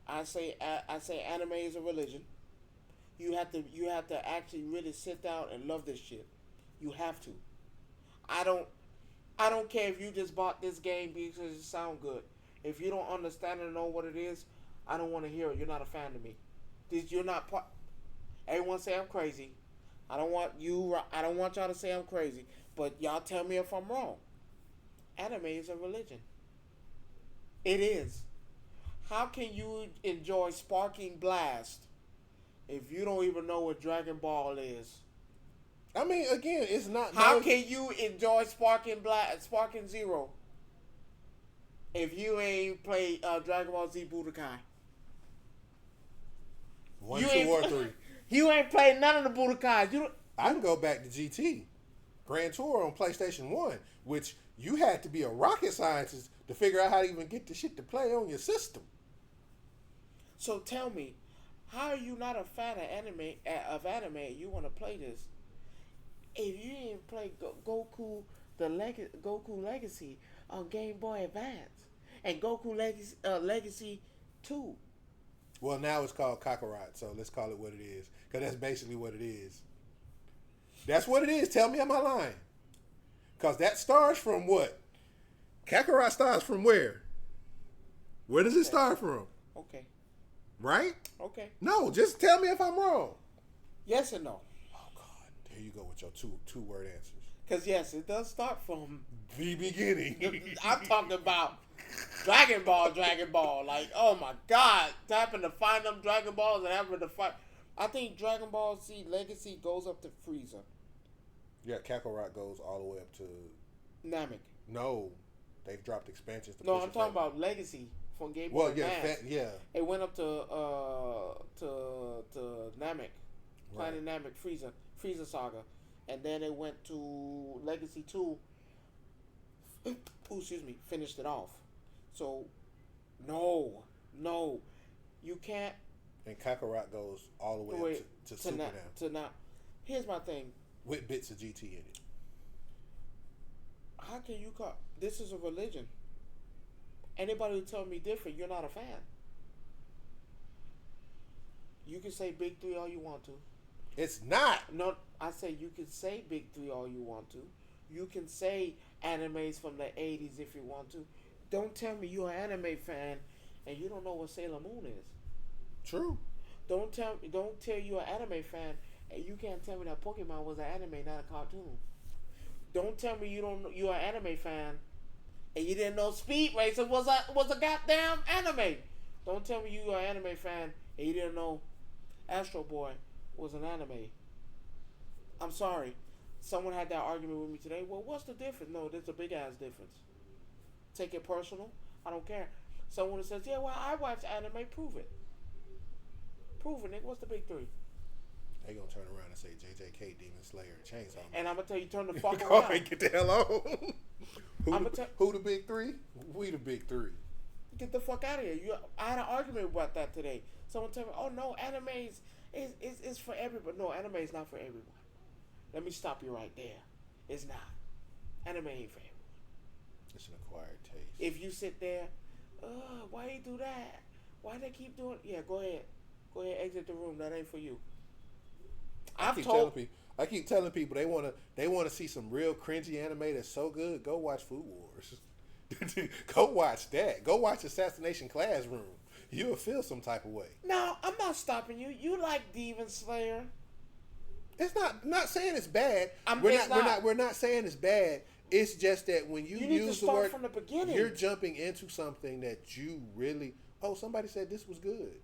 I say anime is a religion. You have to actually really sit down and love this shit. You have to. I don't I don't care if you just bought this game because it sounds good. If you don't understand and know what it is, I don't want to hear it. You're not a fan of me. You're not part. Everyone say I'm crazy. I don't want y'all to say I'm crazy. But y'all tell me if I'm wrong. Anime is a religion. It is. How can you enjoy Sparking Blast if you don't even know what Dragon Ball is? I mean, again, it's not. How can you enjoy Sparking Zero if you ain't played Dragon Ball Z Budokai? 1, 2, or 3. You ain't played none of the Budokais. I can go back to GT, Grand Tour on PlayStation 1, which you had to be a rocket scientist to figure out how to even get the shit to play on your system. So tell me, how are you not a fan of anime? You want to play this? If you didn't play Goku Legacy on Game Boy Advance and Goku Legacy 2. Well, now it's called Kakarot, so let's call it what it is, because that's basically what it is. That's what it is. Tell me, am I lying? Because that starts from what? Kakarot starts from where? Where does it start from? Okay. Right? Okay. No, just tell me if I'm wrong. Yes and no. Oh, God. There you go with your two-word answers. Because, yes, it does start from the beginning. I'm talking about Dragon Ball. Like, oh, my God. Having to find them Dragon Balls and having to fight. I think Dragon Ball Z Legacy goes up to Frieza. Yeah, Kakarot goes all the way up to Namek. No. They've dropped expansions. No, I'm talking about Legacy from Game Boy Advance. Yeah. It went up to Namek. Planet Namek, Frieza Saga. And then it went to Legacy 2. Finished it off. So, no, you can't. And Kakarot goes all the way up to Super now. To now. Here's my thing. With bits of GT in it. How can you call this is a religion? Anybody who tell me different, you're not a fan. You can say Big 3 all you want to. It's not. No, I say you can say Big 3 all you want to. You can say animes from the 80s if you want to. Don't tell me you're an anime fan and you don't know what Sailor Moon is. True. Don't tell you're an anime fan and you can't tell me that Pokemon was an anime, not a cartoon. Don't tell me you're an anime fan and you didn't know Speed Racer was a goddamn anime. Don't tell me you're an anime fan and you didn't know Astro Boy was an anime. I'm sorry. Someone had that argument with me today. Well, what's the difference? No, there's a big ass difference. Take it personal. I don't care. Someone that says, yeah, well, I watch anime. Prove it. Prove it, nigga. What's the big 3? They gonna turn around and say JJK, Demon Slayer, and Chainsaw Man. And I'm gonna tell you, turn the fuck Go around. and get the hell on. Who the big 3? We the big 3. Get the fuck out of here. I had an argument about that today. Someone told me, oh no, anime is for everybody. No, anime is not for everyone. Let me stop you right there. It's not. Anime ain't for everyone. It's an acquired taste. If you sit there, why you do that? Why they keep doing? Yeah, go ahead. Go ahead, exit the room. That ain't for you. I keep telling people they wanna see some real cringy anime that's so good. Go watch Food Wars. Go watch that. Go watch Assassination Classroom. You'll feel some type of way. No, I'm not stopping you. You like Demon Slayer. It's not saying it's bad. We're not saying it's bad. It's just that when you use the word from the beginning, you're jumping into something that you really. Oh, somebody said this was good.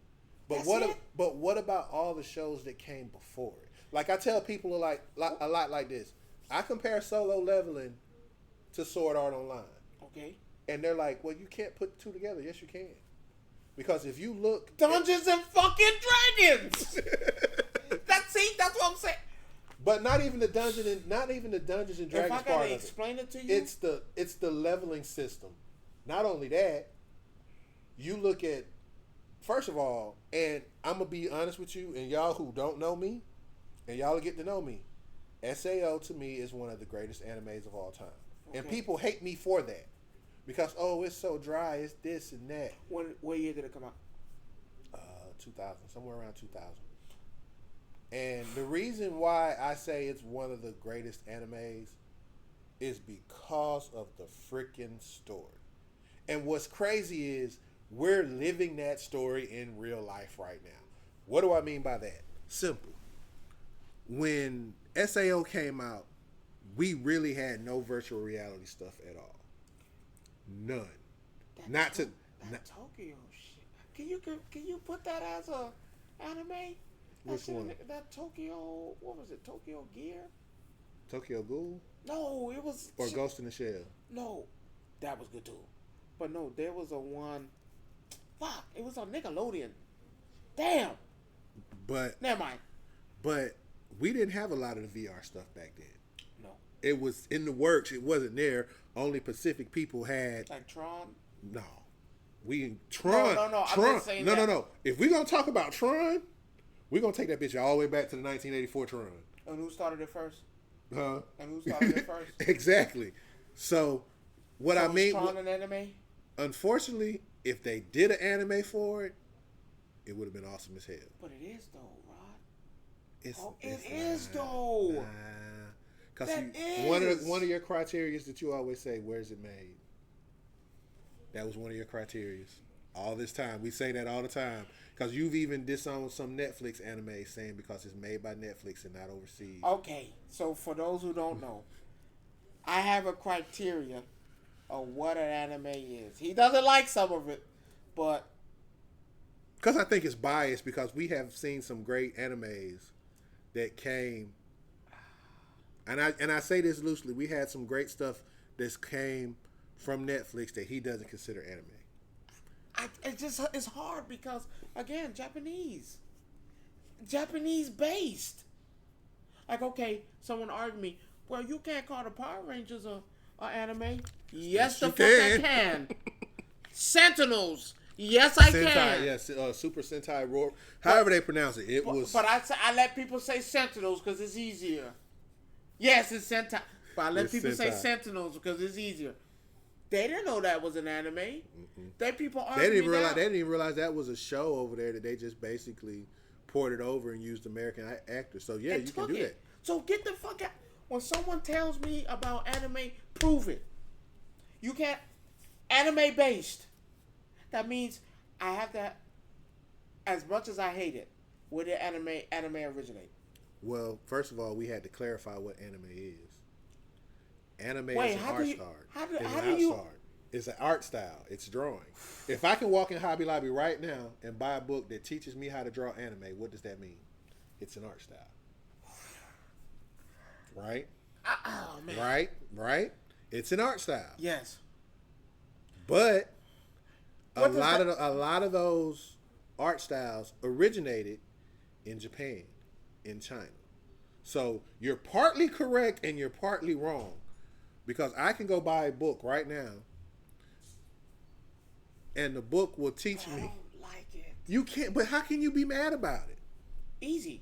But what about all the shows that came before it? Like I tell people a lot like this. I compare Solo Leveling to Sword Art Online. Okay. And they're like, well, you can't put the two together. Yes, you can. Because if you look Dungeons and fucking Dragons. That's what I'm saying. But not even the Dungeons and Dragons if I part gotta of explain it to you, it's the leveling system. Not only that, you look at first of all, and I'm gonna be honest with you, and y'all who don't know me, and y'all will get to know me. SAO to me is one of the greatest animes of all time, and people hate me for that. because it's so dry, it's this and that. What year did it come out? 2000, somewhere around 2000. And the reason why I say it's one of the greatest animes is because of the freaking story. And what's crazy is we're living that story in real life right now. What do I mean by that? Simple. When SAO came out, we really had no virtual reality stuff at all. None. That Tokyo shit. Can you put that as a anime? Which one? That Tokyo. What was it? Tokyo Gear. Tokyo Ghoul? No, it was. Or Ghost in the Shell? No, that was good too. But no, there was a one. Fuck! It was on Nickelodeon. Damn. But never mind. But we didn't have a lot of the VR stuff back then. No. It was in the works. It wasn't there. Only Pacific people had. Like Tron. No. Tron. No. Tron. I'm just saying No. If we're gonna talk about Tron, we're gonna take that bitch all the way back to the 1984 Tron. And who started it first? Huh? And who started it first? Exactly. So I mean, Tron an anime? Unfortunately, if they did an anime for it, it would have been awesome as hell. But it is though, Rod. It is though. Because one of your criteria that you always say, where's it made? That was one of your criteria. All this time. We say that all the time. Because you've even disowned some Netflix anime saying because it's made by Netflix and not overseas. Okay, so for those who don't know, I have a criteria of what an anime is. He doesn't like some of it, but... Because I think it's biased because we have seen some great animes that came... And I say this loosely. We had some great stuff that came from Netflix that he doesn't consider anime. It's hard because, again, Japanese based. Like, okay, someone argued me, well, you can't call the Power Rangers a anime. Yes, the fuck I can. Sentinels. Yes, I can. Yes, Super Sentai Roar. However they pronounce it. But I let people say Sentinels because it's easier. Yes, it's Sentai. But I let people say Sentinels because it's easier. They didn't know that was an anime. Mm-hmm. They didn't even realize that was a show over there that they just basically ported over and used American actors. So yeah, you can do that. So get the fuck out. When someone tells me about anime, prove it. You can't anime based. That means I have to. As much as I hate it, where did anime originate? Well, first of all, we had to clarify what anime is. Anime is an art style. It's an art style. It's drawing. If I can walk in Hobby Lobby right now and buy a book that teaches me how to draw anime, what does that mean? It's an art style. Right? Oh, man. Right? It's an art style. Yes. But a lot of those art styles originated in Japan, in China. So you're partly correct and you're partly wrong. Because I can go buy a book right now, and the book will teach me. I don't like it. You can't, but how can you be mad about it? Easy.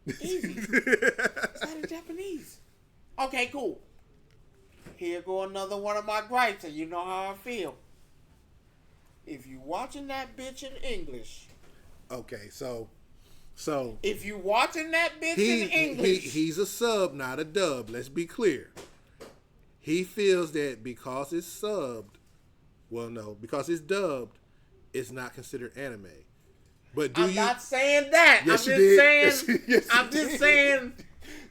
It's not in Japanese. Okay, cool. Here go another one of my gripes, and you know how I feel. If you watching that bitch in English. Okay, so. If you watching that bitch in English. He's a sub, not a dub. Let's be clear. He feels that because it's subbed, because it's dubbed, it's not considered anime. But I'm not saying that. Yes, I'm just saying.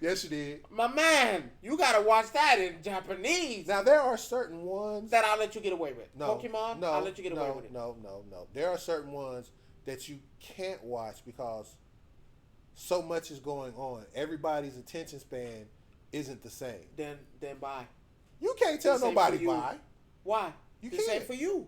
Yes, you did. My man, you gotta watch that in Japanese. Now there are certain ones that I'll let you get away with. Pokemon, no, I'll let you get away with it. No. There are certain ones that you can't watch because so much is going on. Everybody's attention span isn't the same. Then bye. You can't tell nobody bye. Why? You can't. Say for you.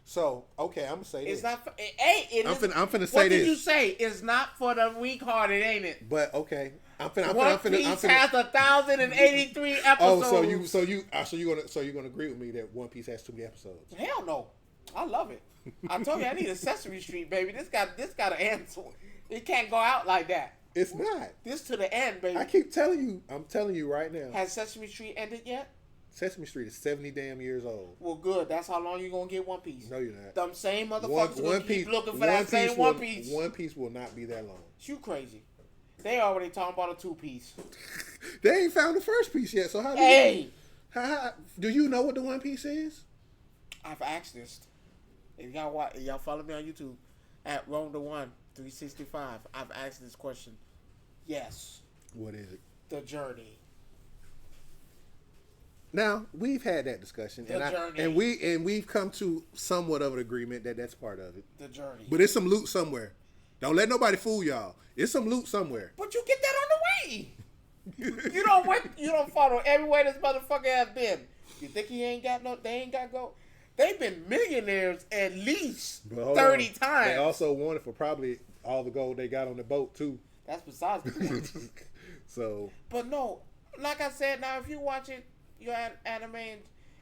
So, okay, I'm going to say this. It's not for... Hey, I'm finna say this. What did you say? It's not for the weak-hearted, ain't it? But, okay. One Piece has 1,083 episodes. So you're gonna agree with me that One Piece has too many episodes? Hell no. I love it. I told you I need a Sesame Street, baby. This got an end to it. It can't go out like that. It's not. This to the end, baby. I keep telling you. I'm telling you right now. Has Sesame Street ended yet? Sesame Street is 70 damn years old. Well, good. That's how long you gonna get One Piece. No, you're not. Them same motherfuckers gonna keep looking for that same One Piece. One Piece will not be that long. You crazy? They already talking about a 2-piece. They ain't found the first piece yet. So how do Hey, how do you know what the One Piece is? I've asked this. If y'all follow me on YouTube at Rome the One 365. I've asked this question. Yes. What is it? The journey. Now we've had that discussion, and we've come to somewhat of an agreement that that's part of it. The journey. But it's some loot somewhere. Don't let nobody fool y'all. It's some loot somewhere. But you get that on the way. You don't follow everywhere this motherfucker has been. You think they ain't got gold? They've been millionaires at least 30 times. They also won it for probably all the gold they got on the boat too. That's besides the point. So. But no, like I said, now if you watch it, your anime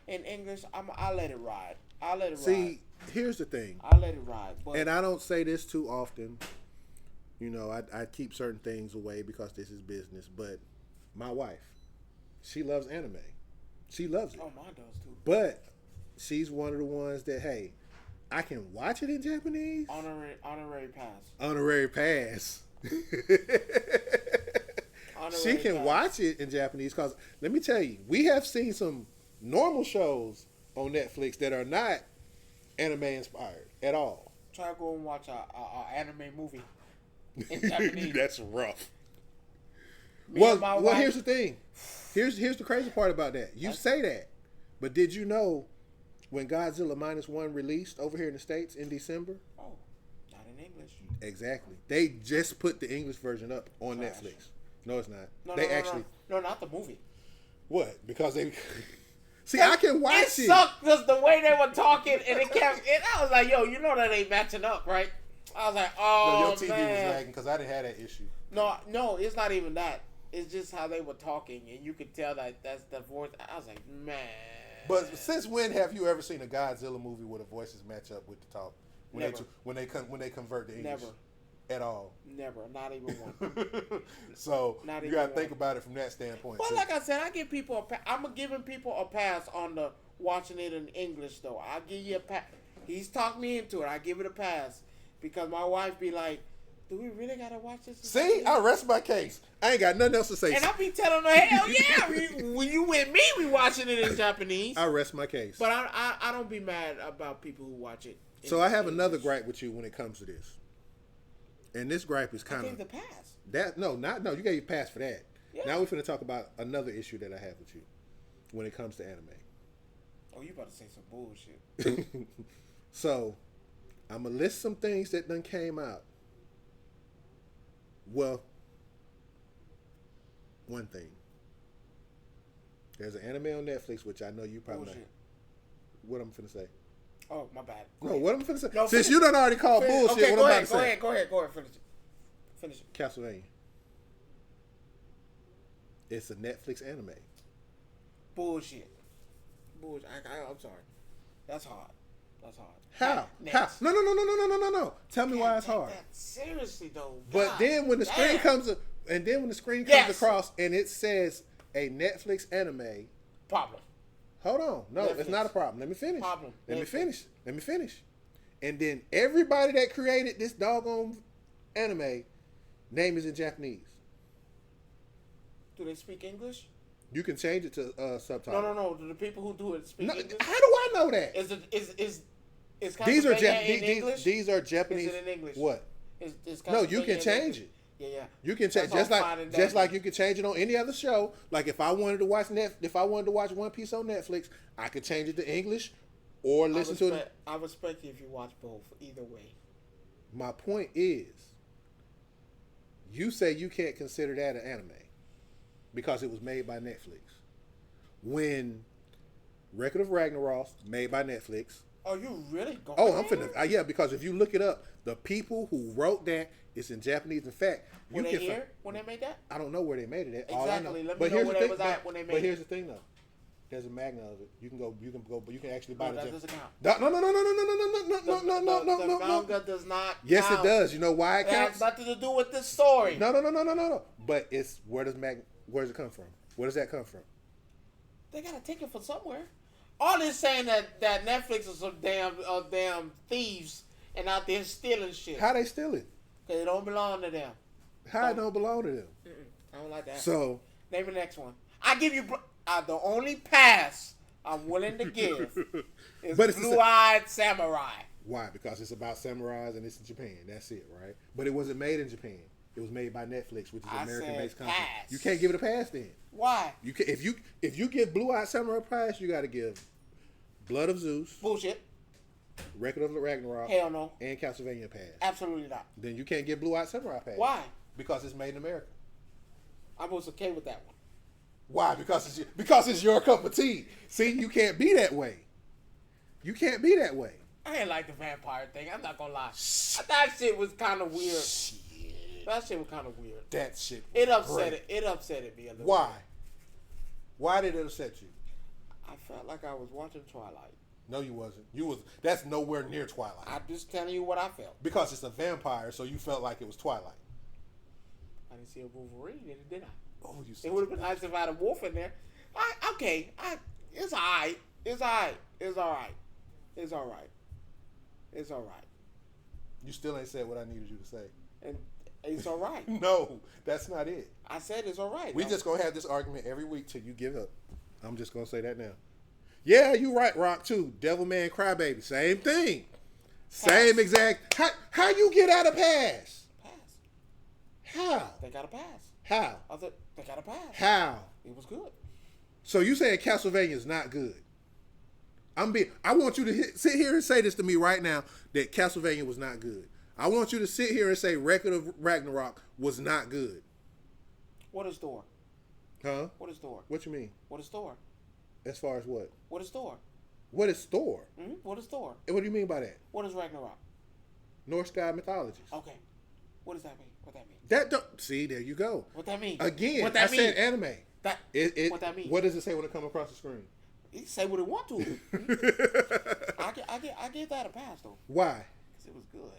in English, I'll let it ride. See, here's the thing. I'll let it ride. But and I don't say this too often. You know, I keep certain things away because this is business. But my wife, she loves anime. She loves it. Oh, mine does too. But she's one of the ones that, hey, I can watch it in Japanese. Honorary pass. Honorary pass. She can watch it in Japanese because, let me tell you, we have seen some normal shows on Netflix that are not anime inspired at all. Try to go and watch a anime movie in Japanese. That's rough. Me Well, here's the thing. Here's the crazy part about that. You say that, but did you know when Godzilla -1 released over here in the States in December? Oh, not in English. Exactly. They just put the English version up on Netflix. No, it's not. No, not the movie. What? Because they... See, I can watch it. It sucked because the way they were talking, and it kept... And I was like, yo, you know that ain't matching up, right? I was like, oh, no, your TV man. was lagging because I didn't have that issue. No, it's not even that. It's just how they were talking, and you could tell that that's the voice. I was like, man. But since when have you ever seen a Godzilla movie where the voices match up with the talk? When they convert to English? Never. At all. Never. Not even one. So you got to think about it from that standpoint. But like I said, I'm giving people a pass on the watching it in English though. I'll give you a pass. He's talked me into it. I give it a pass because my wife be like, "Do we really gotta watch this?" See, I rest my case. I ain't got nothing else to say. And I be telling her, "Hell yeah, when you with me, we watching it in Japanese." I rest my case. But I don't be mad about people who watch it. So I have another gripe with you when it comes to this. And this gripe is kind of... I gave the pass. You gave a pass for that. Yeah. Now we're finna talk about another issue that I have with you when it comes to anime. Oh, you about to say some bullshit. So, I'm going to list some things that done came out. Well, one thing. There's an anime on Netflix, which I know you probably know. What I'm finna say. Oh, my bad. What I'm finna say. No, since you done already called bullshit, okay, what I'm about to say. Go ahead. Finish it. Castlevania. It's a Netflix anime. Bullshit. I'm sorry. That's hard. How? No. Tell me why it's hard. Seriously though. But then when the screen comes across and it says a Netflix anime. Problem. Hold on. No, Netflix. It's not a problem. Let me finish. Problem. Let me finish. And then everybody that created this doggone anime name is in Japanese. Do they speak English? You can change it to subtitles. No. Do the people who do it speak English? How do I know that? These are these are Japanese. Is it in English? What? No, you can change it. Yeah. You can change just like you can change it on any other show. Like if I wanted to watch One Piece on Netflix, I could change it to English or listen to it. I respect you if you watch both. Either way. My point is, you say you can't consider that an anime because it was made by Netflix. When Record of Ragnarok made by Netflix. Oh, you really going? Oh, I'm finna. Yeah, because if you look it up, the people who wrote that is in Japanese. In fact, when they made that? I don't know where they made it at. Exactly. Let me know where they was at when they made it. But here's the thing, though. There's a magna of it. You can actually buy it. That doesn't count. No. The manga does not. Yes, it does. You know why it counts? It has nothing to do with this story. No. But it's where does it come from? Where does that come from? They got to take it from somewhere. All this saying that Netflix is some damn thieves and out there stealing shit. How they steal it? Because it don't belong to them. How it don't belong to them? I don't like that. So name the next one. I give you the only pass I'm willing to give is Blue-Eyed Samurai. Why? Because it's about samurais and it's in Japan. That's it, right? But it wasn't made in Japan. It was made by Netflix, which is an American-based company. Pass. You can't give it a pass then. Why? You can, if you give Blue-Eyed Samurai a pass, you got to give Blood of Zeus, Bullshit. Record of the Ragnarok, Hell no, and Castlevania a pass. Absolutely not. Then you can't give Blue-Eyed Samurai a pass. Why? Because it's made in America. I was okay with that one. Why? Because it's your cup of tea. See, you can't be that way. You can't be that way. I ain't like the vampire thing. I'm not gonna lie. That shit was kind of weird. Shit. That shit was kind of weird. That shit. It upset it. It upset me a little. Why? Bit. Why did it upset you? I felt like I was watching Twilight. No, you wasn't. You was. That's nowhere near Twilight. I'm just telling you what I felt. Because it's a vampire, so you felt like it was Twilight. I didn't see a Wolverine in it, did I? Oh, you. It would have been nice if I had a wolf in there. It's alright. It's alright. It's alright. It's alright. It's alright. You still ain't said what I needed you to say. And it's alright. No, that's not it. I said it's alright. We just gonna have this argument every week till you give up. I'm just gonna say that now. Yeah, you right, Rock too. Devilman Crybaby, same thing. Same exact. How you get out of pass? Pass. How? They got a pass. How? They got a pass. How? It was good. So you saying Castlevania is not good? I want you to sit here and say this to me right now that Castlevania was not good. I want you to sit here and say Record of Ragnarok was not good. What is Thor? Huh? What is Thor? What you mean? What is Thor? As far as what? What is Thor? What is Thor? Mm-hmm. What is Thor? What do you mean by that? What is Ragnarok? Norse god mythologies. Okay. What does that mean? What that mean? That don't see. There you go. What that mean? Again, what that I said anime. What that mean? What does it say when it comes across the screen? It say what it want to. I gave that a pass though. Why? Because it was good.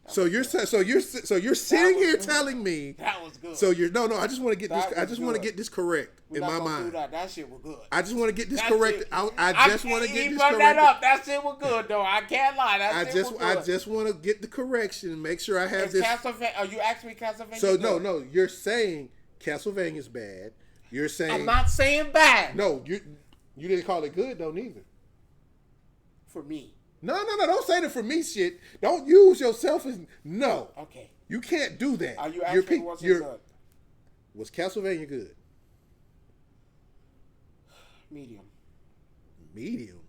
So you're sitting here telling me that was good. So you're no. I just want to get this. I just want to get this correct in my mind. That shit was good. I just want to get this correct. I just want to get this correct. That up. That shit was good though. I can't lie. That shit was good. I just want to get the correction and make sure I have this. Are you asking me Castlevania? So no. You're saying Castlevania's bad. You're saying I'm not saying bad. No, you didn't call it good though neither. For me. No. Don't say that for me shit. Don't use yourself as no. Okay. You can't do that. Are you asking what's good? Was Castlevania good? Medium. Medium.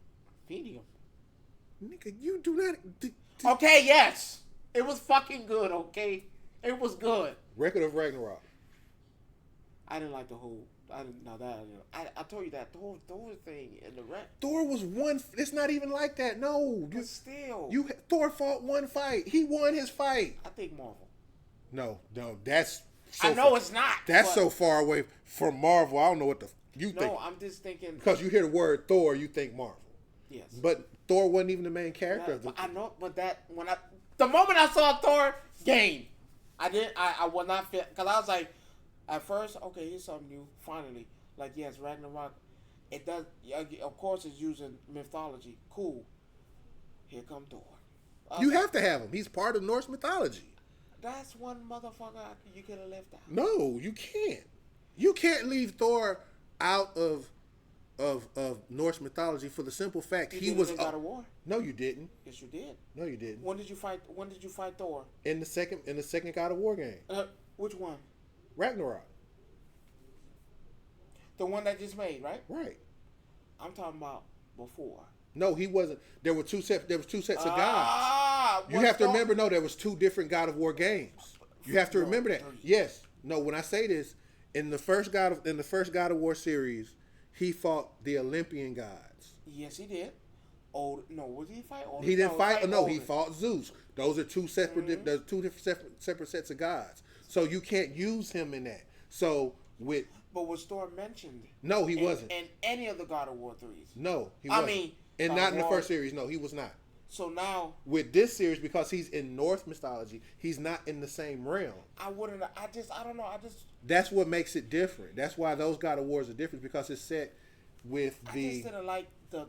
Nigga, you do not. Okay, yes. It was fucking good, okay? It was good. Record of Ragnarok. I didn't like the whole. I didn't know that. I told you that Thor thing in the wreck. Thor was one. It's not even like that. No, but still, Thor fought one fight. He won his fight. I think Marvel. No. That's. I know it's not. That's so far away from Marvel. I don't know what you think. No, I'm just thinking because you hear the word Thor, you think Marvel. Yes. But Thor wasn't even the main character of the. I know, but the moment I saw Thor game, I was not fit because I was like. At first, okay, here's something new. Finally, like yes, Ragnarok. It does. Of course, it's using mythology. Cool. Here come Thor. You have to have him. He's part of Norse mythology. That's one motherfucker you could have left out. No, you can't. You can't leave Thor out of Norse mythology for the simple fact he was. God of War. No, you didn't. Yes, you did. No, you didn't. When did you fight Thor? In the second God of War game. Which one? Ragnarok. The one that just made, right? Right. I'm talking about before. No, he wasn't. There was two sets of gods. You have to remember, no, there was two different God of War games. You have to remember that. Yes. No, when I say this, in the first God of War series, he fought the Olympian gods. Yes, he did. Was he fight Odin? He didn't fight. No, he fought Zeus. Those are two separate. Mm-hmm. There's two different separate sets of gods. So you can't use him in that. So with. But was Thor mentioned? No, he wasn't. In any of the God of War 3s? No, he wasn't. And not in the first series. No, he was not. So now with this series, because he's in Norse mythology, he's not in the same realm. I don't know. That's what makes it different. That's why those God of Wars are different, because it's set with I the. just didn't like the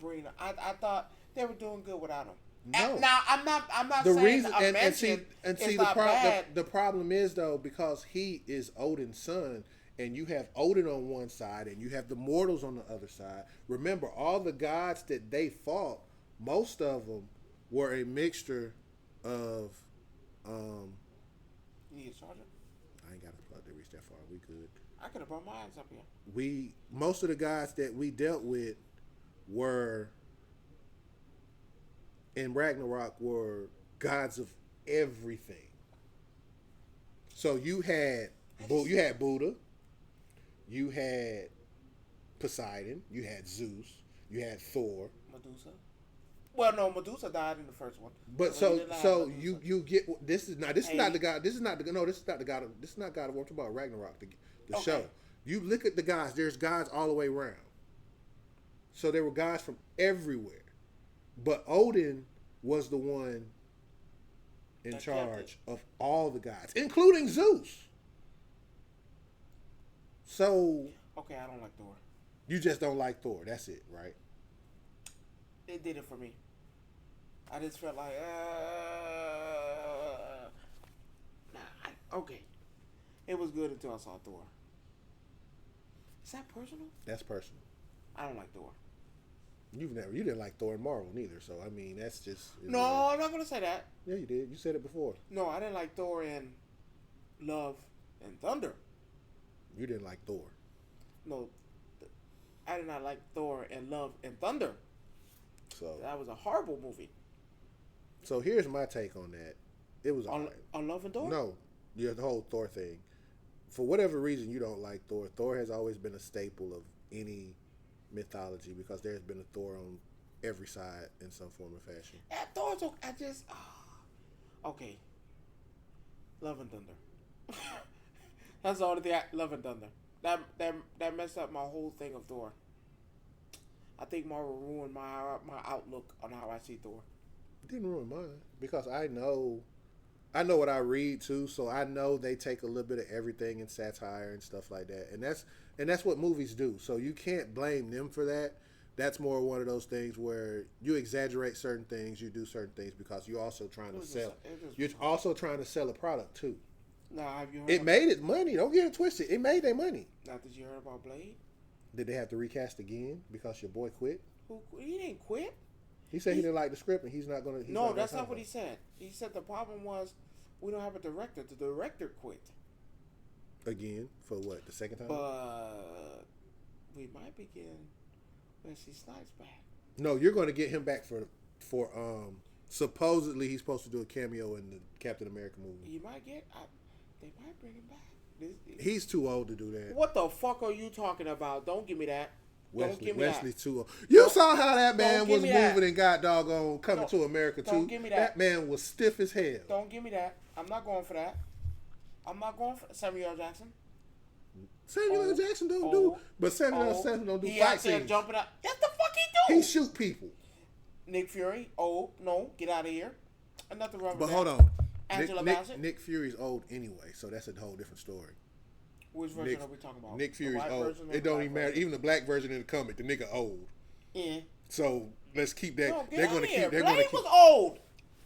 Brina. I thought they were doing good without him. No. Now I'm not The saying reason a and mention see is not bad. the problem is though, because he is Odin's son and you have Odin on one side and you have the mortals on the other side. Remember, all the gods that they fought, most of them were a mixture of You need a charger? I ain't got a plug to reach that far. We good. I could have brought my eyes up here. Most of the gods that we dealt with were in Ragnarok were gods of everything. So you had Buddha, you had Poseidon, you had Zeus, you had Thor, Medusa. Well, no, Medusa died in the first one. but so you get this is not the god. This is not God of War. I'm talking about Ragnarok, the show. You look at the gods. There's gods all the way around. So there were gods from everywhere, but Odin was the one in charge of all the gods, including Zeus. So okay, I don't like Thor. You just don't like Thor. That's it, right? It did it for me. I just felt like, okay. It was good until I saw Thor. Is that personal? That's personal. I don't like Thor. You didn't like Thor in Marvel neither, so I mean that's just. No, I'm not gonna say that. Yeah, you did. You said it before. No, I didn't like Thor in Love and Thunder. You didn't like Thor. No, I did not like Thor in Love and Thunder. So that was a horrible movie. So here's my take on that. It was on Love and Thor. No, the whole Thor thing. For whatever reason, you don't like Thor. Thor has always been a staple of any mythology because there's been a Thor on every side in some form or fashion. Thor's okay. I just okay. Love and Thunder. That's the only thing. Love and Thunder. That messed up my whole thing of Thor. I think Marvel ruined my outlook on how I see Thor. It didn't ruin mine because I know what I read too, so I know they take a little bit of everything in satire and stuff like that, and that's what movies do. So you can't blame them for that. That's more one of those things where you exaggerate certain things, you do certain things because you're also trying to sell. You're also trying to sell a product too. Now, have you heard? It made its money. Don't get it twisted. It made their money. Now, did you hear about Blade? Did they have to recast again because your boy quit? He didn't quit. He said he didn't like the script and he's not going to. No, that's not what he said. He said the problem was we don't have a director. The director quit. Again? For what? The second time? But we might be getting Wesley Snipes back. No, you're going to get him back for supposedly he's supposed to do a cameo in the Captain America movie. You might get. They might bring him back. He's too old to do that. What the fuck are you talking about? Don't give me that. Wesley's too old. You saw how that man was moving and got doggone Coming to America too. Don't give me that. That man was stiff as hell. Don't give me that. I'm not going for that. I'm not going for Samuel L. Jackson. Samuel L. Jackson don't do, but Samuel L. Jackson don't do fight scenes. Jumping up. That's the fuck he do. He shoot people. Nick Fury. Oh no, get out of here. Nothing wrong with that. But hold on. Nick Fury's old anyway, so that's a whole different story. Which version are we talking about? Nick Fury's old. It don't even matter. Even the black version in the comic, the nigga old. Yeah. So let's keep that. No, they're gonna keep. Blade was old.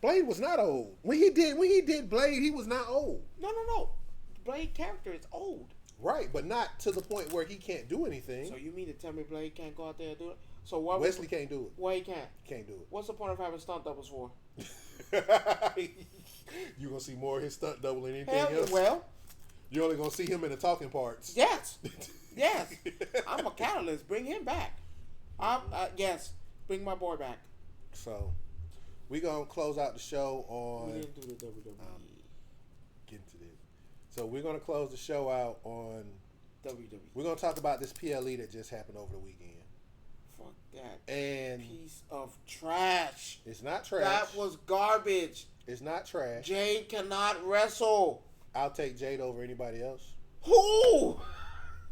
Blade was not old. When he did Blade, he was not old. No. The Blade character is old. Right, but not to the point where he can't do anything. So you mean to tell me Blade can't go out there and do it? So why Wesley can't do it. Why he can't? Can't do it. What's the point of having stunt doubles for? You gonna see more of his stunt double than anything else? Well, you're only gonna see him in the talking parts. Yes. I'm a catalyst. Bring him back. Yes. Bring my boy back. So, we gonna close out the show on. We didn't do the WWE. Get into this. So we're gonna close the show out on WWE. We're gonna talk about this PLE that just happened over the weekend. Fuck that. And piece of trash. It's not trash. That was garbage. It's not trash. Jade cannot wrestle. I'll take Jade over anybody else. Who?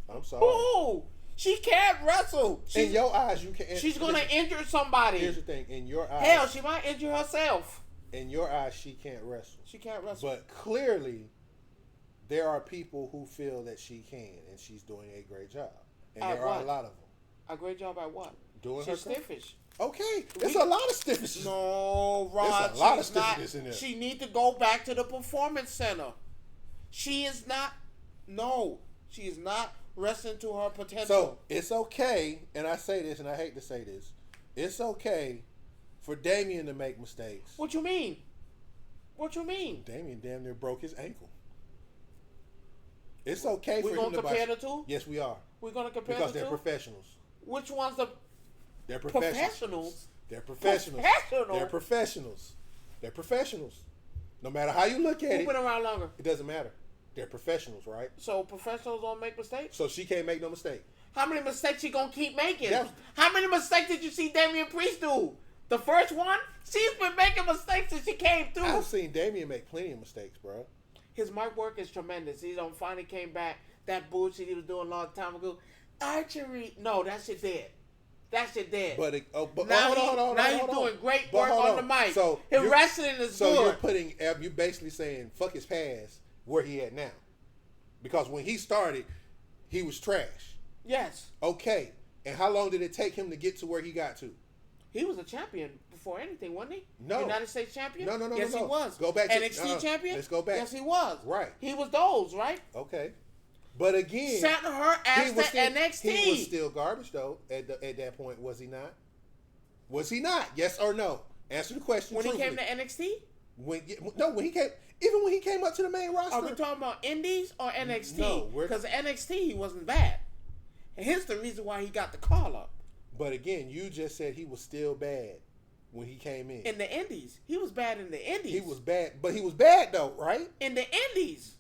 I'm sorry. Who? She can't wrestle. In your eyes, you can't. She's gonna injure somebody. Here's the thing. In your eyes, hell, she might injure herself. In your eyes, she can't wrestle. She can't wrestle. But clearly, there are people who feel that she can, and she's doing a great job. And there are a lot of them. A great job at what? Doing She's her craft. stiffish. Okay, there's a lot of stiffness. No, Rod. There's a lot of stiffness in there. She need to go back to the performance center. She is not. No, she is not resting to her potential. So it's okay, and I say this, and I hate to say this, it's okay for Damien to make mistakes. What you mean? What you mean? Damien damn near broke his ankle. It's okay for We're him to compare the two? Yes, we are. We're gonna compare Because the they're two? professionals. Which one's the They're professionals. professionals? They're professionals. Professional? They're professionals. They're professionals. No matter how you look at Who it, been around longer? it doesn't matter. They're professionals, right? So professionals don't make mistakes? So she can't make no mistake. How many mistakes she gonna keep making? That was- How many mistakes did you see Damian Priest do? The first one? She's been making mistakes since she came through. I've seen Damien make plenty of mistakes, bro. His mic work is tremendous. He finally came back. That bullshit he was doing a long time ago. Archery. No, that shit dead. That shit dead. But now hold on. he's doing great But work hold on the mic. So his you're- wrestling is So good. you're basically saying fuck his past, where he at now, because when he started, he was trash. Yes. Okay, and how long did it take him to get to where he got to? He was a champion before anything, wasn't he? No. United States champion? No, Yes, no. he was. Go back to NXT champion? Let's go back. Yes, he was. Right. He was those, right? Okay, but again, Setting her ass to NXT. He was still garbage though. At that point, was he not? Was he not? Yes or no? Answer the question. When he came truthfully. to NXT? when he came, even when he came up to the main roster. Are we talking about Indies or NXT? No, because NXT he wasn't bad. And here's the reason why he got the call up. But again, you just said he was still bad when he came in. In the Indies, he was bad in the Indies. He was bad, but he was bad though, right? in the Indies,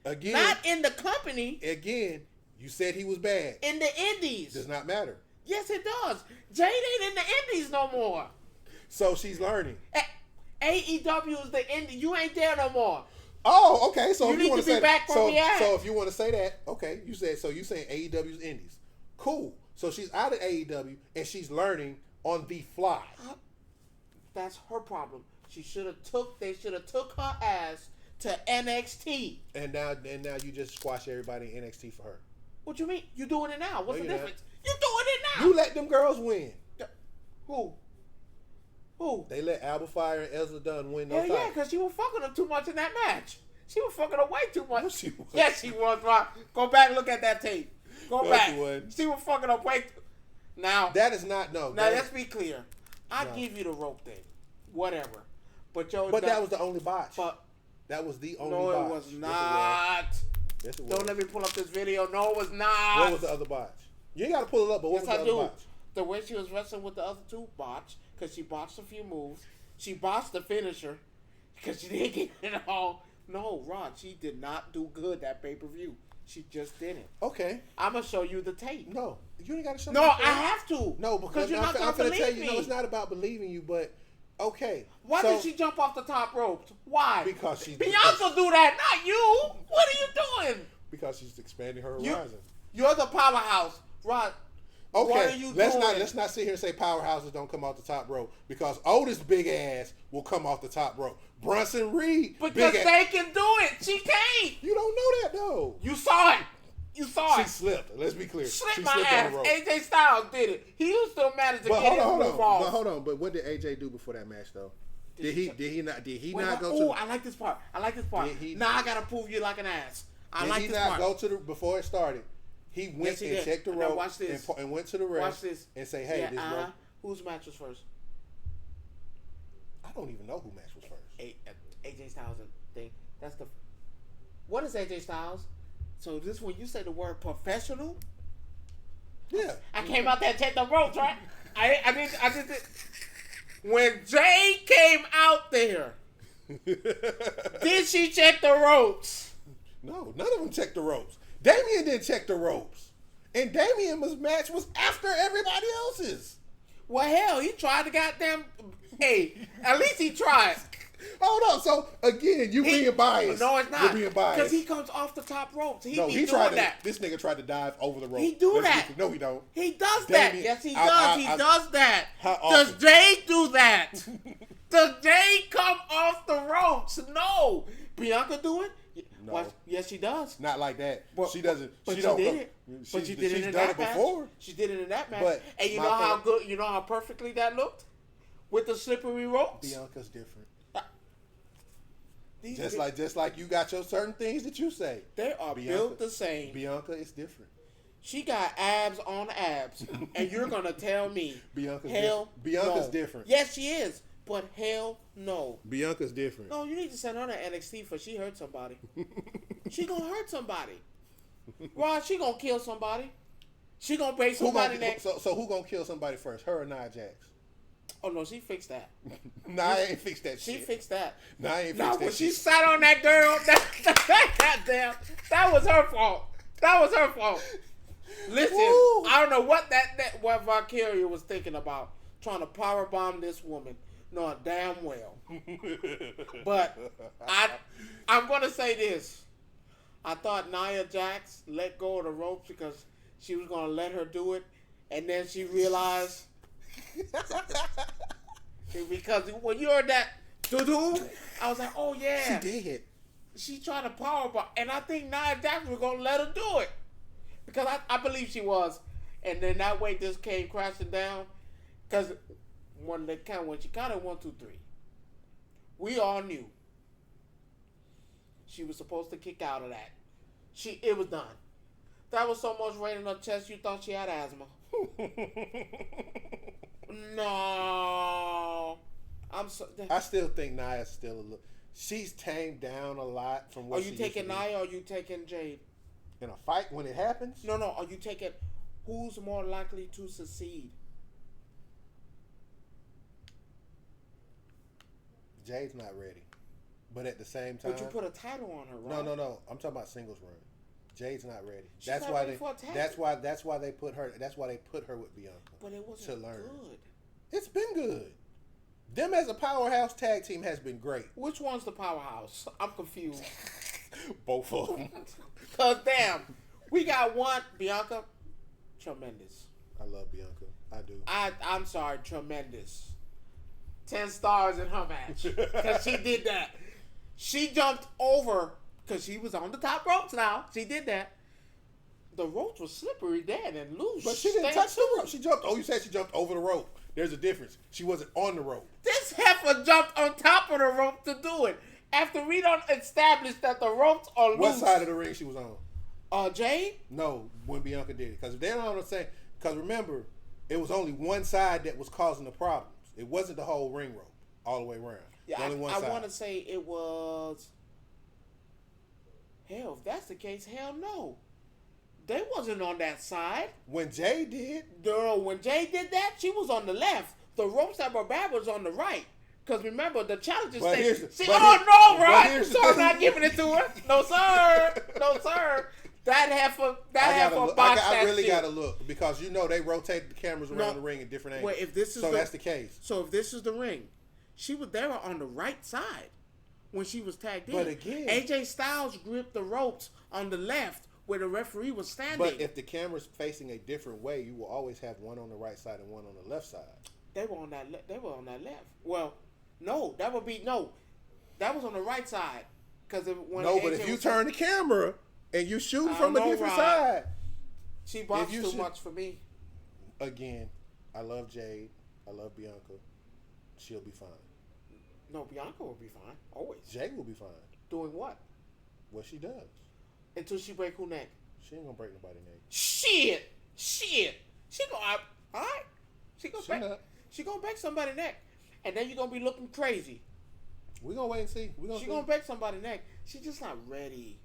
Again, not in the company. again, you said he was bad. In the Indies, Does not matter. yes, it does. Jade ain't in the Indies no more. So she's learning. AEW is the Indie. You ain't there no more. Oh, okay. So You if need you want to be say back where we at. so if you want to say that, okay, you said so. You saying AEW's indies? Cool. So she's out of AEW and she's learning on the fly. That's her problem. They should have took her ass to NXT. And now you just squash everybody in NXT for her. What you mean? You doing it now? What's No, the you're difference? You doing it now? You let them girls win. Who? Who? They let Alba Fire and Ezra Dunn win Hell those yeah, titles. because she was fucking her too much in that match. She was fucking her way too much. No, she wasn't. Yes, she was, Rob. Go back and look at that tape. Go No, back. she wasn't. She was fucking her way too. Now, That is not no. now that let's is- be clear. I No. give you the rope thing. Whatever. But Joe, But that was the only botch. But That was the only no, botch. it was Yes, not. Yes, it was. Don't let me pull up this video. No, it was not. What was the other botch? You ain't got to pull it up, but what Yes, was I the do. other botch? The way she was wrestling with the other two botched because she botched a few moves. She botched the finisher because she didn't get it all. No, Rod, she did not do good that pay-per-view. She just didn't. Okay. I'm gonna show you the tape. No, you ain't got to show No, me. I have to. No, because you're not I'm gonna finna believe tell you. me. No, it's not about believing you, but okay. Why so, did she jump off the top ropes? Why? Because she's Bianca do that, not you. What are you doing? Because she's expanding her You, horizon. you're the powerhouse, Rod. Okay, What are you let's doing? not sit here and say powerhouses don't come off the top rope, because Otis big ass will come off the top rope. Bronson Reed Because big ass. they can do it. She can't. You don't know that though. You saw it. You saw She it. slipped. Let's be clear. Slipped she my slipped ass. on the rope. AJ Styles did it. He was still managed to But get his hold move off. on. But what did AJ do before that match though? Did he not go Oh, to? I like this part. I like this part. Did he- Now I gotta prove you like an ass. I Did like he this not part. go to the before it started? He went Yes, he and did. checked the Now rope watch this. and went to the ref Watch this. and say, "Hey, Yeah, this rope." Whose match was first? I don't even know who match was first. AJ Styles thing. That's the. What is AJ Styles? So this when you say the word professional, Yeah, I came out there and checked the ropes, right? I did it. When Jay came out there, did she check the ropes? No, none of them checked the ropes. Damien didn't check the ropes, and Damien's match was after everybody else's. Well, hell, he tried to goddamn. Hey, at least he tried. Hold on. So again, you being biased. No, it's You're not. being biased. Because he comes off the top ropes. He be tried doing to. that. This nigga tried to dive over the rope. He do that. No, he don't. He does that. Damien, Yes, he I- does. I- He I- does that. How Does often? Jay do that? Does Jay come off the ropes? No. Bianca do it? No. Well, yes, she does. Not like that. But, she doesn't. But she she don't did go, it. She's, But she did it she's in done that it match. before. She did it in that match. But and you know how good, you know how perfectly that looked with the slippery ropes. Bianca's different. These Just like you got your certain things that you say. They are built the same. Bianca is different. She got abs on abs, and you're gonna tell me Bianca's different. Yes, she is, but hell no. Bianca's different. No, you need to send her to NXT for she hurt somebody. She gonna hurt somebody. Rod, she gonna kill somebody. She gonna break somebody next. So who gonna kill somebody first? Her or Nia Jax? Oh no, she fixed that. Nia ain't fixed that shit. She fixed that. Nia ain't fixed no, that when shit. she sat on that girl, goddamn, that was her fault. That was her fault. Listen, Woo. I don't know what what Valkyria was thinking about, trying to powerbomb this woman, knowing damn well. But I'm gonna say this. I thought Nia Jax let go of the ropes because she was gonna let her do it, and then she realized because when you heard that doo-doo, I was like, oh yeah, She did. she tried to powerbomb, and I think Nia Jax was gonna let her do it. Because I believe she was. And then that way this came crashing down. Because when she counted 1, 2, 3, we all knew she was supposed to kick out of that. It was done. That was so much weight in her chest you thought she had asthma. No. I still think Nia's still a little. She's tamed down a lot from what Are you taking Nia or are you taking Jade? In a fight when it happens? No. Are you taking who's more likely to succeed? Jade's not ready. But at the same time. But you put a title on her, right? No. I'm talking about singles run. Jade's not ready. She's not ready for a tag. That's why they put her with Bianca. But it wasn't to learn. good. It's been good. Them as a powerhouse tag team has been great. Which one's the powerhouse? I'm confused. Both of them. Cause damn, we got one Bianca, tremendous. I love Bianca. I do. I'm sorry, tremendous. 10 stars in her match because she did that. She jumped over because she was on the top ropes. Now she did that. The ropes were slippery then and loose. But she didn't touch the rope. She jumped. Oh, you said she jumped over the rope. There's a difference. She wasn't on the rope. This heifer jumped on top of the rope to do it. After we don't establish that the ropes are loose. What side of the ring she was on? Jade? No, when Bianca did it. Because if they don't understand, because remember, it was only one side that was causing the problems. It wasn't the whole ring rope all the way around. Yeah, only one side. I want to say it was. Hell, if that's the case, hell no. They wasn't on that side. When Jay did. No, when Jay did that, she was on the left. The ropes that were bad was on the right. Because remember, the challenges say, no, right? So I'm not giving it to her. No, sir. No, sir. That heifer box I really got to look. Because you know they rotated the cameras around the ring at different angles. Well, if this is that's the case. So if this is the ring, they were on the right side when she was tagged in. But again. AJ Styles gripped the ropes on the left where the referee was standing. But if the camera's facing a different way, you will always have one on the right side and one on the left side. They were on that left. Well, no, that would be no. That was on the right side. But if you turn the camera and you shoot from a different side, she boxed too much for me. Again, I love Jade. I love Bianca. She'll be fine. No, Bianca will be fine. Always. Jade will be fine. Doing what? What she does. Until she break who neck? She ain't gonna break nobody's neck. Shit. She gonna all right. She gonna break somebody's neck, and then you're gonna be looking crazy. We gonna wait and see. She gonna break somebody's neck. She's just not ready.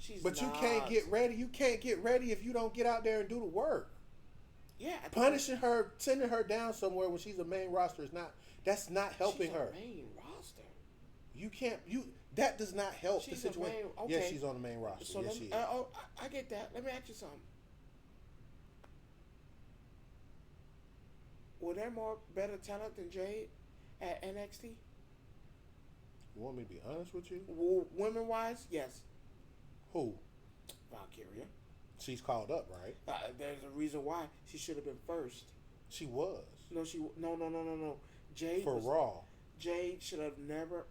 You can't get ready. You can't get ready if you don't get out there and do the work. Yeah. Punishing her, sending her down somewhere when she's a main roster is not. That's not helping her. Main roster. You can't. That does not help the situation. Okay. Yes, she's on the main roster. So yes, she is. I get that. Let me ask you something. Were there more better talent than Jade at NXT? You want me to be honest with you? Women wise, yes. Who? Valkyria. She's called up, right? There's a reason why she should have been first. She was. No. Jade for Raw. Jade should have never.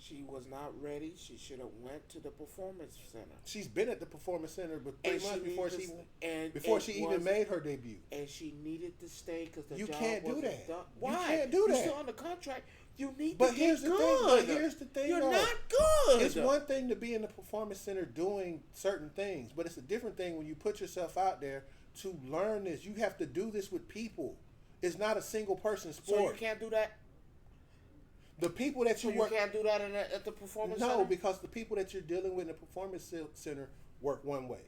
She was not ready. She should have went to the performance center. She's been at the performance center but 3 months before she even made her debut. And she needed to stay because the you job can't do wasn't that. done. Why? You can't do that. You're still on the contract. You need but to here's get the good. thing. But here's the thing. You're though. not good. It's one thing to be in the performance center doing certain things, but it's a different thing when you put yourself out there to learn this. You have to do this with people. It's not a single person sport. So you can't do that? The people that you work... you can't do that at the performance center? No, because the people that you're dealing with in the performance center work one way.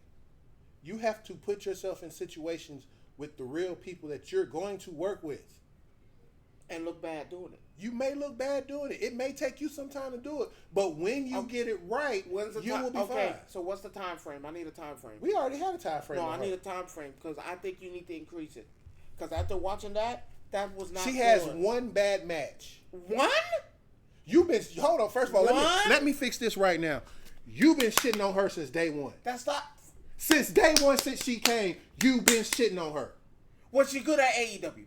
You have to put yourself in situations with the real people that you're going to work with. And look bad doing it. You may look bad doing it. It may take you some time to do it. But when you get it right, you will be fine. So what's the time frame? I need a time frame. We already have a time frame. No, I need a time frame because I think you need to increase it. Because after watching that was not She good. has one bad match. One? You've been... Hold on. First of all, let me fix this right now. You've been shitting on her since day one. That's not... Since day one, since she came, you've been shitting on her. Was she good at AEW?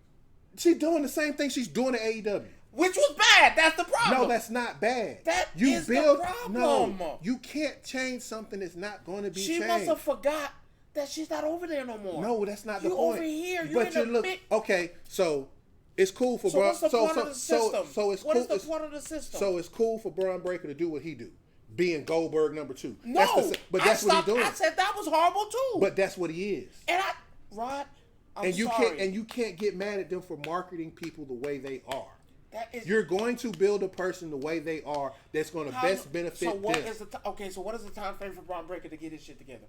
She's doing the same thing she's doing at AEW. Which was bad. That's the problem. No, that's not bad. That is the problem. No, you can't change something that's not going to be changed. She must have forgot that she's not over there no more. No, that's not the you point. Over here. But you look... Okay, so... It's cool for Braun. What's the point of the system? What is the point of the system? So it's cool for Braun Breaker to do what he do, being Goldberg number 2. No, that's what he's doing. I said that was horrible too. But that's what he is. And Rod, I'm sorry. You can't get mad at them for marketing people the way they are. That is, you're going to build a person the way they are that's going to best benefit them. So what is the time frame for Braun Breaker to get his shit together?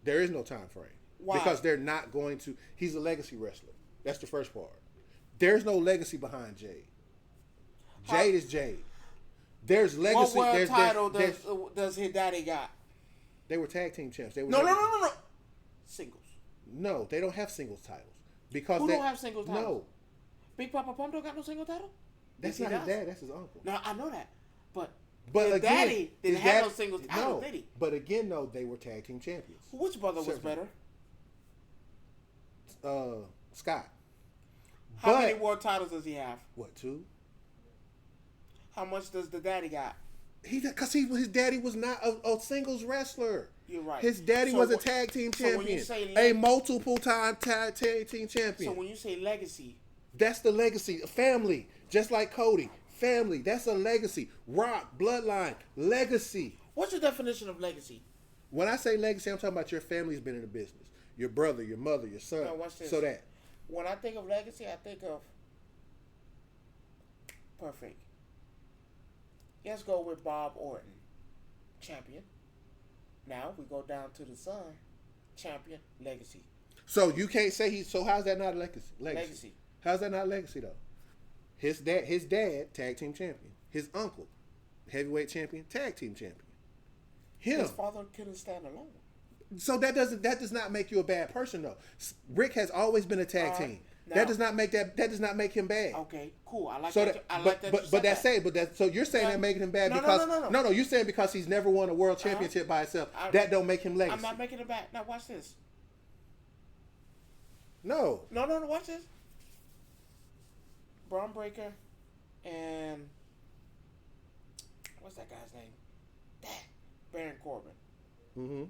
There is no time frame. Why? Because they're not going to. He's a legacy wrestler. That's the first part. There's no legacy behind Jade. Jade is Jade. There's legacy. What world title does his daddy got? They were tag team champs. They were no. Singles. No, they don't have singles titles. Because Who don't have singles titles? No. Big Papa Pump don't got no single title? That's not his dad. That's his uncle. No, I know that. But his again, daddy didn't have no singles title, did he? But again, no, they were tag team champions. Which brother was better? Scott. How many world titles does he have? What, 2? How much does the daddy got? Because his daddy was not a singles wrestler. You're right. His daddy was a tag team champion, a multiple time tag team champion. So when you say legacy, that's the legacy. Family, just like Cody. Family, that's a legacy. Rock, bloodline, legacy. What's your definition of legacy? When I say legacy, I'm talking about your family's been in the business. Your brother, your mother, your son. Now watch this. So that. When I think of legacy, I think of perfect. Let's go with Bob Orton, champion. Now we go down to the son, champion, legacy. So you can't say he's. So how's that not legacy? How's that not legacy though? His dad, tag team champion. His uncle, heavyweight champion, tag team champion. His father couldn't stand alone. So that does not make you a bad person though. Rick has always been a tag team. Now, that does not make him bad. Okay, cool. I like so that. So you're saying that making him bad because no, you're saying because he's never won a world championship by himself. That don't make him legacy. I'm not making it bad. Now watch this. No, watch this. Braun Breaker and what's that guy's name? Baron Corbin. Mm-hmm.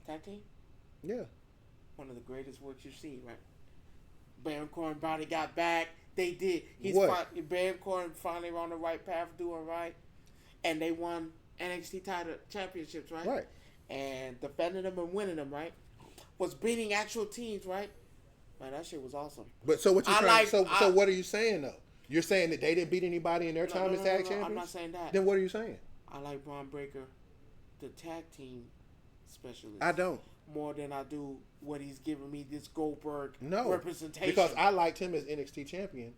Tag team? Yeah. One of the greatest works you've seen, right? Baron Corbin body got back. They did. Baron Corbin finally on the right path, doing right. And they won NXT title championships, right? Right. And defending them and winning them, right? Was beating actual teams, right? Man, that shit was awesome. But so what you're trying? So what are you saying though? You're saying that they didn't beat anybody in their time as tag champions? I'm not saying that. Then what are you saying? I like Braun Breaker, the tag team specialist. I don't. More than I do what he's giving me this Goldberg representation. Because I liked him as NXT champion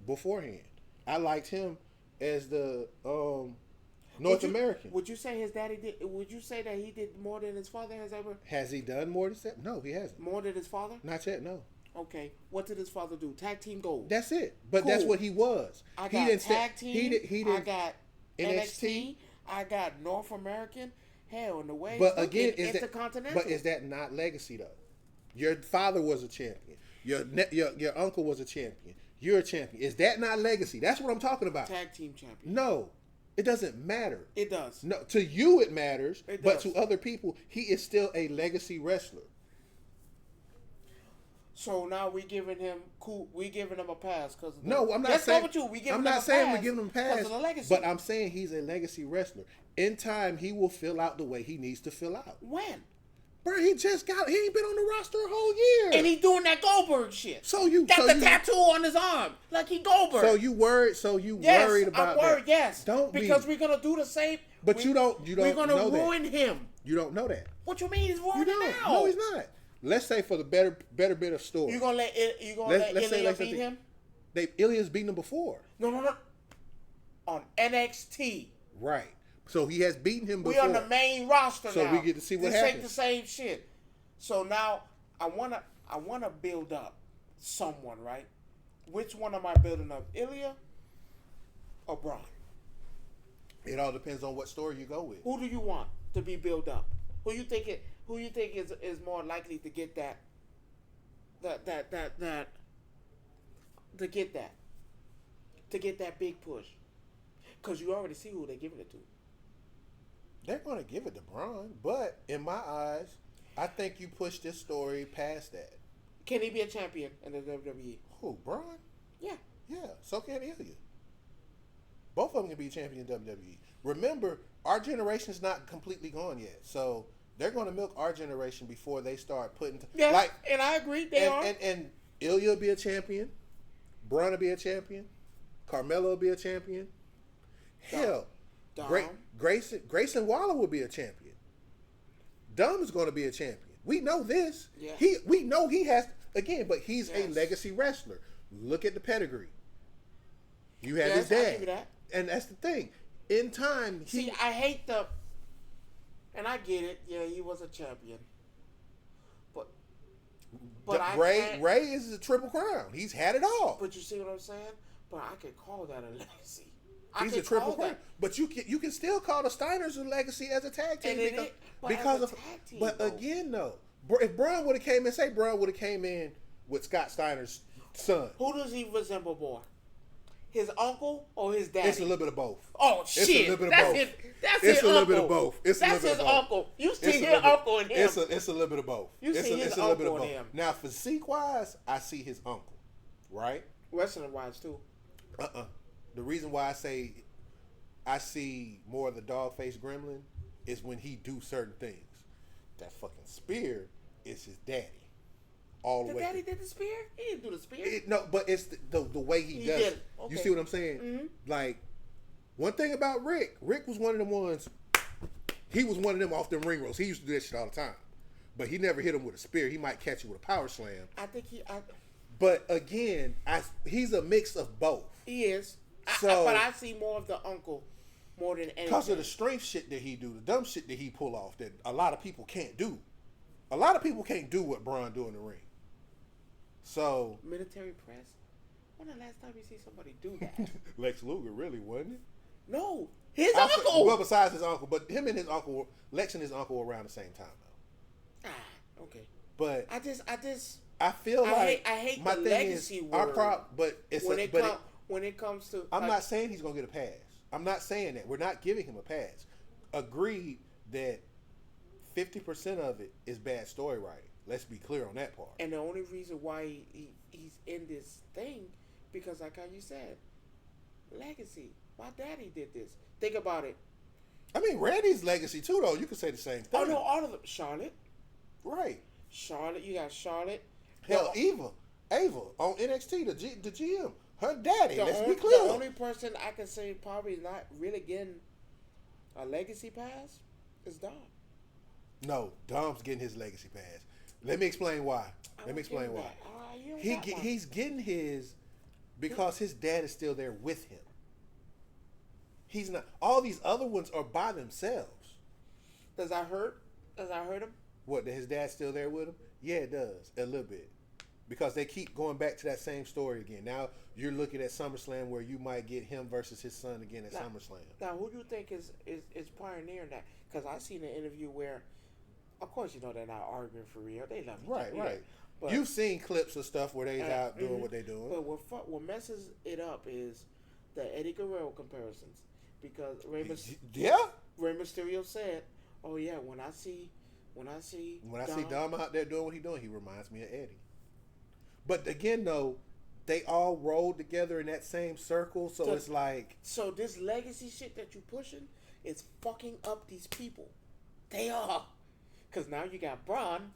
beforehand. I liked him as the North American. Would you say his daddy did? Would you say that he did more than his father has ever? Has he done more than that? No, he hasn't. More than his father? Not yet. No. Okay. What did his father do? Tag team gold. That's it. But that's what he was. I got tag team. He did. I got NXT. I got North American. Hell, in the way. But again, intercontinental. But is that not legacy though? Your father was a champion. Your uncle was a champion. You're a champion. Is that not legacy? That's what I'm talking about. Tag team champion. No. It doesn't matter. It does. No, to you it matters, It but does. to other people, he is still a legacy wrestler. So now we giving him a pass because No, I'm not Let's saying. go with you. We giving I'm him not a saying pass we're giving him a because pass, of the legacy. but I'm saying he's a legacy wrestler. In time, he will fill out the way he needs to fill out. When? Bro, he ain't been on the roster a whole year. And he doing that Goldberg shit. So you got so the you, tattoo on his arm like he Goldberg. So you worried? Yes, worried about I'm worried. that? Yes, Don't because be. we're gonna do the same. But you don't. We're gonna know ruin that. him. You don't know that. What you mean he's You ruining don't. now? No, he's not. Let's say for the better bit of story. You gonna let Ilya beat him? Ilya's beaten him before. No. On NXT. Right. So he has beaten him before. We on the main roster now. So we get to see what this happens. ain't the same shit. So now I wanna build up someone, right? Which one am I building up? Ilya or Braun? It all depends on what story you go with. Who do you want to be built up? Who you think is more likely to get that to get that big push? Because you already see who they're giving it to. They're going to give it to Braun, but in my eyes, I think you push this story past that. Can he be a champion in the WWE? Who, Braun? Yeah. Yeah, so can Ilya. Both of them can be champion in WWE. Remember, our generation's not completely gone yet, so they're going to milk our generation before they start putting... Yeah, and I agree, they are. And Ilya will be a champion. Braun will be a champion. Carmelo will be a champion. Hell, Grayson Waller will be a champion. Dom is going to be a champion. We know this. Yeah. We know he has... Again, but he's a Yes. legacy wrestler. Look at the pedigree. You have his Yes, I dad. give you that. And that's the thing. In time, See, I hate the... And I get it. Yeah, he was a champion. But Ray is a triple crown. He's had it all. But you see what I'm saying? But I could call that a legacy. He's a triple crown. But you can still call the Steiners a legacy as a tag team But again, though, if Braun would have came in, Braun would have came in with Scott Steiner's son. Who does he resemble more? His uncle or his daddy? It's a little bit of both. Oh shit! It's a little bit of both. That's it's his a little uncle. bit of both. It's a little That's bit his of both. uncle. You see his uncle in him. It's a little bit of both. You see his uncle in him. Now, physique wise, I see his uncle, right? Wrestling wise too. The reason why I see more of the dog face gremlin is when he do certain things. That fucking spear is his daddy. All the way. Daddy did the spear? He didn't do the spear. No, but it's the way he does did. it. Okay. You see what I'm saying? Mm-hmm. Like, one thing about Rick was one of them ones, he was one of them off them ring rolls. He used to do that shit all the time. But he never hit him with a spear. He might catch you with a power slam. I think But again, he's a mix of both. he is. So, but I see more of the uncle more than anything. because of the strength shit that he do, the dumb shit that he pull off that a lot of people can't do. A lot of people can't do what Braun do in the ring. So military press. When the last time you see somebody do that? Lex Luger, really, wasn't it? No, his uncle. Well, besides his uncle, but him and his uncle, Lex and his uncle were around the same time though. Okay. But I feel like I hate my the thing legacy is word. When it comes to, I'm not saying he's gonna get a pass. I'm not saying that. We're not giving him a pass. Agreed that 50% of it is bad story writing. Let's be clear on that part. And the only reason why he's in this thing, because like how you said, legacy. My daddy did this. Think about it. I mean, Randy's legacy too, though. You could say the same thing. Oh no, all of them. Charlotte. Right. Charlotte. You got Charlotte. Hell, Ava on NXT, the GM. Her daddy. Let's be The clear. only person I can say probably not really getting a legacy pass is Dom. No, Dom's getting his legacy pass. Let me explain why. He's getting his because his dad is still there with him. He's not. All these other ones are by themselves. Does that hurt him? What? That his dad's still there with him? Yeah, it does a little bit because they keep going back to that same story again. Now you're looking at SummerSlam where you might get him versus his son again at SummerSlam. Now, who do you think is pioneering that? Because I seen an interview where, of course, you know they're not arguing for real. They love each other. Right. But you've seen clips of stuff where they're out doing what they're doing. But what messes it up is the Eddie Guerrero comparisons. because Yeah. Rey Mysterio said, "Oh yeah, when I see Dom out there doing what he's doing, he reminds me of Eddie." But again, though, they all rolled together in that same circle, so it's like... So this legacy shit that you pushing is fucking up these people. They are. Because now you got Braun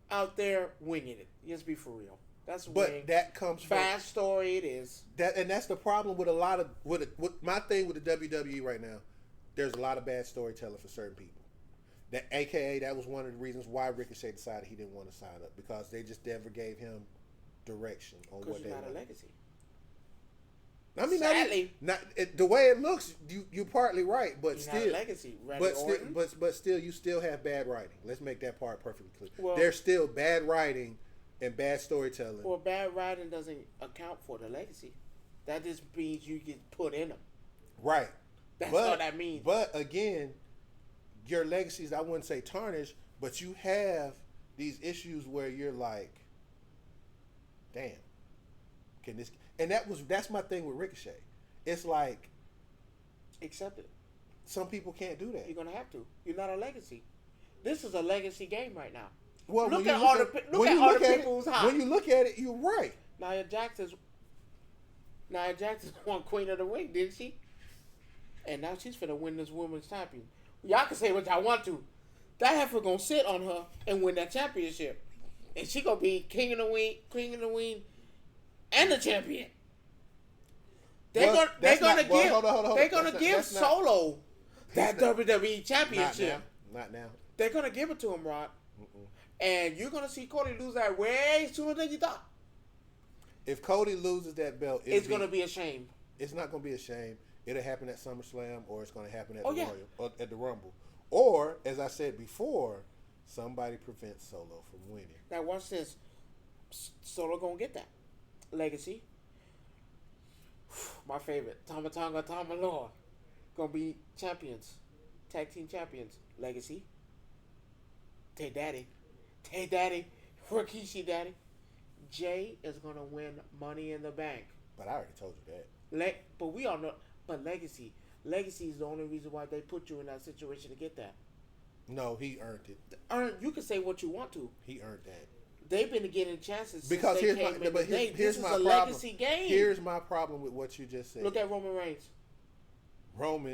out there winging it. Let's be for real. That's but that comes from fast story. It is and that's the problem with a lot of with my thing with the WWE right now. There's a lot of bad storytelling for certain people. That AKA that was one of the reasons why Ricochet decided he didn't want to sign up, because they just never gave him direction on what they not wanted. a legacy. I mean, sadly, the way it looks, you're partly right, but he's still, not a legacy. but still, you still have bad writing. Let's make that part perfectly clear. Well, there's still bad writing and bad storytelling. Well, bad writing doesn't account for the legacy. That just means you get put in them. Right. That's all that means. But again, your legacies, I wouldn't say tarnished, but you have these issues where you're like, damn, can this... And that's my thing with Ricochet. It's like, accept it. Some people can't do that. You're gonna have to. You're not a legacy. This is a legacy game right now. Well, look at all the people who's hot. When you look at it, you're right. Nia Jax won Queen of the Ring, didn't she? And now she's finna win this women's champion. Y'all can say what y'all want to. That heifer gonna sit on her and win that championship, and she gonna be king of the wing, and the champion. They're gonna give Solo that WWE championship. Not now. They're gonna give it to him, Rod. And you're gonna see Cody lose that way sooner than you thought. If Cody loses that belt, it's gonna be a shame. It's not gonna be a shame. It'll happen at SummerSlam, or it's gonna happen at the Royal, or at the Rumble, or as I said before, somebody prevents Solo from winning. Now watch this. Solo gonna get that legacy. My favorite, Tama Tonga, Tama Law, gonna be champions, tag team champions. Legacy. Tay Daddy, Rikishi Daddy. Jay is gonna win Money in the Bank. But I already told you that. But we all know. But legacy is the only reason why they put you in that situation to get that. No, he earned it. You can say what you want to. He earned that. They've been getting chances because since they came in the day. This is a legacy game. Here's my problem with what you just said. Look at Roman Reigns.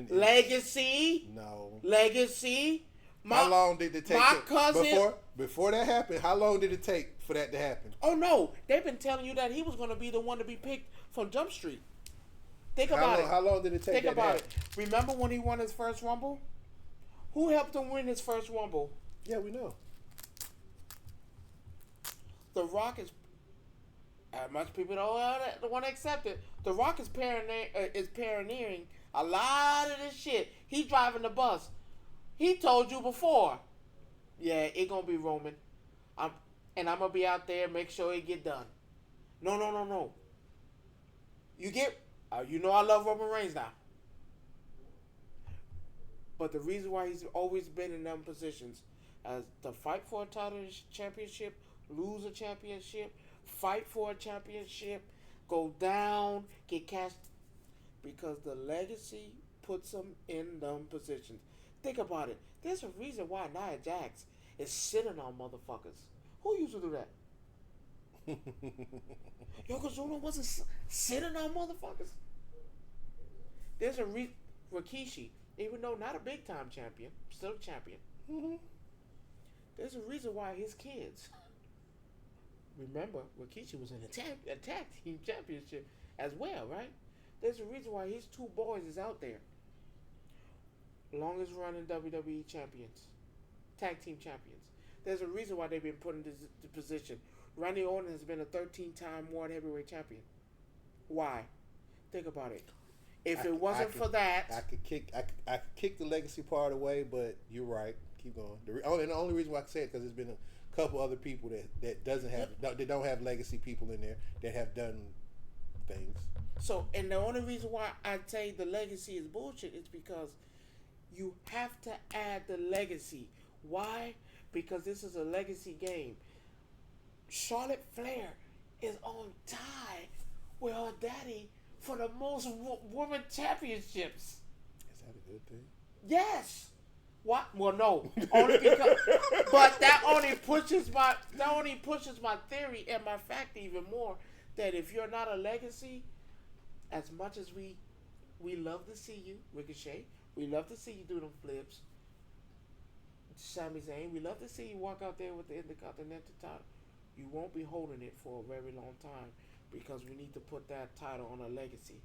Legacy? No. Legacy? How long did it take? My cousin. Before that happened, how long did it take for that to happen? Oh no, they've been telling you that he was going to be the one to be picked from Jump Street. Think about it. How long did it take? Think about it. Remember when he won his first Rumble? Who helped him win his first Rumble? Yeah, we know. The Rock is. Much people don't want to accept it. The Rock is pioneering a lot of this shit. He's driving the bus. He told you before. Yeah, it gonna be Roman. I'm gonna be out there, make sure it get done. No. You get. You know I love Roman Reigns now. But the reason why he's always been in them positions as to fight for a title championship, lose a championship, fight for a championship, go down, get cast, because the legacy puts them in them positions. Think about it. There's a reason why Nia Jax is sitting on motherfuckers. Who used to do that? Yokozuna wasn't sitting on motherfuckers. There's a Rikishi, even though not a big time champion, still a champion. Mm-hmm. There's a reason why his kids. Remember, Rikishi was in a tag team championship as well, right? There's a reason why his two boys is out there. Longest running WWE champions, tag team champions. There's a reason why they've been put in this position. Randy Orton has been a 13-time World Heavyweight Champion. Why? Think about it. If it wasn't for that, I could kick the legacy part away, but you're right. Keep going. The only reason why I can say it because there's been a couple other people that don't have legacy people in there that have done things. So, and the only reason why I say the legacy is bullshit is because you have to add the legacy. Why? Because this is a legacy game. Charlotte Flair is on tie with her daddy for the most women championships. Is that a good thing? Yes. What? Well, no. Only because, but that only pushes my theory and my fact even more. That if you're not a legacy, as much as we love to see you, Ricochet, we love to see you do them flips. Sami Zayn, we love to see you walk out there with the Intercontinental title. You won't be holding it for a very long time because we need to put that title on a legacy.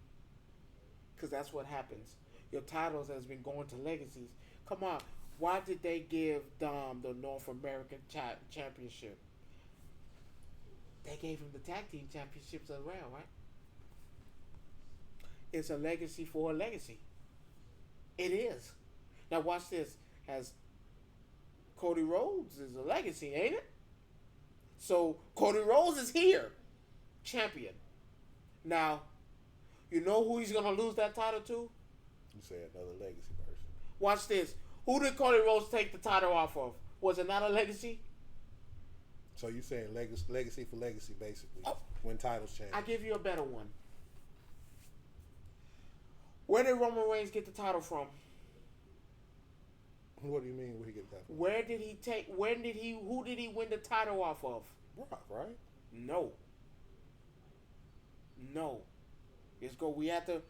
Because that's what happens. Your titles has been going to legacies. Come on, why did they give Dom the North American Championship? They gave him the tag team championships as well, right? It's a legacy for a legacy. It is. Now watch this. Has Cody Rhodes is a legacy, ain't it? So Cody Rhodes is here, champion. Now, you know who he's gonna lose that title to? You say another legacy person. Watch this. Who did Cody Rhodes take the title off of? Was it not a legacy? So you saying legacy for legacy, basically, when titles change. I give you a better one. Where did Roman Reigns get the title from? What do you mean? Where he get that from? Who did he win the title off of? Brock, right? No. Let's go. We have to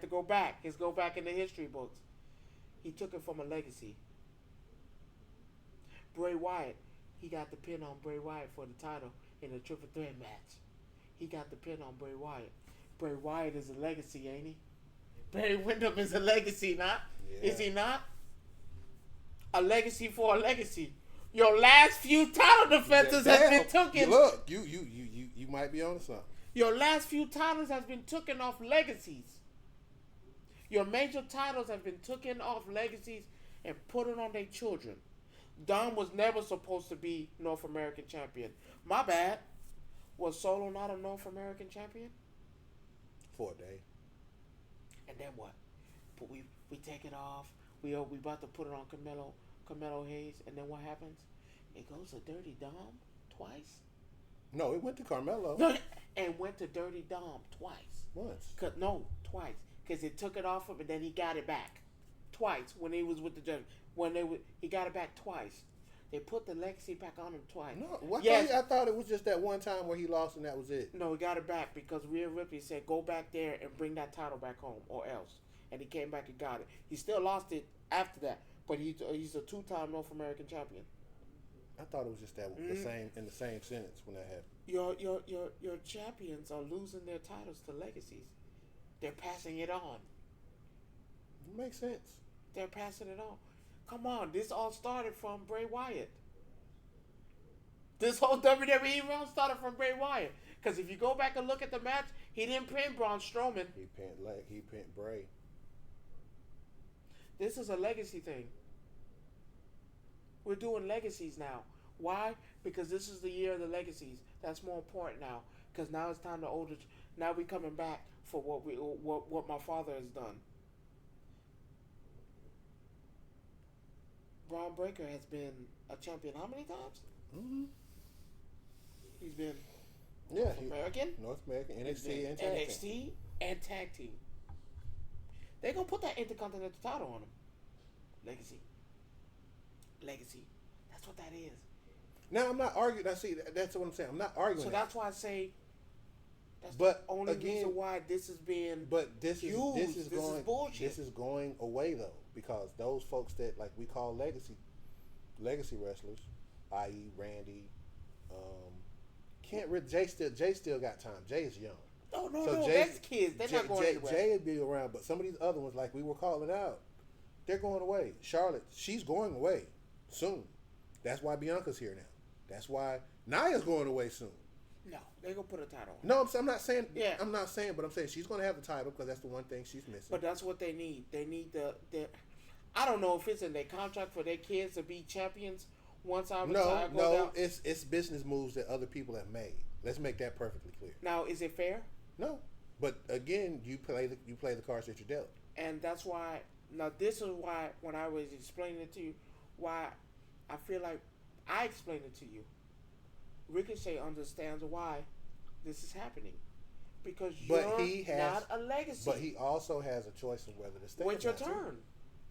go back. Let's go back in the history books. He took it from a legacy. Bray Wyatt, he got the pin on Bray Wyatt for the title in a triple threat match. He got the pin on Bray Wyatt. Bray Wyatt is a legacy, ain't he? Barry Windham is a legacy, not? Yeah. Is he not? A legacy for a legacy. Your last few title defenses has been taken. Look, you might be on to something. Your last few titles has been taken off legacies. Your major titles have been taken off legacies and put it on their children. Dom was never supposed to be North American champion. My bad. Was Solo not a North American champion? For a day. And then what? But we take it off. We about to put it on Carmelo Hayes, and then what happens? It goes to Dirty Dom twice. No, it went to Carmelo. And went to Dirty Dom twice. Once. Twice. Because it took it off him, and then he got it back twice when he was with the judge. He got it back twice. They put the legacy back on him twice. No, I thought it was just that one time where he lost and that was it. No, he got it back because Rhea Ripley said, "Go back there and bring that title back home, or else." And he came back and got it. He still lost it after that, but he's a two-time North American champion. I thought it was just that the same sentence when that happened. Your champions are losing their titles to legacies. They're passing it on. It makes sense. They're passing it on. Come on, this all started from Bray Wyatt. This whole WWE run started from Bray Wyatt. Because if you go back and look at the match, he didn't pin Braun Strowman. He pinned Bray. This is a legacy thing. We're doing legacies now. Why? Because this is the year of the legacies. That's more important now. Because now it's time to now we're coming back for what my father has done. Braun Breaker has been a champion how many times? Mm-hmm. He's been North American, NXT and tag team. They're gonna put that Intercontinental title on him. Legacy. That's what that is. Now I'm not arguing. I see. That's what I'm saying. I'm not arguing. So that's why I say. That's the only reason why this is being. But this is bullshit. This is going away though, because those folks that like we call legacy wrestlers, i.e. Randy, Jay still got time. Jay is young. No, that's kids. They're not going anywhere. Jay would be around, but some of these other ones, like we were calling out, they're going away. Charlotte, she's going away soon. That's why Bianca's here now. That's why Nia's going away soon. No, they're going to put a title on. No, I'm not saying. Yeah. I'm not saying, but I'm saying she's going to have the title because that's the one thing she's missing. But that's what they need. They need the I don't know if it's in their contract for their kids to be champions once I retire. No, it's business moves that other people have made. Let's make that perfectly clear. Now, is it fair? No, but again, you play the cards that you're dealt. And that's why. Now, this is why when I was explaining it to you, why I feel like I explained it to you. Ricochet understands why this is happening, Because But you're not a legacy. But he also has a choice of whether to stay. Wait your turn. Too.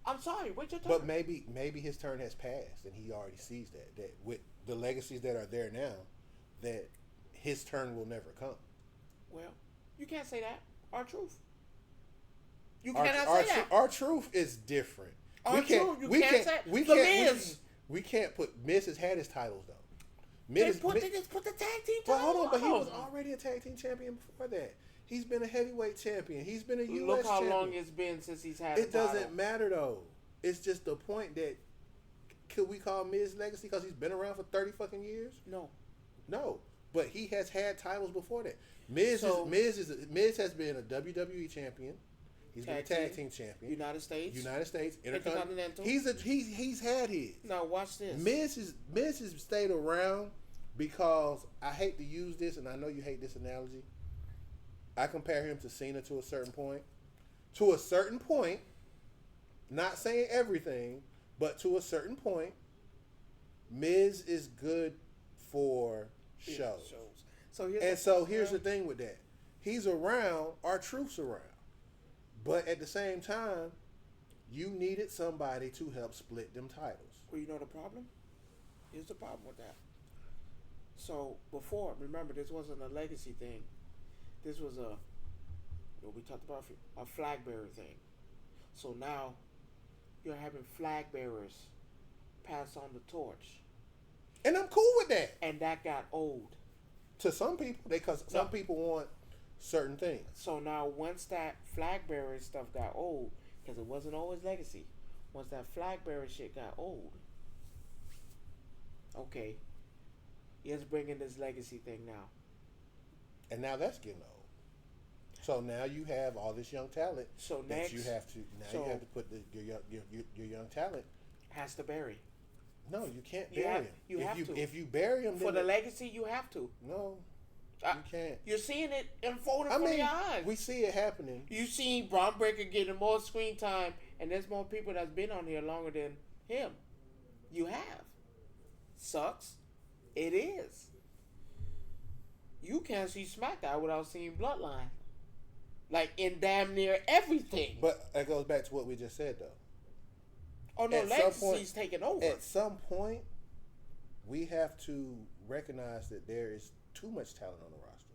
I'm sorry, wait your turn. But maybe his turn has passed, and he already sees that with the legacies that are there now, that his turn will never come. Well, you can't say that. Our truth. You cannot say that. Our truth is different. Our truth. You can't say Miz. We can't put Miz has had his titles though. They just put the tag team. But hold on, but he was already a tag team champion before that. He's been a heavyweight champion. He's been a U.S. Look how champion. long it's been since he's had. It doesn't matter though. It's just the point that could we call Miz legacy because he's been around for 30 fucking years? No. But he has had titles before that. Miz has been a WWE champion. He's been a tag team champion. United States, Intercontinental. He's had his. Now watch this. Miz has stayed around because I hate to use this, and I know you hate this analogy. I compare him to Cena to a certain point. To a certain point, not saying everything, but to a certain point, Miz is good for shows. So here's the thing with that. He's around, our truth's around. But at the same time, you needed somebody to help split them titles. Well, you know the problem? Here's the problem with that. So before, remember, this wasn't a legacy thing. This was we talked about a flag bearer thing. So now you're having flag bearers pass on the torch. And I'm cool with that. And that got old. To some people, because some people want certain things. So now once that flag bearer stuff got old, because it wasn't always legacy, once that flag bearer shit got old, okay, let's bring in this legacy thing now. And now that's getting old. So now you have all this young talent. So next, you have to put your young talent has to bury. No, you can't bury him. If you bury him for the legacy, you have to. No, you can't. You're seeing it unfolding from your eyes. We see it happening. You see Braun Breaker getting more screen time, and there's more people that's been on here longer than him. You have. Sucks. It is. You can't see SmackDown without seeing Bloodline. Like, in damn near everything. But that goes back to what we just said, though. Oh, no, Legacy's taking over. At some point, we have to recognize that there is too much talent on the roster.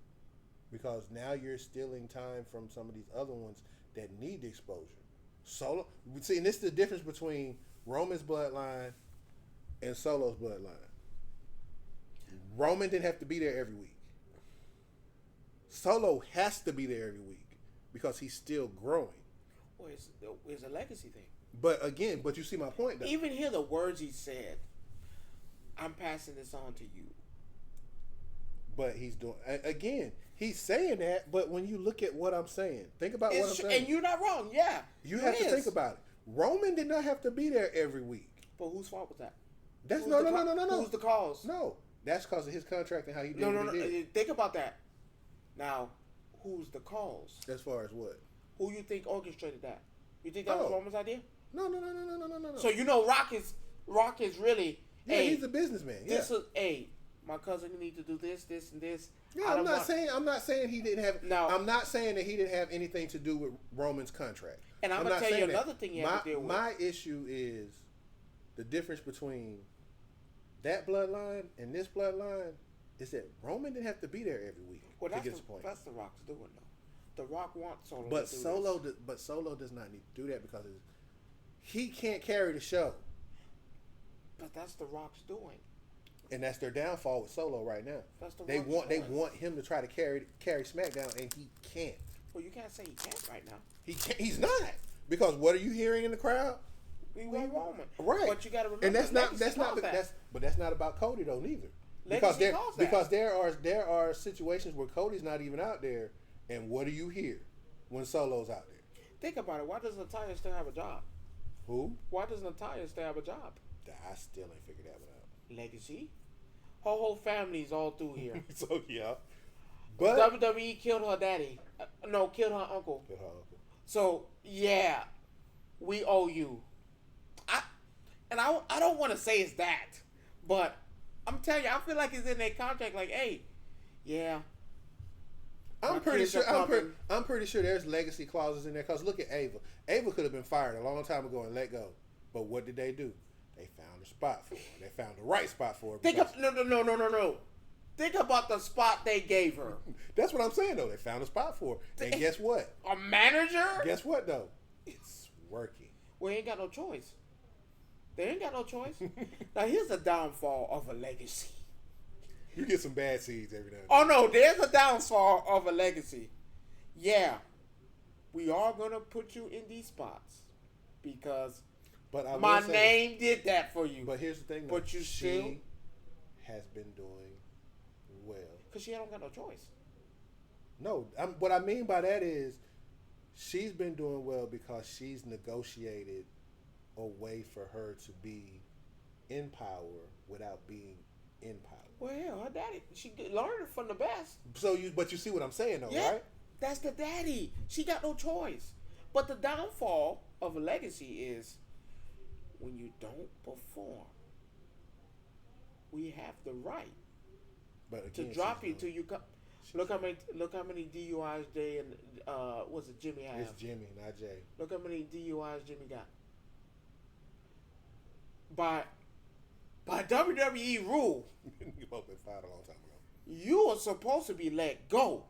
Because now you're stealing time from some of these other ones that need the exposure. Solo, see, and this is the difference between Roman's bloodline and Solo's bloodline. Roman didn't have to be there every week. Solo has to be there every week because he's still growing. Well, it's a legacy thing. But again, you see my point, though. Even hear the words he said. I'm passing this on to you. But he's doing, again, he's saying that, but when you look at what I'm saying, think about what I'm saying. And you're not wrong, yeah. You have to think about it. Roman did not have to be there every week. But whose fault was that? That's no. Who's the cause? No, that's because of his contract and how he did what he did. Think about that. Now, who's the cause? As far as what? Who you think orchestrated that? You think that was Roman's idea? No. So you know Rock is really he's a businessman. Yeah. This is my cousin need to do this, and this. Yeah, I'm not saying he didn't have. No, I'm not saying that he didn't have anything to do with Roman's contract. And I'm gonna tell you another thing you have to deal with. My issue is the difference between that bloodline and this bloodline is that Roman didn't have to be there every week to get his point. That's the Rock's doing though. The Rock wants Solo. But Solo does not need to do that because he can't carry the show. But that's the Rock's doing. And that's their downfall with Solo right now. That's the they want him to try to carry SmackDown, and he can't. Well, you can't say he can't right now. He's not, because what are you hearing in the crowd? We want Roman, right? But you got to remember, and that's not about Cody though neither. Because there are situations where Cody's not even out there, and what do you hear when Solo's out there? Think about it. Why does Natalya still have a job? Who? Why does Natalya still have a job? I still ain't figured that one out. Legacy. Her whole family's all through here. So yeah, but WWE killed her daddy. Killed her uncle. So yeah, we owe you. I don't want to say it's that, but I'm telling you, I feel like it's in their contract. Like, hey, yeah, I'm pretty kids sure. are coming. I'm pretty sure there's legacy clauses in there. Cause look at Ava. Ava could have been fired a long time ago and let go. But what did they do? They found a spot for her. They found the right spot for her. No. Think about the spot they gave her. That's what I'm saying though. They found a spot for her. And guess what? A manager? Guess what though? It's working. We ain't got no choice. They ain't got no choice. Now here's the downfall of a legacy. You get some bad seeds every now and then. Oh no, there's a downfall of a legacy. Yeah, we are gonna put you in these spots because my name did that for you. But here's the thing, though. But you still has been doing well. Because she don't got no choice. No, what I mean by that is she's been doing well because she's negotiated a way for her to be in power without being in power. Well, hell, her daddy, she learned from the best. But you see what I'm saying, though, yeah, right? That's the daddy. She got no choice. But the downfall of a legacy is when you don't perform, we have the right to drop you till you come. Look how many DUIs Jay and was it Jimmy have? It's Jimmy, not Jay. Look how many DUIs Jimmy got. By WWE rule, you both been fired a long time ago. You are supposed to be let go.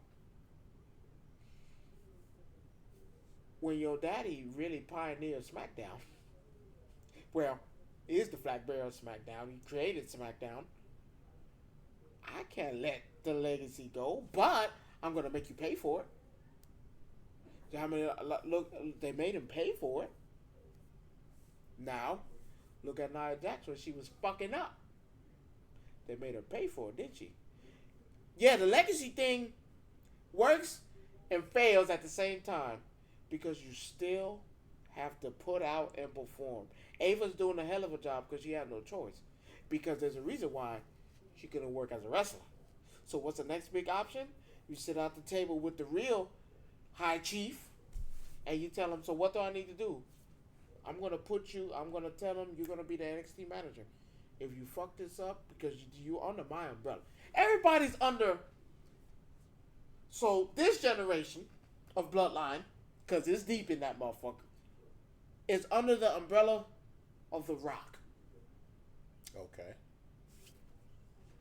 When your daddy really pioneered SmackDown, well, he is the flag bearer of SmackDown. He created SmackDown. I can't let the legacy go, but I'm gonna make you pay for it. How many? Look, they made him pay for it. Now, look at Nia Jax when she was fucking up. They made her pay for it, didn't she? Yeah, the legacy thing works and fails at the same time because you still have to put out and perform. Ava's doing a hell of a job because she had no choice. Because there's a reason why she couldn't work as a wrestler. So what's the next big option? You sit at the table with the real high chief and you tell him, so what do I need to do? I'm going to tell him you're going to be the NXT manager. If you fuck this up, because you're under my umbrella. Everybody's under. So this generation of Bloodline, because it's deep in that motherfucker, is under the umbrella of The Rock. Okay.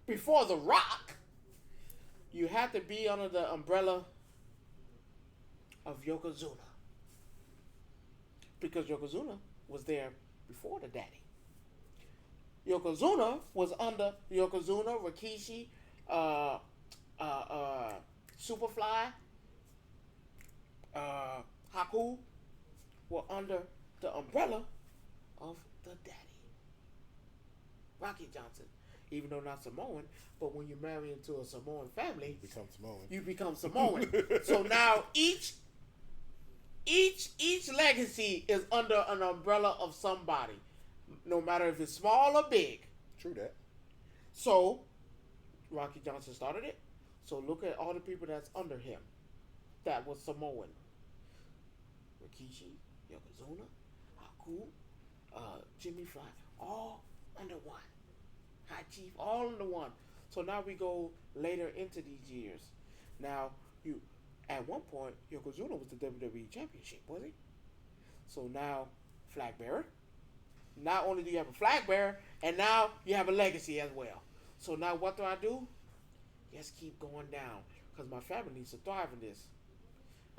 Before The Rock, you had to be under the umbrella of Yokozuna. Because Yokozuna was there before the daddy. Yokozuna was under Yokozuna, Rikishi, Superfly, Haku were under the umbrella of the daddy. Rocky Johnson. Even though not Samoan, but when you marry into a Samoan family, you become Samoan. So now each legacy is under an umbrella of somebody, no matter if it's small or big. True that. So Rocky Johnson started it. So look at all the people that's under him. That was Samoan. Rikishi, Yokozuna, Haku, Jimmy Fly, all under one. High Chief, all under one. So now we go later into these years. Now at one point, Yokozuna was the WWE Championship, was he? So now, flag bearer. Not only do you have a flag bearer, and now you have a legacy as well. So now what do? Just keep going down. Because my family needs to thrive in this.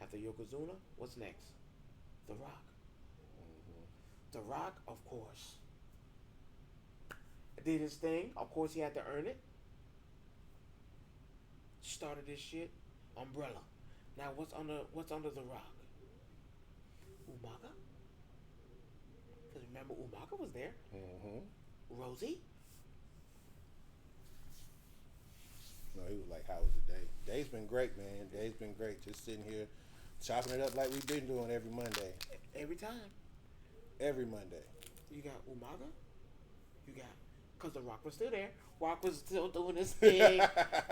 After Yokozuna, what's next? The Rock. Mm-hmm. The Rock, of course, did his thing. Of course, he had to earn it. Started this shit. Umbrella. Now, what's under The Rock? Umaga? Because remember, Umaga was there. Mm-hmm. Rosie? No, he was like, how was the day? Day's been great, man. Day's been great. Just sitting here, chopping it up like we've been doing every Monday. Every time. Every Monday. You got Umaga. You got, because The Rock was still there. Rock was still doing his thing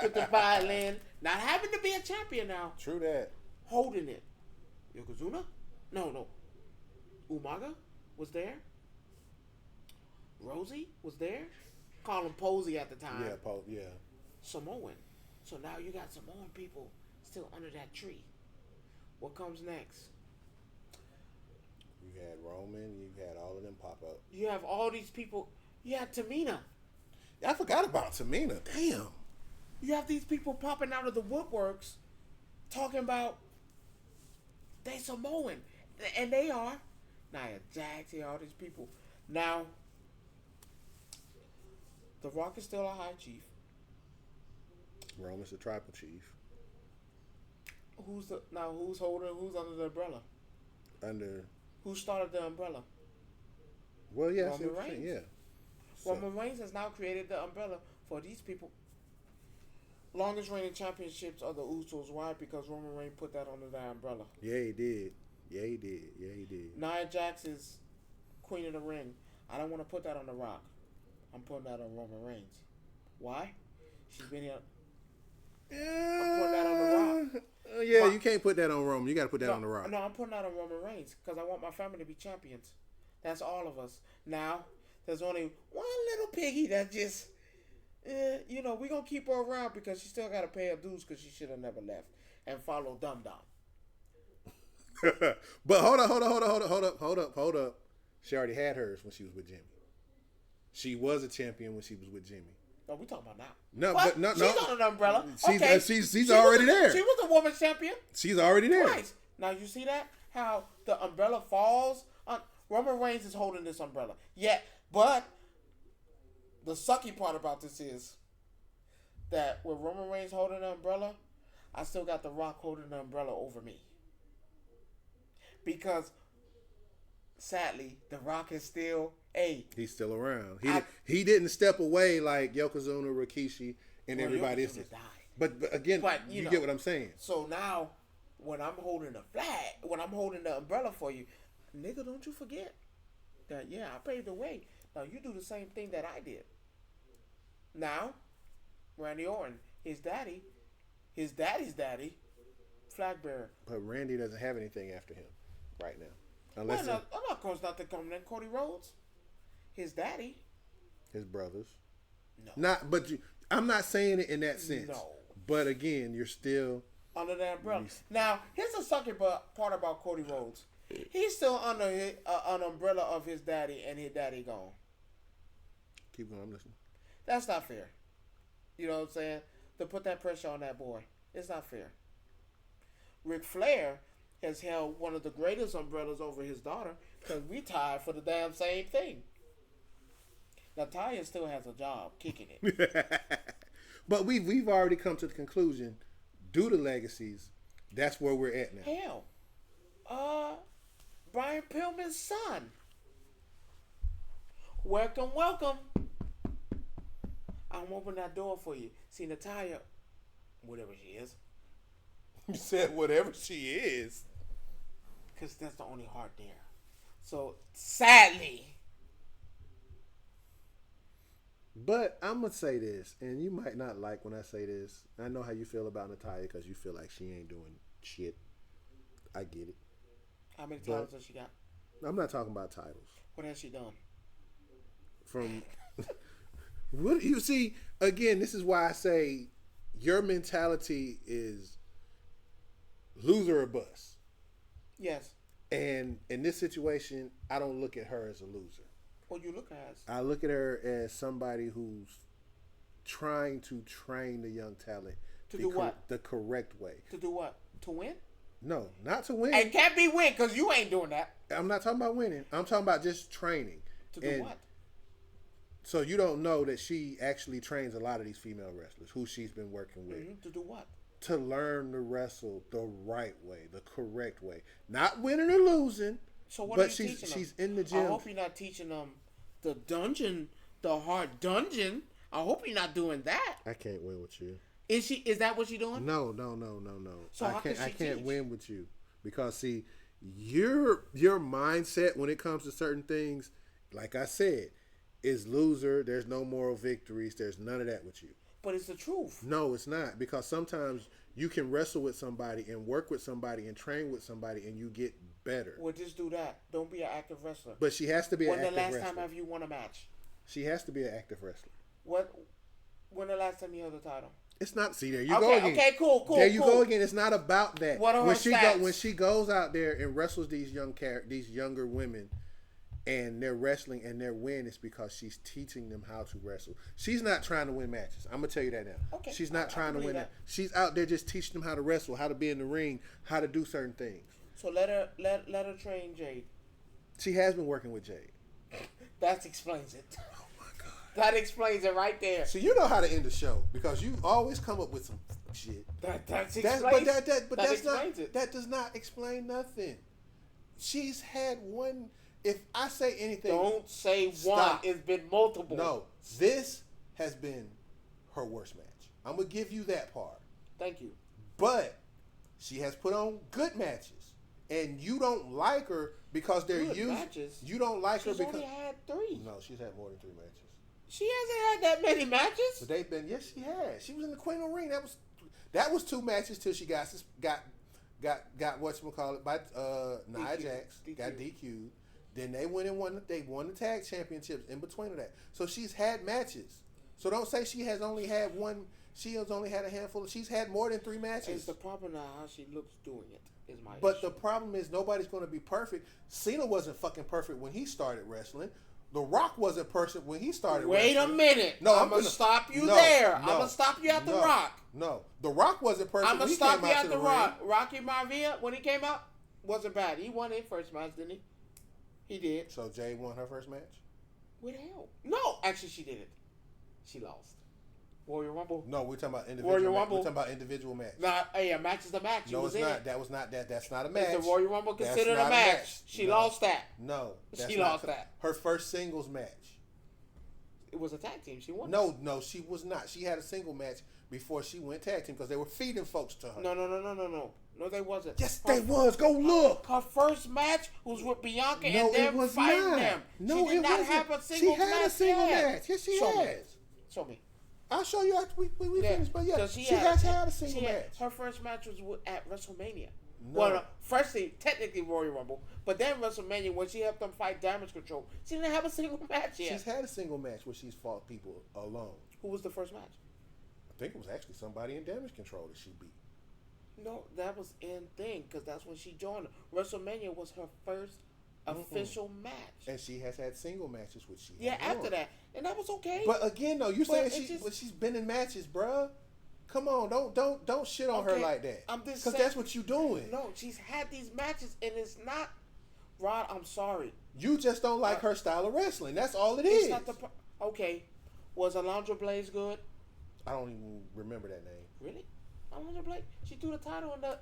with the violin. Not having to be a champion now. True that. Holding it. Yokozuna? No. Umaga was there. Rosie was there. Call him Posey at the time. Yeah. Samoan. So now you got Samoan people still under that tree. What comes next? You had Roman. You had all of them pop up. You have all these people. You have Tamina. I forgot about Tamina. Damn. You have these people popping out of the woodworks talking about they Samoan. And they are. Nia Jax, all these people. Now, The Rock is still a high chief. Roman's the tribal chief. Who's under the umbrella? Who started the umbrella? Well, yeah, Roman Reigns. Yeah. Roman Reigns has now created the umbrella for these people. Longest reigning championships are the Usos. Why? Because Roman Reigns put that under the umbrella. Yeah, he did. Nia Jax is Queen of the Ring. I don't want to put that on The Rock. I'm putting that on Roman Reigns. Why? She's been here. I'm putting that on The Rock. Yeah, you can't put that on Roman. You got to put that on The Rock. No, I'm putting that on Roman Reigns because I want my family to be champions. That's all of us. Now, there's only one little piggy that just, we're going to keep her around because she still got to pay her dues because she should have never left and follow Dum Dum. But hold up. She already had hers when she was with Jimmy. She was a champion when she was with Jimmy. No, we talking about now. No, what? but no. She's on an umbrella. She's already there. She was a women's champion. She's already there. Twice. Now you see that? How the umbrella falls on Roman Reigns is holding this umbrella. Yeah, but the sucky part about this is that with Roman Reigns holding the umbrella, I still got The Rock holding the umbrella over me. Because sadly, The Rock is still he's still around. He didn't step away like Yokozuna, Rikishi, and everybody else. But again, you get what I'm saying. So now, when I'm holding the flag, when I'm holding the umbrella for you, nigga, don't you forget that, I paved the way. Now, you do the same thing that I did. Now, Randy Orton, his daddy's daddy, flag bearer. But Randy doesn't have anything after him right now. Unless I'm not going to come in. Cody Rhodes, his daddy. His brothers. No. I'm not saying it in that sense. No. But again, you're still under the umbrella. Now, here's the sucky part about Cody Rhodes. He's still under an umbrella of his daddy, and his daddy gone. Keep going, I'm listening. That's not fair. You know what I'm saying? To put that pressure on that boy. It's not fair. Ric Flair has held one of the greatest umbrellas over his daughter because we tied for the damn same thing. Natalya still has a job kicking it. But we've already come to the conclusion, due to legacies, that's where we're at now. Hell, Brian Pillman's son. Welcome. I'm opening that door for you. See, Natalya, whatever she is. You said whatever she is. Because that's the only heart there. So, sadly. But I'm going to say this, and you might not like when I say this. I know how you feel about Natalya because you feel like she ain't doing shit. I get it. How many titles does she got? I'm not talking about titles. What has she done? From what you see, again, this is why I say your mentality is loser or bust. Yes. And in this situation, I don't look at her as a loser. What you look at? I look at her as somebody who's trying to train the young talent to do what? The correct way. To do what? To win? No, not to win. It can't be win because you ain't doing that. I'm not talking about winning. I'm talking about just training. To do what? So you don't know that she actually trains a lot of these female wrestlers who she's been working with. Mm-hmm. To do what? To learn to wrestle the right way, the correct way. Not winning or losing. So what but are you teaching them? She's in the gym. I hope you're not teaching them the dungeon, the hard dungeon. I hope you're not doing that. I can't win with you. Is that what you're doing? No. So I can't win with you because see, your mindset when it comes to certain things, like I said, is loser. There's no moral victories. There's none of that with you. But it's the truth. No, it's not, because sometimes you can wrestle with somebody and work with somebody and train with somebody and you get better. Well, just do that. Don't be an active wrestler. But she has to be an active wrestler. When the last time have you won a match? She has to be an active wrestler. When the last time you held the title? It's not. See, there you go again. Okay, cool. There you go again. It's not about that. What are her stats? When she goes out there and wrestles these younger women, and they're wrestling and their win is because she's teaching them how to wrestle. She's not trying to win matches. I'm gonna tell you that now. Okay. She's not trying to win that. She's out there just teaching them how to wrestle, how to be in the ring, how to do certain things. So let her train Jade. She has been working with Jade. That explains it. Oh my God. That explains it right there. So you know how to end the show because you always come up with some shit. That does not explain nothing. She's had one. If I say anything, don't say stop. One. It's been multiple. No, this has been her worst match. I'm gonna give you that part. Thank you. But she has put on good matches, and you don't like her because they're good used. Matches. You don't like her because she's only had 3. No, she's had more than 3 matches. She hasn't had that many matches. But they've been. Yes, she has. She was in the Queen of the Ring. That was 2 matches till she got whatchamacallit by Nia Jax. Got DQ'd. Then they went and won. They won the tag championships in between of that. So she's had matches. So don't say she has only had one. She has only had a handful. She's had more than 3 matches. It's the problem now how she looks doing it. Is my But issue. the problem is nobody's going to be perfect. Cena wasn't fucking perfect when he started wrestling. The Rock wasn't perfect when he started Wait wrestling. a minute. No, I'm going to stop you there. I'm going to stop you at The Rock. No. The Rock wasn't perfect I'm when going he to stop came you out at to The the Rock. ring. Rocky Maivia, when he came out, wasn't bad. He won his first match, didn't he? He did. So Jade won her first match? With help. No, actually she didn't. She lost. Warrior Rumble. No, we're talking about individual. Warrior We're Rumble. talking about individual match. Nah, hey, a match is a match. No, it's not. That was not that. That's not a match. Is the Warrior Rumble That's considered not a match? She No. lost that. No, that's She not lost that. Her first singles match. It was a tag team. She won. No, she was not. She had a single match before she went tag team because they were feeding folks to her. No, they wasn't. Yes, they was. Go look. Her first match was with Bianca No, and them it was fighting not. them. No, she did it not wasn't. have a single match. She had a single match. Yes, she Show has. Me. Show me. I'll show you after we finish. But yeah, So she has had a single match. Her first match was at WrestleMania. No. Well, firstly, technically Royal Rumble, but then WrestleMania when she helped them fight Damage Control, she didn't have a single match yet. She's had a single match where she's fought people alone. Who was the first match? I think it was actually somebody in Damage Control that she beat. No, that was in thing because that's when she joined. WrestleMania was her first official match, and she has had single matches with she. Yeah, after that, and that was okay. But again, though, you saying she's been in matches, bruh. Come on, don't shit on her like that. I'm just because that's what you doing. No, she's had these matches, and it's not. Rod, I'm sorry. You just don't like her style of wrestling. That's all it It's is. not the okay. Was Alundra Blaze good? I don't even remember that name. Really? Alundra Blaze? She threw the title in the.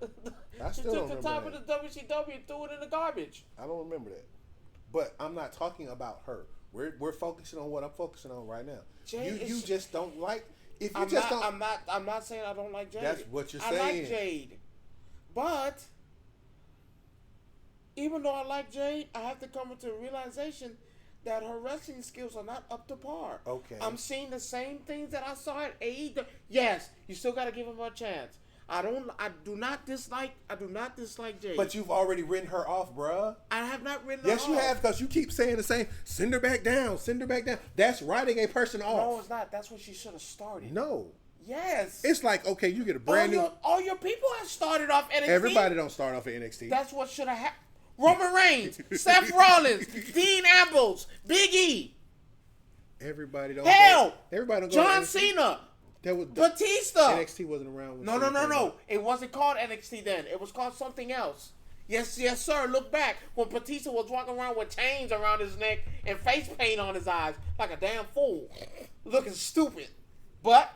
I she still took don't the title remember of the WCW and threw it in the garbage. I don't remember that. But I'm not talking about her. We're focusing on what I'm focusing on right now. You just don't like. If you I'm not saying I don't like Jade. That's what you're saying. I like Jade, but even though I like Jade, I have to come to the realization that her wrestling skills are not up to par. Okay. I'm seeing the same things that I saw at AEW. Yes, you still got to give him a chance. I do not dislike Jade. But you've already written her off, bruh. I have not written her off. Yes, you have, because you keep saying the same. Send her back down. Send her back down. That's writing a person off. No, it's not. That's when she should have started. No. Yes. It's like, okay, you get a brand new. All your people have started off NXT. Everybody don't start off at NXT. That's what should have happened. Roman Reigns, Seth Rollins, Dean Ambrose, Big E. Everybody don't. Hell, everybody don't go. John Cena. Batista. NXT wasn't around. When No. It wasn't called NXT then. It was called something else. Yes, sir. Look back when Batista was walking around with chains around his neck and face paint on his eyes like a damn fool, looking stupid. But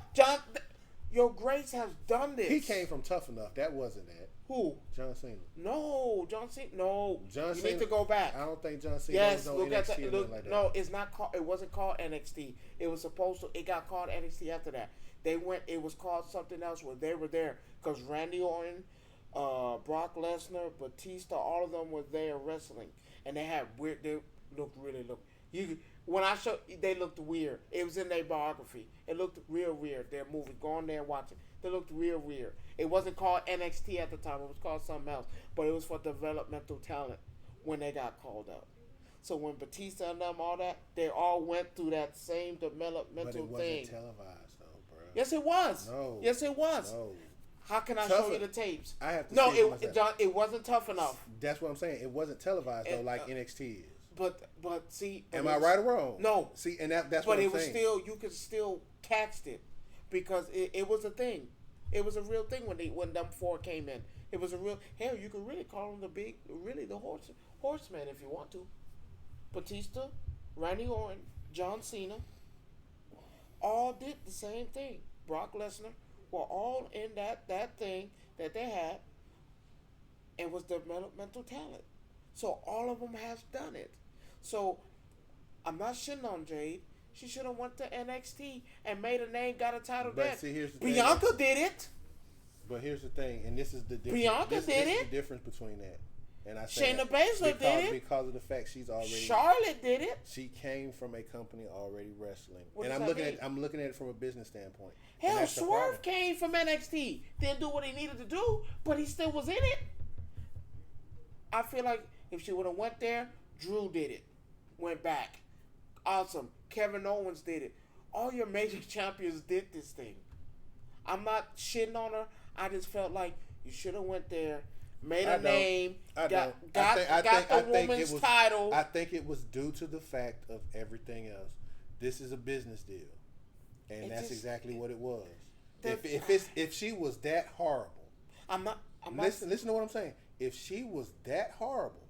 your Grace has done this. He came from Tough Enough. That wasn't that. Who? John Cena. No, John Cena. No, John you Cena, need to go back. I don't think John Cena was on look NXT at that. or Look, like that. no, it's not called. It wasn't called NXT. It was supposed to. It got called NXT after that. They went. It was called something else where they were there because Randy Orton, Brock Lesnar, Batista, all of them were there wrestling, and they had weird. They looked really when I showed, they looked weird. It was in their biography. It looked real weird. Their movie. Go on there and watch it. They looked real weird. It wasn't called NXT at the time. It was called something else. But it was for developmental talent when they got called up. So when Batista and them, all that, they all went through that same developmental thing. But it wasn't televised, though, bro. Yes, it was. No. Yes, it was. No. How can I Tougher. show you the tapes? I have to No, see it myself. John, it wasn't tough enough. That's what I'm saying. It wasn't televised though, like NXT is. But see, Am I right or wrong? No. See, and that's but what I'm it was saying. still, you could still catch it because it was a thing. It was a real thing when them four came in. It was a real. Hell, you could really call them the horseman if you want to. Batista, Randy Orton, John Cena, all did the same thing. Brock Lesnar were all in that thing that they had. It was developmental talent. So all of them has done it. So I'm not shitting on Jade. She should have went to NXT and made a name, got a title But there. see, here's the Bianca thing. did it. But here's the thing, and this is the difference. Bianca this did is it. the difference between that. And I say Shayna that Baszler did it. because of the fact she's already. Charlotte did it. She came from a company already wrestling, What and does I'm that looking mean? at it from a business standpoint. And Hell, that's the Swerve problem. came from NXT. Didn't do what he needed to do, but he still was in it. I feel like if she would have went there, Drew did it. Went back. Awesome. Kevin Owens did it. All your major champions did this thing. I'm not shitting on her. I just felt like you should have went there, made a name, got the woman's title. I think it was due to the fact of everything else. This is a business deal, and that's exactly what it was. If she was that horrible, listen to what I'm saying. If she was that horrible,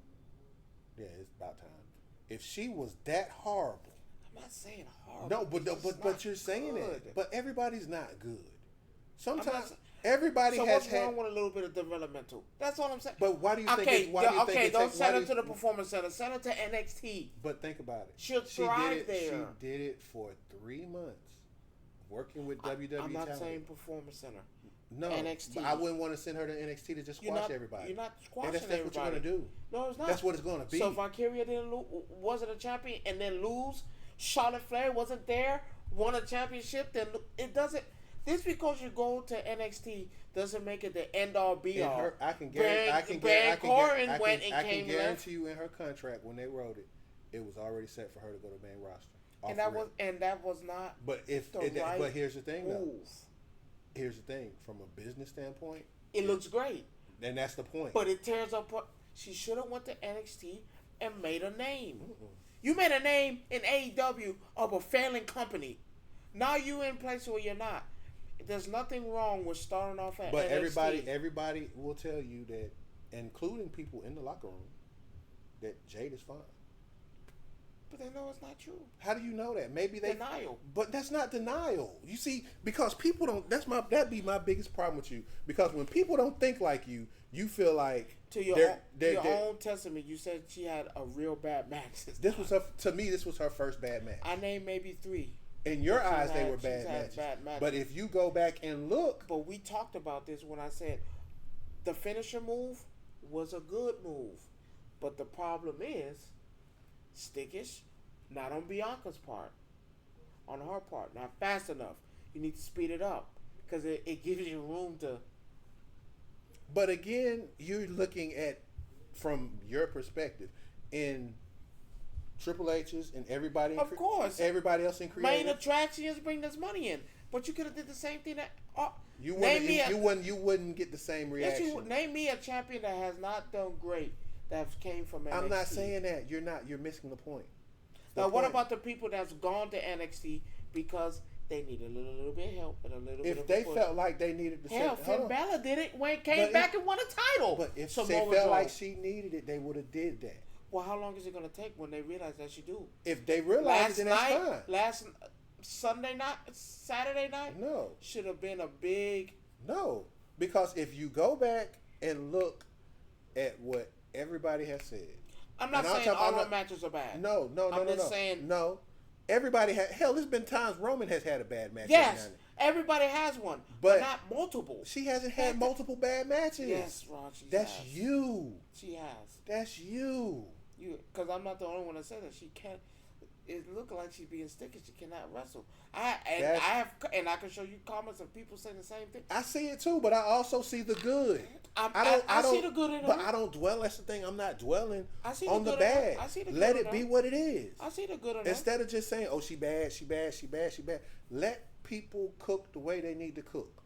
yeah, it's about time. If she was that horrible, I'm not saying horrible. No, but you're saying it. But everybody's not good. Sometimes everybody has what's wrong with a little bit of developmental? That's all I'm saying. But why do you think? Don't send her to the Performance Center. Send her to NXT. But think about it. She'll thrive there. She did it for 3 months, working with WWE. I'm not talent. saying Performance Center. No, NXT. I wouldn't want to send her to NXT to just squash everybody. You're not squashing that's everybody. what you're gonna do. No, it's not. That's what it's gonna be. So if Valkyria wasn't a champion and then lose, Charlotte Flair wasn't there, won a championship, then it doesn't. Just because you go to NXT doesn't make it the end all be all. I can guarantee you in her contract when they wrote it, it was already set for her to go to main roster. And that was not. But but here's the thing though. Here's the thing, from a business standpoint, it looks great. And that's the point. But it tears up. She should have went to NXT and made a name. You made a name in AEW of a failing company. Now you in place where you're not. There's nothing wrong with starting off at but NXT. everybody will tell you that, including people in the locker room, that Jade is fine. But they know it's not true. How do you know that? Maybe they denial. But that's not denial. You see, because people don't. That'd be my biggest problem with you. Because when people don't think like you, you feel like to your own testament. You said she had a real bad match. This was her first bad match. I named maybe 3. In your eyes, they were bad matches. But if you go back and look, but we talked about this when I said the finisher move was a good move, but the problem is stickish, not on Bianca's part, on her part, not fast enough. You need to speed it up because it gives you room to. But again, you're looking at from your perspective in Triple H's and everybody. Of course, everybody else in creative. Main attractions bring this money in, but you could have did the same thing. You wouldn't get the same reaction. Yes, name me a champion that has not done great that came from NXT. I'm not saying that. You're missing the point. Now, what about the people that's gone to NXT because they need a little bit of help and a little bit of push? If they felt like they needed to, Finn Balor did it when came back and won a title. But if they felt like she needed it, they would have did that. Well, how long is it going to take when they realize that she do? If they realize it, then that's fine. Last Saturday night? No. Should have been a big... No. Because if you go back and look at what everybody has said... I'm not saying all the matches are bad. No. I'm just saying... No. Everybody had... Hell, there's been times Roman has had a bad match. Yes. Everybody has one. But not multiple. She hasn't had multiple bad matches. Yes, Ron, That's you. She has. That's you. Because I'm not the only one that said that she can't. It looked like she's being sticky. She cannot wrestle. I can show you comments of people saying the same thing. I see it too, but I also see the good. I see the good in her. But I don't dwell. That's the thing. I'm not dwelling on the good bad. I see the good Let it be what it is. I see the good in her. Instead of just saying, "Oh, she bad, she bad, she bad, she bad." people cook the way they need to cook.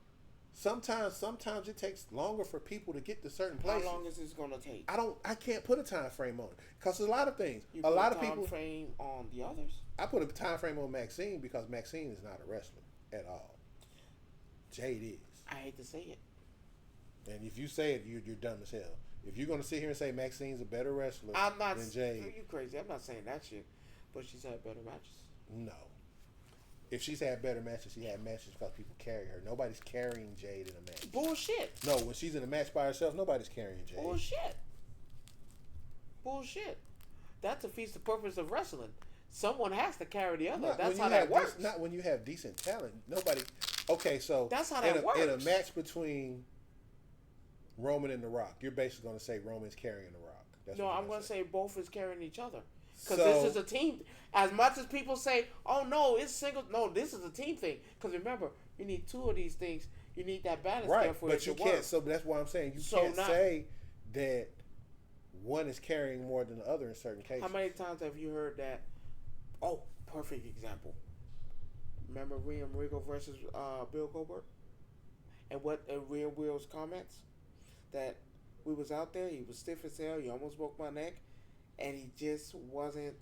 Sometimes it takes longer for people to get to certain places. How long is this gonna take? I can't put a time frame on it because a lot of things. You a put lot a of people. time frame on the others. I put a time frame on Maxine because Maxine is not a wrestler at all. Jade is. I hate to say it. And if you say it, you're dumb as hell. If you're gonna sit here and say Maxine's a better wrestler than Jade, you crazy. I'm not saying that shit. But she's had better matches. No. If she's had better matches, she had matches because people carry her. Nobody's carrying Jade in a match. Bullshit. No, when she's in a match by herself, nobody's carrying Jade. Bullshit. That defeats the purpose of wrestling. Someone has to carry the other. Not That's how that works. Not when you have decent talent. Nobody. Okay, so that's how that works. In a match between Roman and The Rock, you're basically going to say Roman's carrying The Rock. That's no, I'm going to say both is carrying each other. Because this is a team. As much as people say, oh, no, it's single. No, this is a team thing. Because remember, you need two of these things. You need that balance there for it to work. Right, but you can't. So that's why I'm saying you can't say that one is carrying more than the other in certain cases. How many times have you heard that? Oh, perfect example. Remember William Regal versus Bill Goldberg? And what Real Will's comments? That we was out there, he was stiff as hell, he almost broke my neck, and he just wasn't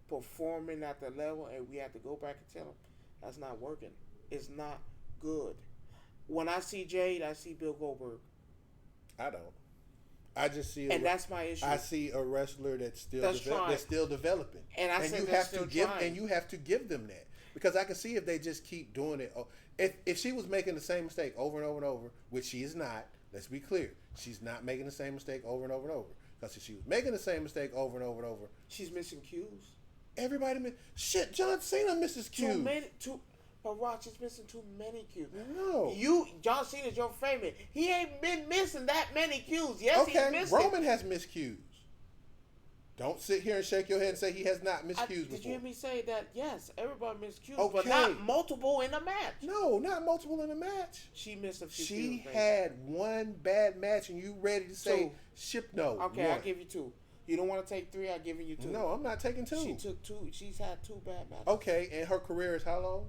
performing at the level, and we had to go back and tell him, that's not working. It's not good. When I see Jade, I see Bill Goldberg. I don't. I just see, and that's my issue. I see a wrestler that's still developing, and you have to give them that, because I can see if they just keep doing it. If she was making the same mistake over and over and over, which she is not. Let's be clear, she's not making the same mistake over and over and over. Because if she was making the same mistake over and over and over, she's missing cues. Everybody shit. John Cena misses cues. But Rock is missing too many cues. No. John Cena's your favorite. He ain't been missing that many cues. Yes, okay, he's missed Roman has missed cues. Don't sit here and shake your head and say he has not missed cues before. Did you hear me say that? Yes, everybody missed cues, okay. But not multiple in a match. No, not multiple in a match. She missed a few cues. She had one bad match, and you ready to say, no. Okay, I'll give you two. You don't want to take three, I'll give you two. No, I'm not taking two. She took two. She's had two bad matches. Okay, and her career is how long?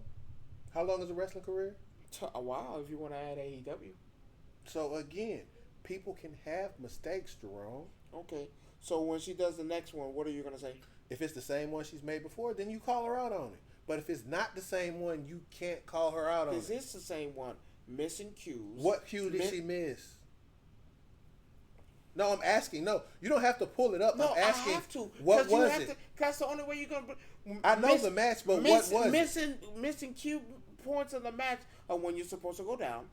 How long is a wrestling career? A while, if you want to add AEW. So, again, people can have mistakes, Jerome. Okay. So, when she does the next one, what are you going to say? If it's the same one she's made before, then you call her out on it. But if it's not the same one, you can't call her out on it. Is this the same one? Missing cues. What cue did she miss? No, I'm asking. No, you don't have to pull it up. No, I'm asking. I have to. What was it? That's the only way you're going to... I know the match, but what was it? Missing cue points in the match are when you're supposed to go down.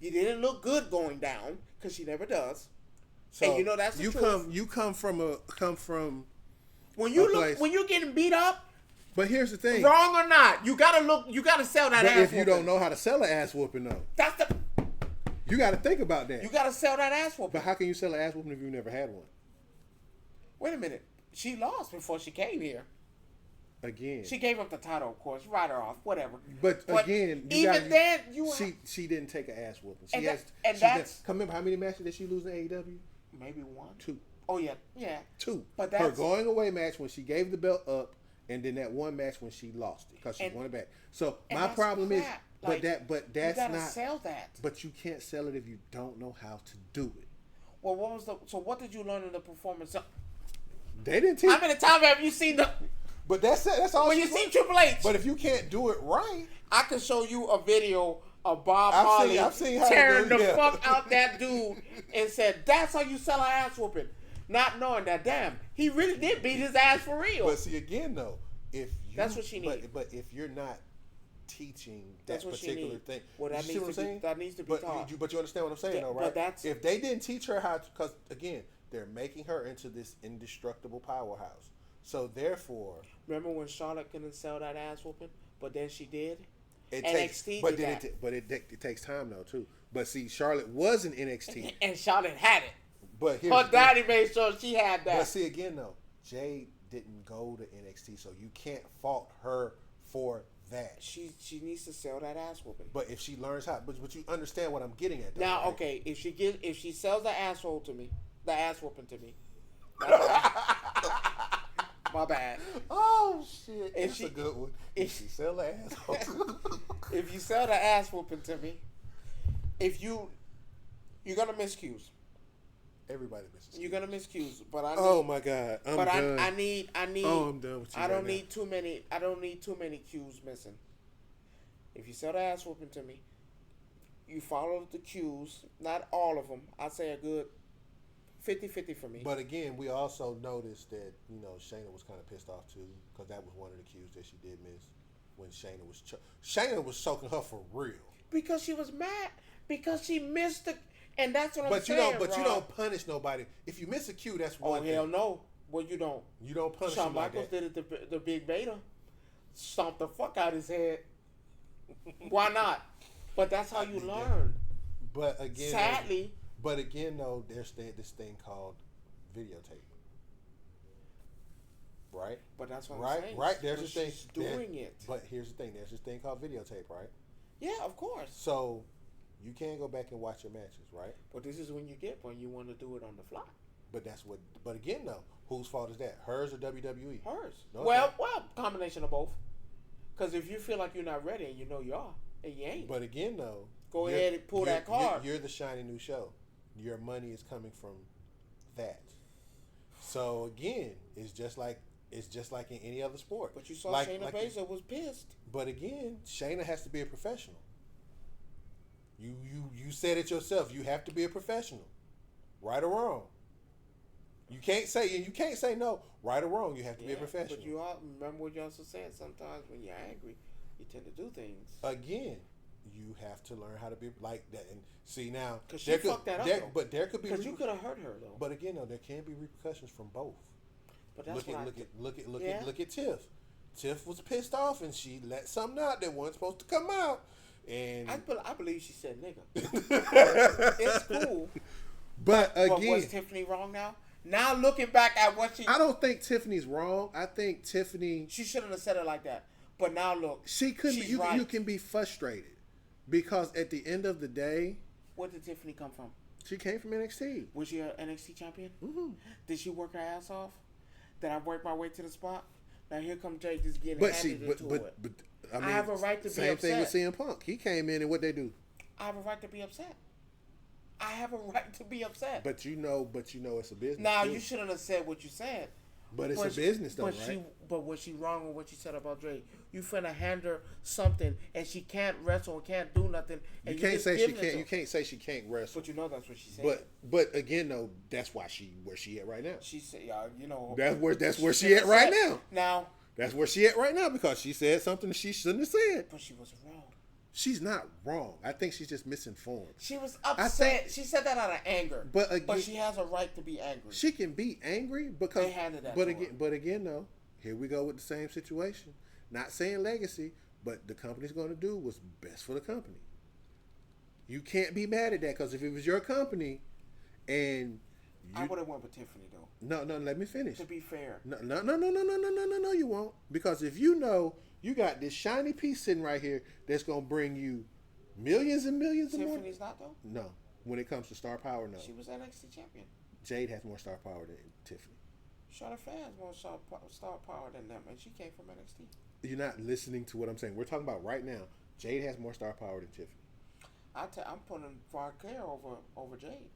You didn't look good going down, because she never does. So and you know that's the truth. You come from when you're getting beat up. But here's the thing. Wrong or not, you gotta sell that ass whooping. If you don't know how to sell an ass whooping though. You gotta think about that. You gotta sell that ass whooping. But how can you sell an ass whooping if you never had one? Wait a minute. She lost before she came here. Again. She gave up the title, of course. Write her off, whatever. But again, she didn't take an ass whooping. Remember how many matches did she lose in AEW? Maybe one. 2. Oh yeah. 2. But that's her going away match when she gave the belt up, and then that one match when she lost it because she won it back. So my problem is, that's you gotta not sell that. But you can't sell it if you don't know how to do it. Well, what did you learn in the performance? They didn't teach. How many times have you seen the? But that's it. That's all. When you see Triple H. But if you can't do it right, I can show you a video of Bob Marley tearing the fuck out that dude and said, "That's how you sell an ass whooping," not knowing that damn he really did beat his ass for real. But see again though, that's what she needs. But if you're not teaching that's particular thing, well, that needs to be taught. But you understand what I'm saying, though, right? If they didn't teach her how to, because again, they're making her into this indestructible powerhouse. So therefore, remember when Charlotte couldn't sell that ass whooping, but then she did. It takes time though too. But see, Charlotte was in NXT, and Charlotte had it. But her daddy made sure she had that. But see again though, Jade didn't go to NXT, so you can't fault her for that. She needs to sell that ass whooping. But if she learns how, but you understand what I'm getting at. Though, now, right? Okay, if she sells the ass whooping to me, My bad. Oh shit, If that's she- a good one. if- She sell the asshole. If you sell the ass whooping to me, you're gonna miss cues. Everybody misses. You're gonna miss cues, but I need, Oh my god, I'm done. I need. Oh, I'm done with you. I don't right need too many. I don't need too many cues missing. If you sell the ass whooping to me, you follow the cues. Not all of them. I'd say a good 50-50 for me. But again, we also noticed that Shayna was kind of pissed off too, because that was one of the cues that she did miss when Shayna was choking her for real. Because she was mad. Because she missed the. And that's what I'm But saying. you don't punish nobody. If you miss a cue, that's one thing. Hell no. Well, you don't. You don't punish Shawn him like Michaels that. did it the Big Beta. Stomped the fuck out his head. Why not? But that's how you learn. But again, Sadly. But again, though, there's this thing called videotape. Right? But that's what right? I'm saying. Right? There's But this thing. she's doing it. But here's the thing. There's this thing called videotape, right? Yeah, of course. So you can go back and watch your matches, right? But this is when you want to do it on the fly. But again, though, whose fault is that? Hers or WWE? Hers. Okay. Well, combination of both. Because if you feel like you're not ready and you know you are, and you ain't. But again, though, Go ahead and pull that card. You're the shiny new show. Your money is coming from that. So again, it's just like in any other sport. But you saw like, Shayna Baszler was pissed. But again, Shayna has to be a professional. You said it yourself. You have to be a professional, right or wrong. You can't say no. Right or wrong, you have to be a professional. But you all remember what you also said. Sometimes when you're angry, you tend to do things. Again, you have to learn how to be like that. And see now, because she fucked that up. But there could be because you could have hurt her though. But again, though, there can be repercussions from both. But that's look at Tiff. Tiff was pissed off and she let something out that wasn't supposed to come out. And I believe she said nigga. It's cool. But again, but was Tiffany wrong now? Now looking back at what she, I don't think Tiffany's wrong. I think Tiffany, she shouldn't have said it like that. But now look, she couldn't. She's right. You can be frustrated because at the end of the day, where did Tiffany come from? She came from NXT. Was she an NXT champion? Mm-hmm. Did she work her ass off? Did I work my way to the spot? Now here comes Jake just getting But handed into it. But I mean, I have a right to be same upset. thing with CM Punk. He came in and what they do? I have a right to be upset. I have a right to be upset. But you know it's a business. Now too. you shouldn't have said what you said. But it's a business though, right? But was she wrong with what she said about Drake? You finna hand her something and she can't wrestle and can't do nothing. And you can't just say she giving it can't. to You her. can't say she can't wrestle. But you know that's what she said. But again though, that's why where she at right now. She said, you know. That's where she at right now. Now. That's where she at right now because she said something she shouldn't have said. But she was wrong. She's not wrong. I think she's just misinformed. She was upset. She said that out of anger. But she has a right to be angry. She can be angry because. They handed that but to again, her. but again, though, here we go with the same situation. Not saying legacy, but the company's going to do what's best for the company. You can't be mad at that because if it was your company, and I would have went with Tiffany though. No, let me finish. To be fair. No, you won't. Because if you know you got this shiny piece sitting right here that's gonna bring you millions and millions of more. Tiffany's not though? No. When it comes to star power, no. She was NXT champion. Jade has more star power than Tiffany. Charlotte has more star power than them, and she came from NXT. You're not listening to what I'm saying. We're talking about right now. Jade has more star power than Tiffany. I'm putting Varclair over Jade.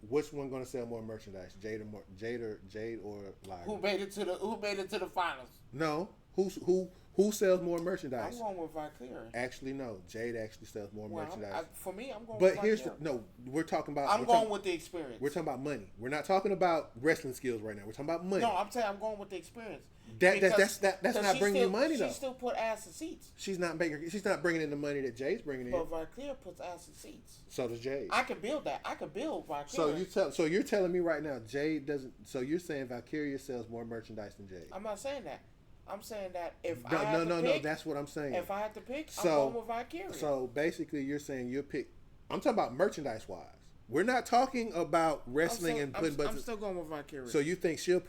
Which one going to sell more merchandise, Jade or Lyra? Who made it to the finals? No, who sells more merchandise? I'm going with Varclair. Actually, no. Jade actually sells more merchandise. For me, I'm going. But with here's Varclair. we're talking about. I'm going with the experience. We're talking about money. We're not talking about wrestling skills right now. We're talking about money. No, I'm saying I'm going with the experience. That's not bringing you money though. She still put ass in seats. She's not bringing in the money that Jade's bringing in. But Varclair puts ass in seats. So does Jade. I can build that. I can build Varclair. So you're telling me right now Jade doesn't. So you're saying Valkyria sells more merchandise than Jade. I'm not saying that. I'm saying that if No, that's what I'm saying. If I had to pick, I'm going with Valkyria. So basically, you're saying you'll pick. I'm talking about merchandise wise. We're not talking about wrestling and putting. I'm still going with Valkyria. So you think she'll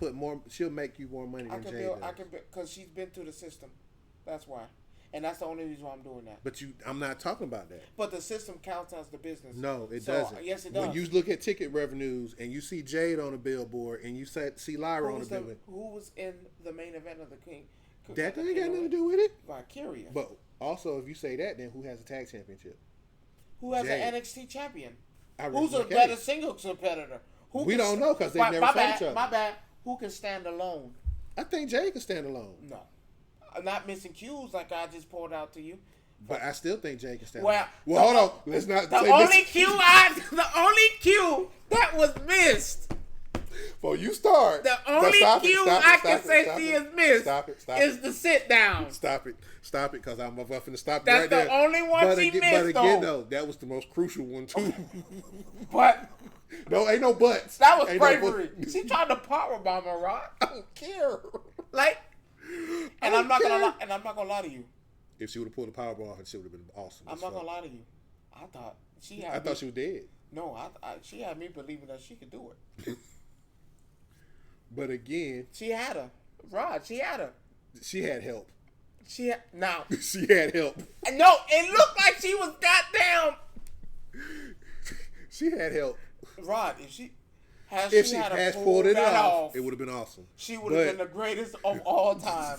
make you more money than Jade does? I can because she's been through the system. That's why. And that's the only reason why I'm doing that. But I'm not talking about that. But the system counts as the business. No, it doesn't. Yes, it does. When you look at ticket revenues and you see Jade on a billboard and you see Lyra on a billboard. Who was in the main event of the King? That ain't got nothing to do with it. Vicarious. But also, if you say that, then who has a tag championship? Who has Jade. an NXT champion? I Who's a reckon better singles competitor? We don't know because they've never fought each other. My bad. Who can stand alone? I think Jade can stand alone. No. I'm not missing cues like I just pulled out to you. But I still think Jade can stand Well, alone. Well, hold on. Let's not the say only this. the only cue that was missed. Before you start. The only cue I can say she is missed is the sit down. Stop it, because I'm going to stop That's right there. the only one she missed, But again, though, that was the most crucial one, too. But no, ain't no buts. That was ain't bravery. No she tried to power bomb her, Rod. I don't care. Like, and I'm not gonna lie to you. If she would have pulled the Powerball off, it would have been awesome. I'm not gonna lie to you. I thought she was dead. No, she had me believing that she could do it. But again, she had her, Rod. She had her. She had help. She had help. No, it looked like she was goddamn. She had help. Rod, if she had pulled it off, it would have been awesome. She would have been the greatest of all time.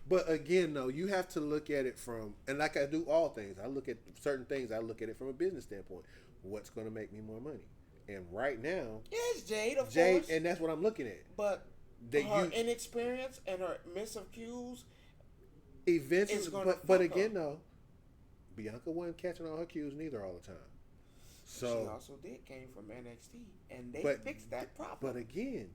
But again, though, you have to look at it from, and like I do all things, I look at certain things, I look at it from a business standpoint. What's going to make me more money? And right now, yes, Jade, of course. And that's what I'm looking at. But her inexperience and her miss of cues, events, but again, though, Bianca wasn't catching all her cues neither all the time. So she also came from NXT, and they fixed that problem. But again,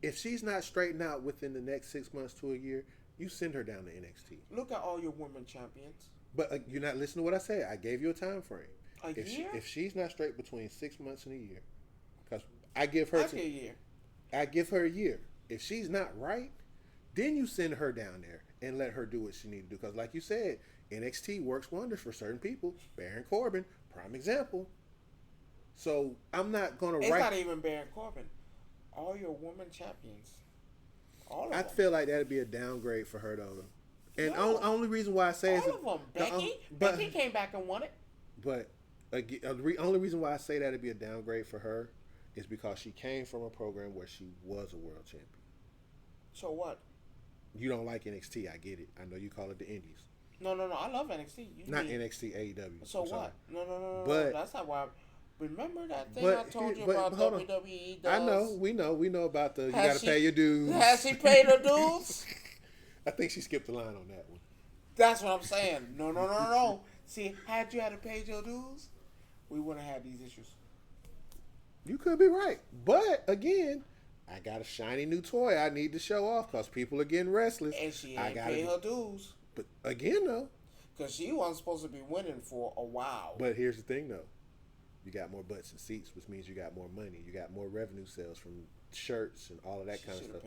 if she's not straightened out within the next 6 months to a year, you send her down to NXT. Look at all your women champions. But you're not listening to what I said. I gave you a time frame. A year? If she's not straight between 6 months and a year, because I give her a year. I give her a year. If she's not right, then you send her down there and let her do what she needs to do. Because like you said, NXT works wonders for certain people. Baron Corbin, prime example. So I'm not going to It's not even Baron Corbin. All your women champions. All of them. I feel like that'd be a downgrade for her, though. And only reason why I say all of them. Becky came back and won it. But only reason why I say that'd be a downgrade for her is because she came from a program where she was a world champion. So what? You don't like NXT, I get it. I know you call it the Indies. No, I love NXT. NXT, AEW. So what? No. But that's not why. Remember that thing I told you about WWE does? I know. We know about the you got to pay your dues. Has she paid her dues? I think she skipped the line on that one. That's what I'm saying. No. See, had you had to pay your dues, we wouldn't have had these issues. You could be right. But, again, I got a shiny new toy I need to show off because people are getting restless. And she ain't paid her dues. But, again, though. Because she wasn't supposed to be winning for a while. But here's the thing, though. You got more butts and seats, which means you got more money. You got more revenue sales from shirts and all of that kind of stuff.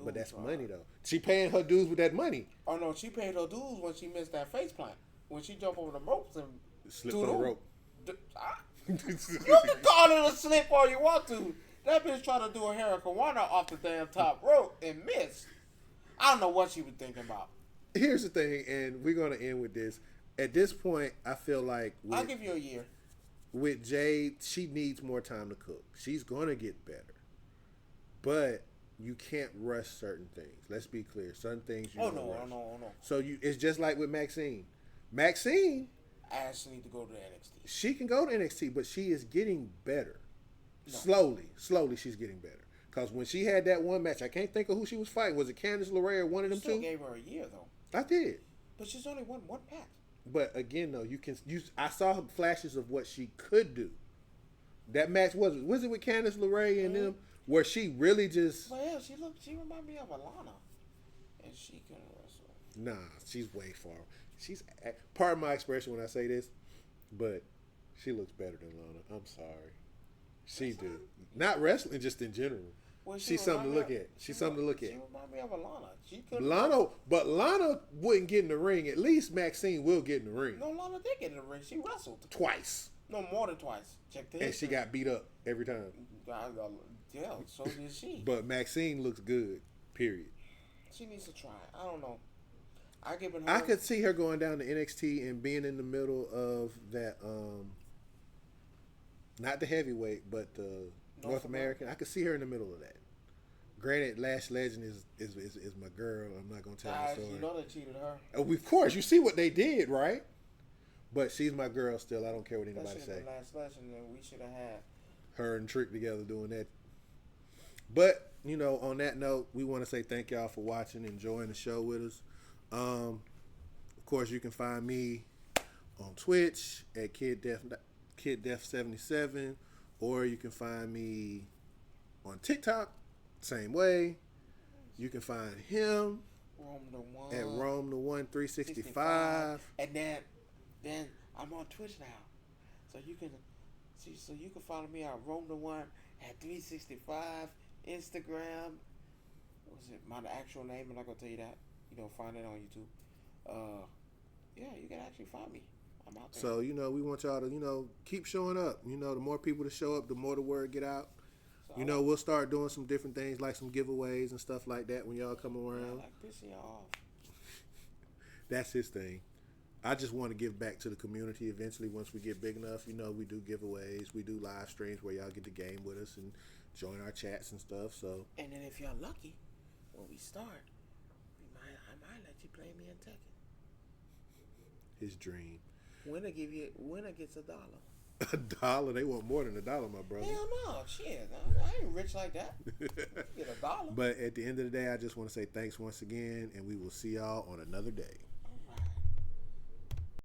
But that's money, though. She paying her dues with that money. Oh, no. She paid her dues when she missed that face plant. When she jumped over the ropes and slipped on the rope. You can call it a slip all you want to. That bitch tried to do a hurricanrana off the damn top rope and missed. I don't know what she was thinking about. Here's the thing, and we're going to end with this. At this point, I feel like I'll give you a year. With Jade, she needs more time to cook. She's going to get better. But you can't rush certain things. Let's be clear. Certain things you don't rush. No. So it's just like with Maxine. Maxine Ashley need to go to NXT. She can go to NXT, but she is getting better. No. Slowly she's getting better. Because when she had that one match, I can't think of who she was fighting. Was it Candice LeRae or one of them two? You gave her a year, though. I did. But she's only won one match. But again, though, I saw flashes of what she could do. That match was it with Candice LeRae and them, where she really just... Well, yeah, she reminded me of Alana. And she can wrestle. Nah, she's way far. Pardon my expression when I say this, but she looks better than Lana. I'm sorry. She do. Not wrestling, just in general. Well, she's something to look at. She's something to look at. She remind me of Alana. Lana wouldn't get in the ring. At least Maxine will get in the ring. No, Lana did get in the ring. She wrestled. Twice. No, more than twice. Check this. And she got beat up every time. Yeah, so did she. But Maxine looks good, period. She needs to try. I don't know. I give it. I could see her going down to NXT and being in the middle of that. Not the heavyweight, but the North American. I could see her in the middle of that. Granted, Lash Legend is my girl. I'm not gonna tell the story. You know they cheated her. Of course, you see what they did, right? But she's my girl still. I don't care what anybody say. Lash Legend, and we should have had her and Trick together doing that. But on that note, we want to say thank y'all for watching, enjoying the show with us. Of course, you can find me on Twitch at KidDef77, or you can find me on TikTok, same way. You can find him at Rome the One 365, and then I'm on Twitch now, so you can follow me at Rome the One at 365. Instagram, was it my actual name? I'm not gonna tell you that. You don't find it on YouTube. Yeah, you can actually find me. I'm out there. So we want y'all to keep showing up. The more people to show up, the more the word get out. So we'll start doing some different things like some giveaways and stuff like that when y'all come around. Yeah, like pissing y'all off. That's his thing. I just want to give back to the community eventually once we get big enough. We do giveaways, we do live streams where y'all get the game with us and join our chats and stuff. So, and then if y'all lucky, when we start, I might let you play me in Tekken. His dream. Winner gets $1. $1? They want more than $1, my brother. Hell no, shit. I ain't rich like that. Get $1. But at the end of the day, I just want to say thanks once again, and we will see y'all on another day.